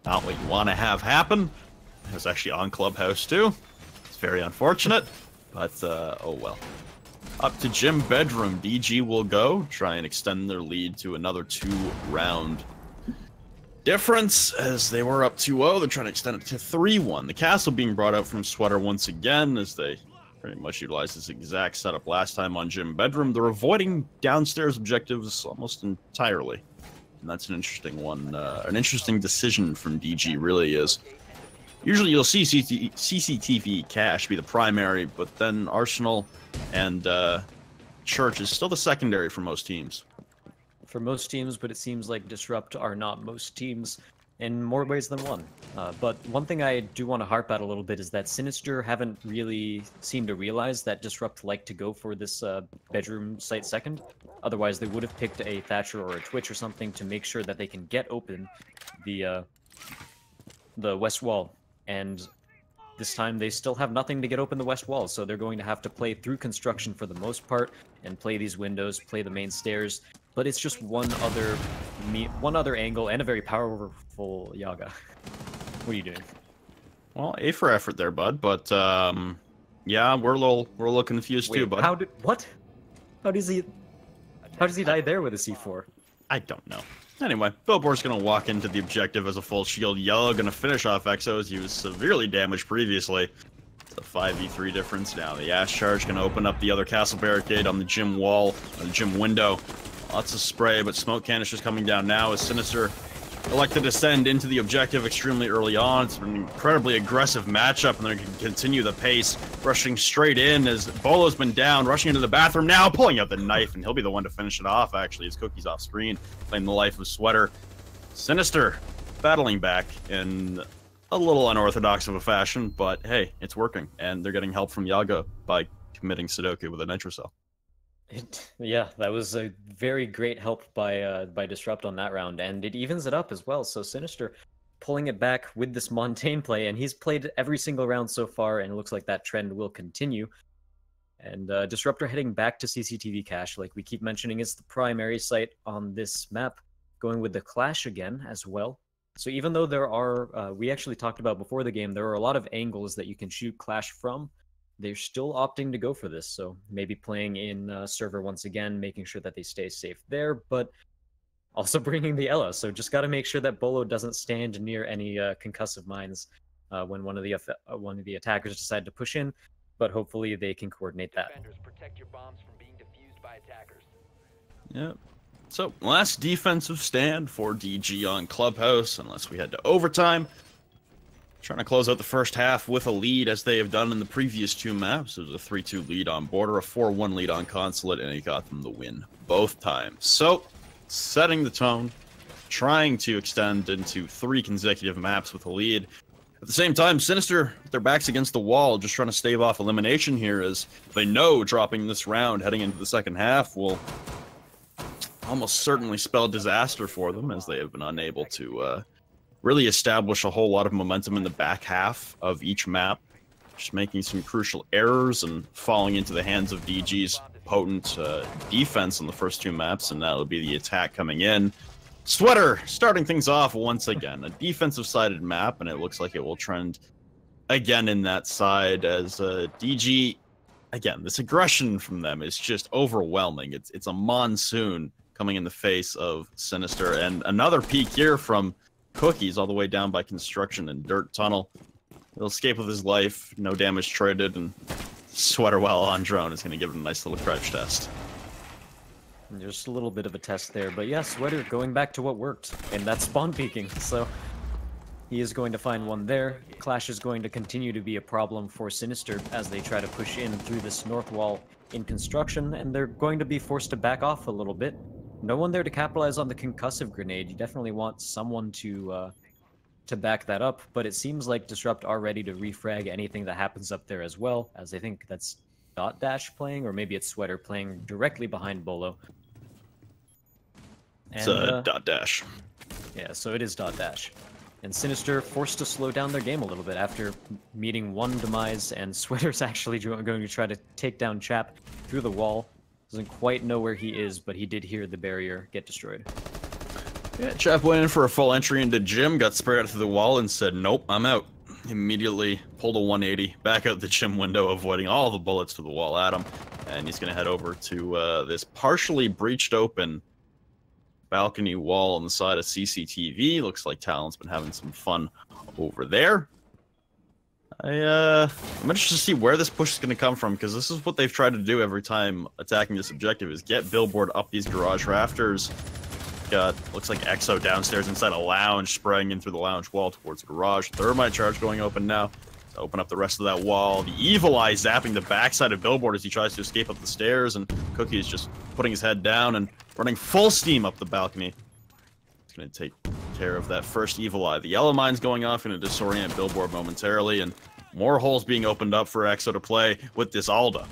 what you want to have happen. It was actually on Clubhouse too. It's very unfortunate, but oh well. Up to Gym Bedroom, DG will go, try and extend their lead to another 2-round difference, as they were up 2-0. They're trying to extend it to 3-1. The castle being brought out from Sweater once again, as they pretty much utilized this exact setup last time on Gym Bedroom. They're avoiding downstairs objectives almost entirely, and that's an interesting one. An interesting decision from DG really is. Usually you'll see CCTV cache be the primary, but then Arsenal and Church is still the secondary for most teams. For most teams, but it seems like Disrupt are not most teams in more ways than one. But one thing I do want to harp at a little bit is that Sinister haven't really seemed to realize that Disrupt like to go for this bedroom site second. Otherwise, they would have picked a Thatcher or a Twitch or something to make sure that they can get open the west wall. And this time they still have nothing to get open the west wall, so they're going to have to play through construction for the most part and play these windows, play the main stairs. But it's just one other angle and a very powerful Yaga. What are you doing? Well, A for effort there, bud. But yeah, we're a little confused too, bud. How does he die there with a C4? I don't know. Anyway, Billboard's gonna walk into the objective as a full shield. Yellow gonna finish off Exo, as he was severely damaged previously. It's a 5v3 difference now. The Ash Charge gonna open up the other castle barricade on the gym wall, on the gym window. Lots of spray, but smoke canisters coming down now as Sinister elect to descend into the objective extremely early on. It's an incredibly aggressive matchup, and they're going to continue the pace, rushing straight in as Bolo's been down, rushing into the bathroom now, pulling out the knife, and he'll be the one to finish it off, actually, as Cookie's off screen, playing the life of Sweater. Sinister battling back in a little unorthodox of a fashion, but hey, it's working, and they're getting help from Yaga by committing Sudoku with a Nitro Cell. Yeah, that was a very great help by Disrupt on that round, and it evens it up as well. So Sinister pulling it back with this Montaigne play, and he's played every single round so far, and it looks like that trend will continue. And Disruptor heading back to CCTV Cache, like we keep mentioning, is the primary site on this map, going with the Clash again as well. So even though there are, we actually talked about before the game, there are a lot of angles that you can shoot Clash from, they're still opting to go for this. So maybe playing in server once again, making sure that they stay safe there, but also bringing the Ella. So just got to make sure that Bolo doesn't stand near any concussive mines when one of the attackers decide to push in, but hopefully they can coordinate that. Protect your bombs from being defused by attackers. Yeah. So last defensive stand for DG on Clubhouse, unless we head to overtime. Trying to close out the first half with a lead, as they have done in the previous two maps. It was a 3-2 lead on Border, a 4-1 lead on Consulate, and it got them the win both times. So, setting the tone, trying to extend into 3 consecutive maps with a lead. At the same time, Sinister, with their backs against the wall, just trying to stave off elimination here, as they know dropping this round heading into the second half will almost certainly spell disaster for them, as they have been unable to really establish a whole lot of momentum in the back half of each map, just making some crucial errors and falling into the hands of DG's potent defense on the first 2 maps, and that'll be the attack coming in. Sweater starting things off once again, a defensive-sided map, and it looks like it will trend again in that side, as DG, again, this aggression from them is just overwhelming. It's a monsoon coming in the face of Sinister, and another peek here from Cookies all the way down by construction and dirt tunnel. He'll escape with his life, no damage traded, and Sweater while on drone is going to give him a nice little crouch test. Just a little bit of a test there, but yeah, Sweater going back to what worked, and that's spawn peeking, so he is going to find one there. Clash is going to continue to be a problem for Sinister as they try to push in through this north wall in construction, and they're going to be forced to back off a little bit. No one there to capitalize on the concussive grenade. You definitely want someone to back that up, but it seems like Disrupt are ready to refrag anything that happens up there as well, as I think that's Dot Dash playing, or maybe it's Sweater playing directly behind Bolo. It's Dot Dash. Yeah, so it is Dot Dash. And Sinister forced to slow down their game a little bit after meeting one demise, and Sweater's actually going to try to take down Chap through the wall. Doesn't quite know where he is, but he did hear the barrier get destroyed. Yeah, Chap went in for a full entry into gym, got sprayed out through the wall, and said, nope, I'm out. Immediately pulled a 180, back out the gym window, avoiding all the bullets to the wall at him. And he's going to head over to this partially breached open balcony wall on the side of CCTV. Looks like Talon's been having some fun over there. I'm interested to see where this push is going to come from, because this is what they've tried to do every time attacking this objective, is get Billboard up these garage rafters. Got, looks like Exo downstairs inside a lounge, spraying in through the lounge wall towards the garage. Thermite charge going open now. To open up the rest of that wall. The Evil Eye zapping the backside of Billboard as he tries to escape up the stairs, and Cookie is just putting his head down and running full steam up the balcony. He's going to take care of that first Evil Eye. The Yellow Mine's going off, going to disorient Billboard momentarily, and more holes being opened up for Exo to play with this Alda.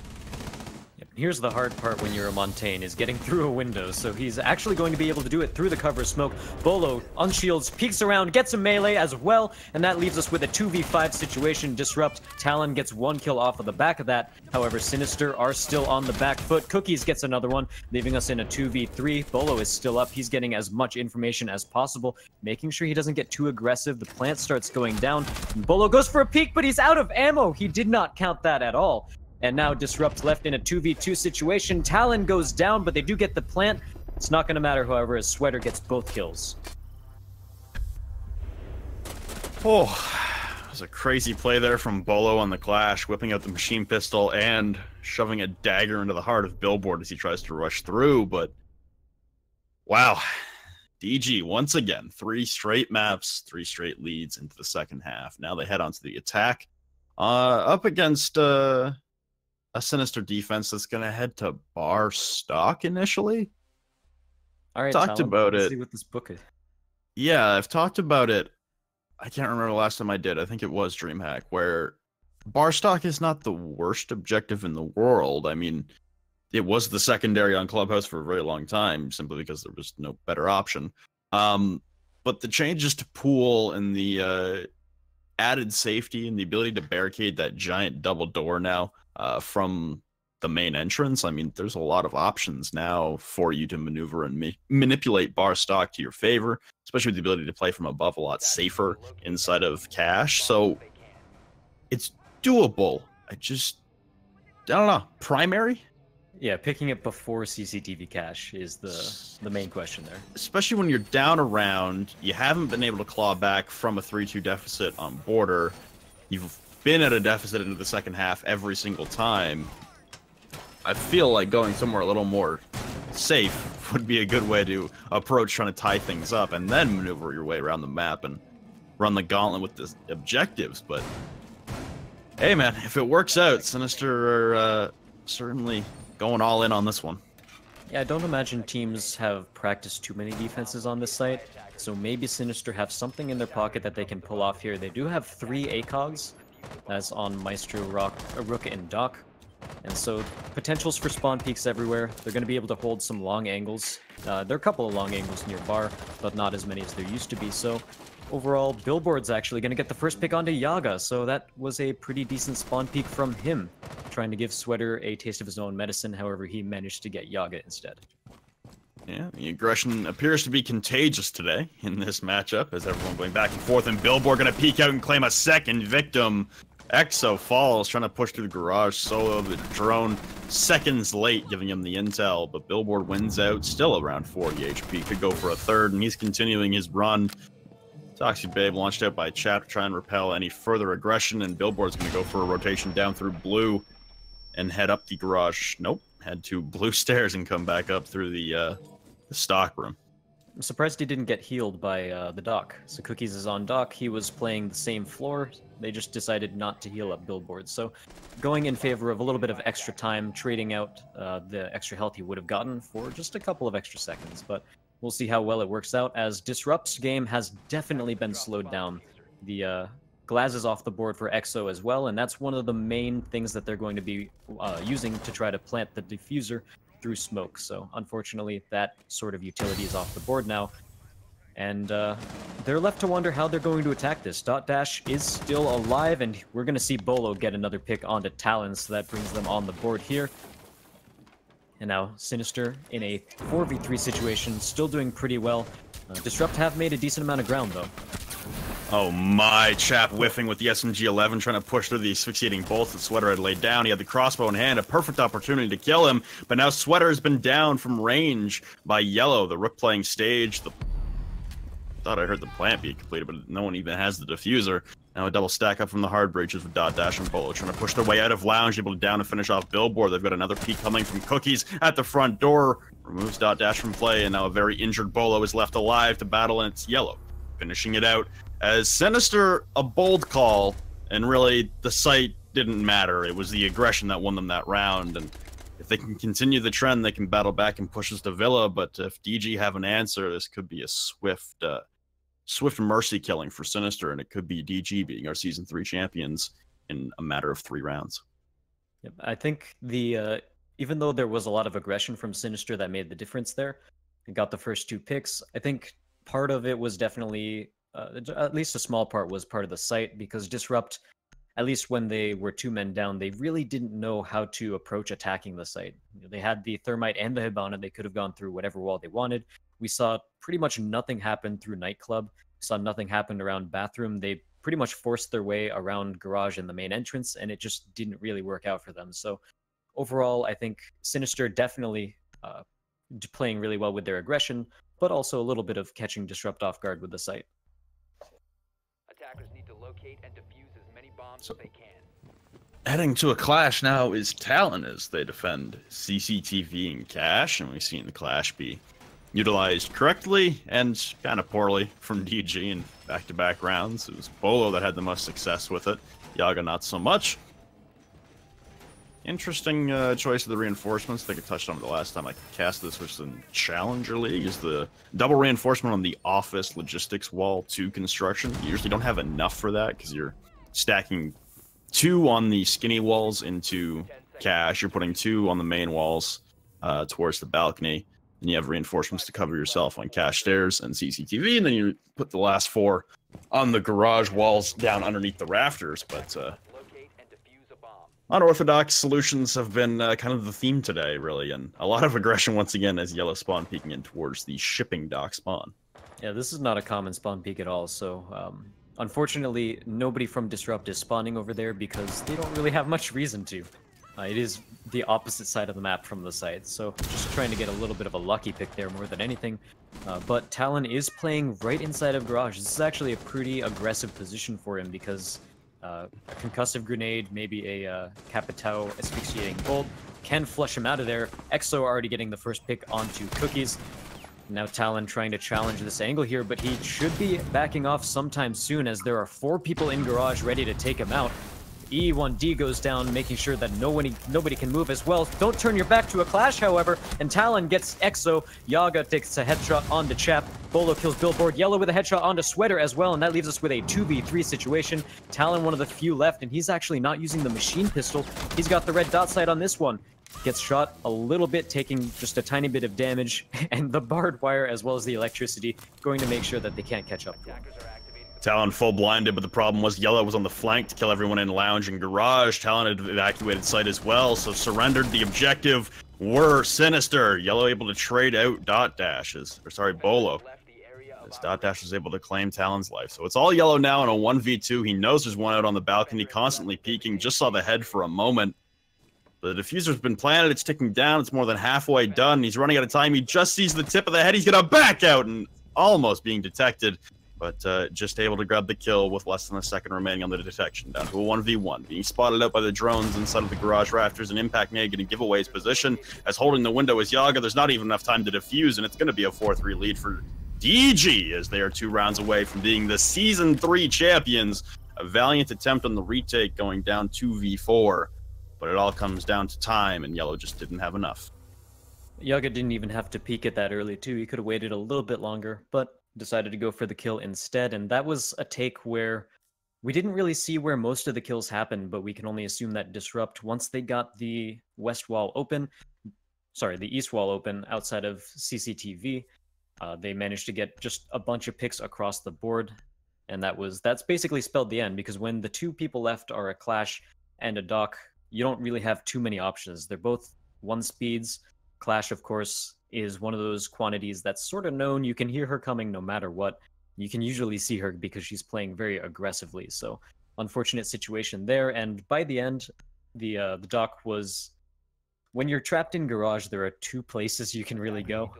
Here's the hard part when you're a Montaigne, is getting through a window, so he's actually going to be able to do it through the cover of smoke. Bolo unshields, peeks around, gets a melee as well, and that leaves us with a 2v5 situation. Disrupt, Talon gets 1 kill off of the back of that. However, Sinister are still on the back foot. Cookies gets another one, leaving us in a 2v3. Bolo is still up. He's getting as much information as possible, making sure he doesn't get too aggressive. The plant starts going down. Bolo goes for a peek, but he's out of ammo. He did not count that at all. And now Disrupt left in a 2v2 situation. Talon goes down, but they do get the plant. It's not going to matter, however, as Sweater gets both kills. Oh, it was a crazy play there from Bolo on the Clash, whipping out the machine pistol and shoving a dagger into the heart of Billboard as he tries to rush through, but wow. DG, once again, 3 straight maps, 3 straight leads into the second half. Now they head on to the attack. Up against a Sinister defense that's going to head to bar stock initially. All right, Talked Talon, about let's it. see what this book is. Yeah, I've talked about it. I can't remember the last time I did. I think it was DreamHack, where bar stock is not the worst objective in the world. I mean, it was the secondary on Clubhouse for a very long time, simply because there was no better option. But the changes to pool and the added safety and the ability to barricade that giant double door now from the main entrance, I mean, there's a lot of options now for you to maneuver and manipulate bar stock to your favor, especially with the ability to play from above a lot safer inside of cache. So it's doable. I don't know. Primary? Yeah, picking it before CCTV cache is the main question there. Especially when you're down a round, you haven't been able to claw back from a 3-2 deficit on border. You've been at a deficit into the second half every single time. I feel like going somewhere a little more safe would be a good way to approach trying to tie things up and then maneuver your way around the map and run the gauntlet with the objectives. But hey, man, if it works out, Sinister are certainly going all in on this one. Yeah, I don't imagine teams have practiced too many defenses on this site, so maybe Sinister have something in their pocket that they can pull off here. They do have 3 ACOGs, that's on Maestro, Rook, and Doc. And so potentials for spawn peaks everywhere. They're going to be able to hold some long angles. There are a couple of long angles near bar, but not as many as there used to be. So overall, Billboard's actually going to get the first pick onto Yaga. So that was a pretty decent spawn peak from him, trying to give Sweater a taste of his own medicine. However, he managed to get Yaga instead. Yeah, the aggression appears to be contagious today in this matchup, as everyone going back and forth, and Billboard going to peek out and claim a second victim. Exo falls, trying to push through the garage solo. The drone seconds late, giving him the intel, but Billboard wins out, still around 40 HP. Could go for a third, and he's continuing his run. Toxic Babe launched out by Chat to try and repel any further aggression, and Billboard's going to go for a rotation down through blue and head up the garage. Nope, head to blue stairs and come back up through the stock room. I'm surprised he didn't get healed by the Doc. So Cookies is on Doc. He was playing the same floor. They just decided not to heal up Billboard. So going in favor of a little bit of extra time, trading out the extra health he would have gotten for just a couple of extra seconds. But we'll see how well it works out, as Disrupt's game has definitely been slowed down. The Glaz is off the board for Exo as well, and that's one of the main things that they're going to be using to try to plant the diffuser through smoke. So unfortunately, that sort of utility is off the board now. And they're left to wonder how they're going to attack this. Dot Dash is still alive, and we're going to see Bolo get another pick onto Talon, so that brings them on the board here. And now Sinister in a 4v3 situation, still doing pretty well. Disrupt have made a decent amount of ground, though. Oh my, Chap whiffing with the SMG-11, trying to push through the asphyxiating bolts that Sweater had laid down. He had the crossbow in hand, a perfect opportunity to kill him, but now Sweater has been down from range by Yellow, the Rook playing stage. Thought I heard the plant be completed, but no one even has the diffuser. Now a double stack up from the hard breaches with Dot Dash and Bolo trying to push their way out of Lounge, able to down and finish off Billboard. They've got another peek coming from Cookies at the front door. Removes Dot Dash from play, and now a very injured Bolo is left alive to battle, and it's Yellow finishing it out. As Sinister, a bold call, and really the site didn't matter. It was the aggression that won them that round, and if they can continue the trend, they can battle back and push us to Villa, but if DG have an answer, this could be a swift mercy killing for Sinister, and it could be DG being our Season 3 champions in a matter of 3 rounds. Yep, I think the even though there was a lot of aggression from Sinister that made the difference there, and got the first 2 picks, I think part of it was definitely, at least a small part was part of the site, because Disrupt, at least when they were 2 men down, they really didn't know how to approach attacking the site. They had the Thermite and the Hibana. They could have gone through whatever wall they wanted. We saw pretty much nothing happen through Nightclub. We saw nothing happen around Bathroom. They pretty much forced their way around Garage and the main entrance, and it just didn't really work out for them. So overall, I think Sinister definitely playing really well with their aggression, but also a little bit of catching Disrupt off guard with the site. Attackers need to locate and defuse as many bombs as they can. Heading to a clash now is Talon as they defend CCTV and Cash, and we've seen the clash be utilized correctly and kind of poorly from DG in back-to-back rounds. It was Bolo that had the most success with it. Yaga not so much. Interesting choice of the reinforcements. I think I touched on it the last time I cast this, which is in Challenger League, is the double reinforcement on the office logistics wall 2 construction. You usually don't have enough for that because you're stacking 2 on the skinny walls into cash. You're putting 2 on the main walls towards the balcony. And you have reinforcements to cover yourself on cash stairs and CCTV. And then you put the last 4 on the garage walls down underneath the rafters. But unorthodox solutions have been kind of the theme today, really. And a lot of aggression once again as yellow spawn peeking in towards the shipping dock spawn. Yeah, this is not a common spawn peek at all. So unfortunately, nobody from Disrupt is spawning over there because they don't really have much reason to. It is the opposite side of the map from the site, so just trying to get a little bit of a lucky pick there more than anything. But Talon is playing right inside of Garage. This is actually a pretty aggressive position for him because a concussive grenade, maybe a Capitao asphyxiating bolt can flush him out of there. Exo already getting the first pick onto Cookies. Now Talon trying to challenge this angle here, but he should be backing off sometime soon as there are 4 people in Garage ready to take him out. E1D goes down, making sure that nobody can move as well. Don't turn your back to a clash, however, and Talon gets Exo. Yaga takes a headshot onto Chap. Bolo kills Billboard. Yellow with a headshot onto Sweater as well, and that leaves us with a 2v3 situation. Talon, one of the few left, and he's actually not using the machine pistol. He's got the red dot sight on this one. Gets shot a little bit, taking just a tiny bit of damage, and the barbed wire as well as the electricity going to make sure that they can't catch up to him. Talon full blinded, but the problem was Yellow was on the flank to kill everyone in Lounge and Garage. Talon had evacuated site as well, so surrendered the objective. Were Sinister. Yellow able to trade out dot dashes. Or sorry, Bolo. As dot dash was able to claim Talon's life. So it's all Yellow now in a 1v2. He knows there's one out on the balcony, constantly peeking. Just saw the head for a moment. The diffuser's been planted. It's ticking down. It's more than halfway done. He's running out of time. He just sees the tip of the head. He's going to back out and almost being detected. But just able to grab the kill with less than a second remaining on the detection, down to a 1v1. Being spotted out by the drones inside of the garage rafters, and Impact Nade going to give away his position as holding the window is Yaga. There's not even enough time to defuse, and it's going to be a 4-3 lead for DG as they are 2 rounds away from being the Season 3 champions. A valiant attempt on the retake going down 2v4, but it all comes down to time, and Yellow just didn't have enough. Yaga didn't even have to peek at that early, too. He could have waited a little bit longer, but decided to go for the kill instead, and that was a take where we didn't really see where most of the kills happened, but we can only assume that Disrupt, once they got the west wall open, the east wall open outside of CCTV, they managed to get just a bunch of picks across the board, and that's basically spelled the end, because when the 2 people left are a Clash and a Doc, you don't really have too many options. They're both 1 speeds. Clash, of course, is one of those quantities that's sort of known. You can hear her coming no matter what. You can usually see her because she's playing very aggressively. So unfortunate situation there. And by the end, the Doc was, when you're trapped in Garage, there are 2 places you can really go.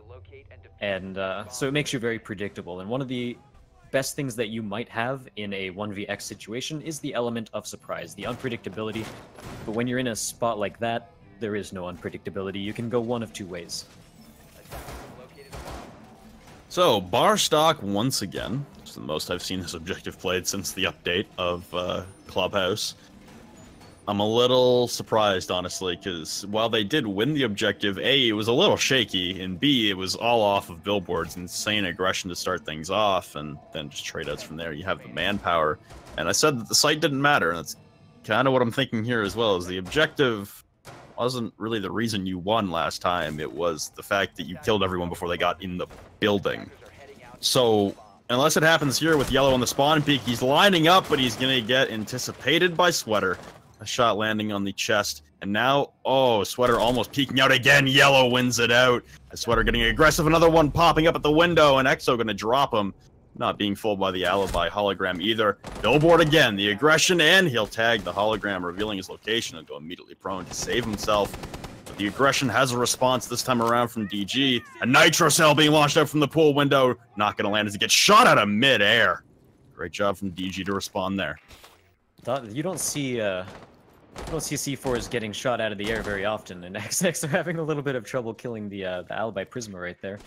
And so it makes you very predictable. And one of the best things that you might have in a 1vx situation is the element of surprise, the unpredictability. But when you're in a spot like that, there is no unpredictability. You can go one of 2 ways. So, Barstock once again. It's the most I've seen this objective played since the update of Clubhouse. I'm a little surprised, honestly, because while they did win the objective, A, it was a little shaky, and B, it was all off of Billboard's insane aggression to start things off, and then just trade-outs from there. You have the manpower. And I said that the site didn't matter, and that's kind of what I'm thinking here as well, is the objective wasn't really the reason you won last time. It was the fact that you killed everyone before they got in the building. So, unless it happens here with Yellow on the spawn peak, he's lining up, but he's going to get anticipated by Sweater. A shot landing on the chest. And now, oh, Sweater almost peeking out again. Yellow wins it out. Sweater getting aggressive. Another one popping up at the window, and Exo going to drop him. Not being fooled by the alibi hologram either. Billboard again, the aggression, and he'll tag the hologram, revealing his location and go immediately prone to save himself. But the aggression has a response this time around from DG. A nitro cell being launched out from the pool window. Not going to land as he gets shot out of midair. Great job from DG to respond there. You don't see C4s getting shot out of the air very often, and XX are having a little bit of trouble killing the alibi Prisma right there.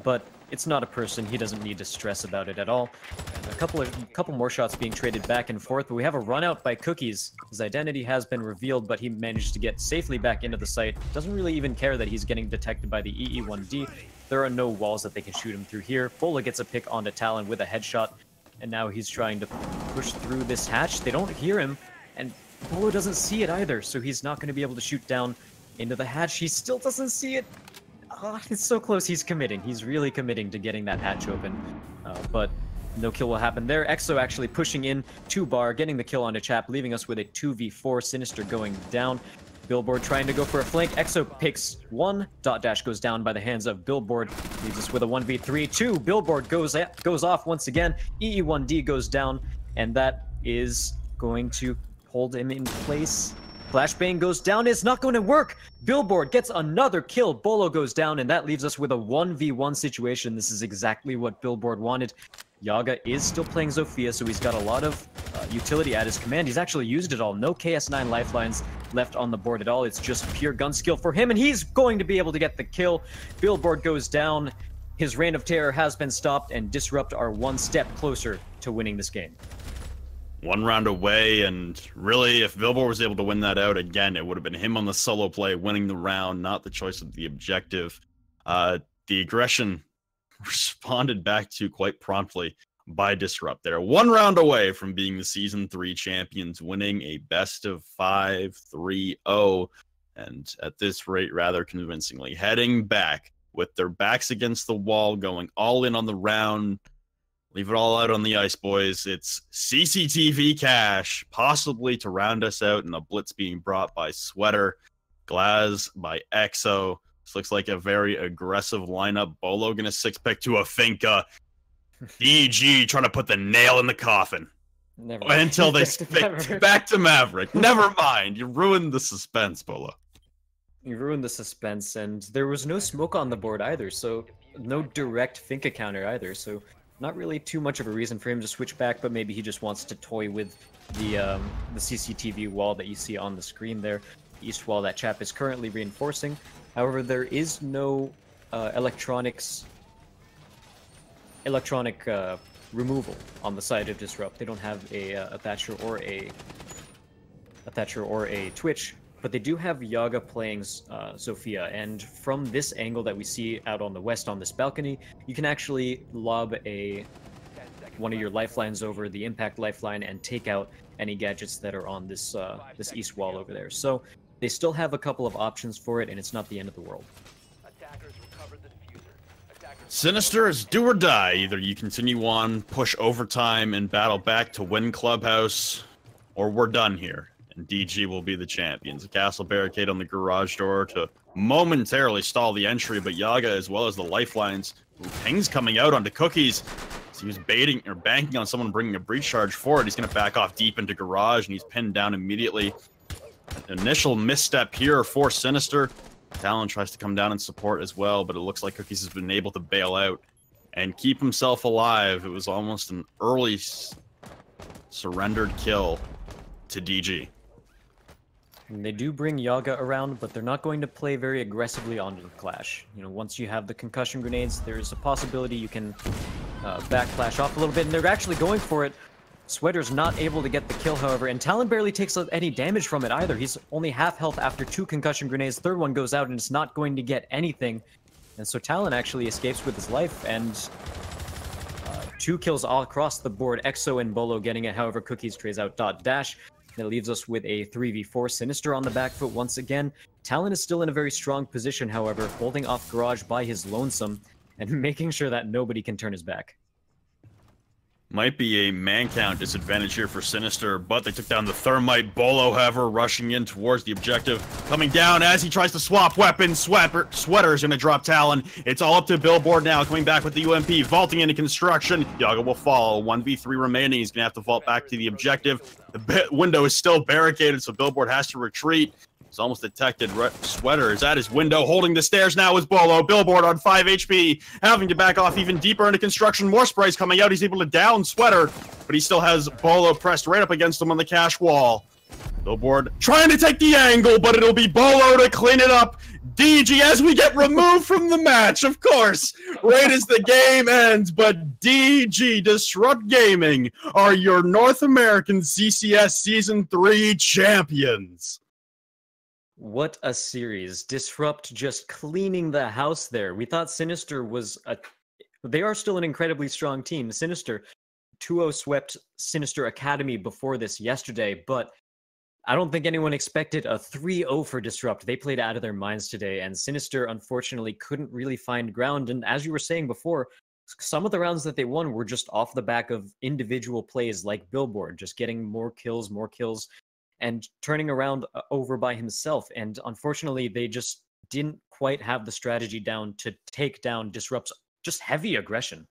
but it's not a person. He doesn't need to stress about it at all. And a couple more shots being traded back and forth, but we have a run out by Cookies. His identity has been revealed, but he managed to get safely back into the site. Doesn't really even care that he's getting detected by the EE1D. There are no walls that they can shoot him through here. Bola gets a pick onto Talon with a headshot, and now he's trying to push through this hatch. They don't hear him, and Bolo doesn't see it either, so he's not going to be able to shoot down into the hatch. He still doesn't see it. Oh, it's so close. He's committing. He's really committing to getting that hatch open, but no kill will happen there. Exo actually pushing in to Bar, getting the kill onto Chap, leaving us with a 2v4. Sinister going down. Billboard trying to go for a flank. Exo picks one. Dot Dash goes down by the hands of Billboard. Leaves us with a 1v3. 2. Billboard goes off once again. EE1D goes down, and that is going to hold him in place. Flashbang goes down. It's not going to work. Billboard gets another kill. Bolo goes down, and that leaves us with a 1v1 situation. This is exactly what Billboard wanted. Yaga is still playing Zofia, so he's got a lot of utility at his command. He's actually used it all. No KS9 lifelines left on the board at all. It's just pure gun skill for him, and he's going to be able to get the kill. Billboard goes down. His reign of terror has been stopped, and Disrupt are one step closer to winning this game. One round away, and really, if Billboard was able to win that out, again, it would have been him on the solo play, winning the round, not the choice of the objective. The aggression responded back to quite promptly by Disrupt there. One round away from being the Season 3 champions, winning a best-of-5 3-0, and at this rate, rather convincingly. Heading back with their backs against the wall, going all in on the round. Leave it all out on the ice, boys. It's CCTV cash, possibly to round us out, and a blitz being brought by Sweater, Glaz by Exo. This looks like a very aggressive lineup. Bolo gonna 6-pick to a Finca. DG trying to put the nail in the coffin. Never Until they pick back to Maverick. Never mind. You ruined the suspense, Bolo. You ruined the suspense, and there was no smoke on the board either, so no direct Finca counter either, so not really too much of a reason for him to switch back, but maybe he just wants to toy with the CCTV wall that you see on the screen there, the east wall that Chap is currently reinforcing. However, there is no electronic removal on the side of Disrupt. They don't have a Thatcher or a Twitch, but they do have Yaga playing Zofia, and from this angle that we see out on the west on this balcony, you can actually lob one of your lifelines over the impact lifeline and take out any gadgets that are on this this east wall over there. So they still have a couple of options for it, and it's not the end of the world. Sinister is do or die. Either you continue on, push overtime, and battle back to win Clubhouse, or we're done here. And DG will be the champions. A castle barricade on the garage door to momentarily stall the entry, but Yaga, as well as the lifelines, pings coming out onto Cookies. So he was baiting or banking on someone bringing a breach charge forward. He's going to back off deep into garage, and he's pinned down immediately. Initial misstep here for Sinister. Talon tries to come down and support as well, but it looks like Cookies has been able to bail out and keep himself alive. It was almost an early surrendered kill to DG. And they do bring Yaga around, but they're not going to play very aggressively onto the clash. You know, once you have the concussion grenades, there's a possibility you can back clash off a little bit, and they're actually going for it. Sweater's not able to get the kill, however, and Talon barely takes any damage from it either. He's only half health after 2 concussion grenades. Third one goes out, and it's not going to get anything. And so Talon actually escapes with his life, and 2 kills all across the board. Exo and Bolo getting it, however, Cookies trays out Dot Dash. That leaves us with a 3v4. Sinister on the back foot once again. Talon is still in a very strong position, however, holding off Garage by his lonesome and making sure that nobody can turn his back. Might be a man count disadvantage here for Sinister, but they took down the Thermite. Bolo, however, rushing in towards the objective. Coming down as he tries to swap weapons. Sweater's going to drop Talon. It's all up to Billboard now, coming back with the UMP, vaulting into construction. Yaga will fall. 1v3 remaining. He's going to have to vault back to the objective. The window is still barricaded, so Billboard has to retreat. He's almost detected. Sweater is at his window, holding the stairs now with Bolo. Billboard on 5 HP, having to back off even deeper into construction. More sprays coming out. He's able to down Sweater, but he still has Bolo pressed right up against him on the cash wall. Billboard trying to take the angle, but it'll be Bolo to clean it up. DG as we get removed from the match, of course, right as the game ends. But DG Disrupt Gaming are your North American CCS Season 3 champions. What a series. Disrupt just cleaning the house there. We thought Sinister was they are still an incredibly strong team. Sinister 2-0 swept Sinister Academy before this yesterday, but I don't think anyone expected a 3-0 for Disrupt. They played out of their minds today, and Sinister unfortunately couldn't really find ground. And as you were saying before, some of the rounds that they won were just off the back of individual plays like Billboard, just getting more kills, and turning around over by himself. And unfortunately, they just didn't quite have the strategy down to take down Disrupt's just heavy aggression.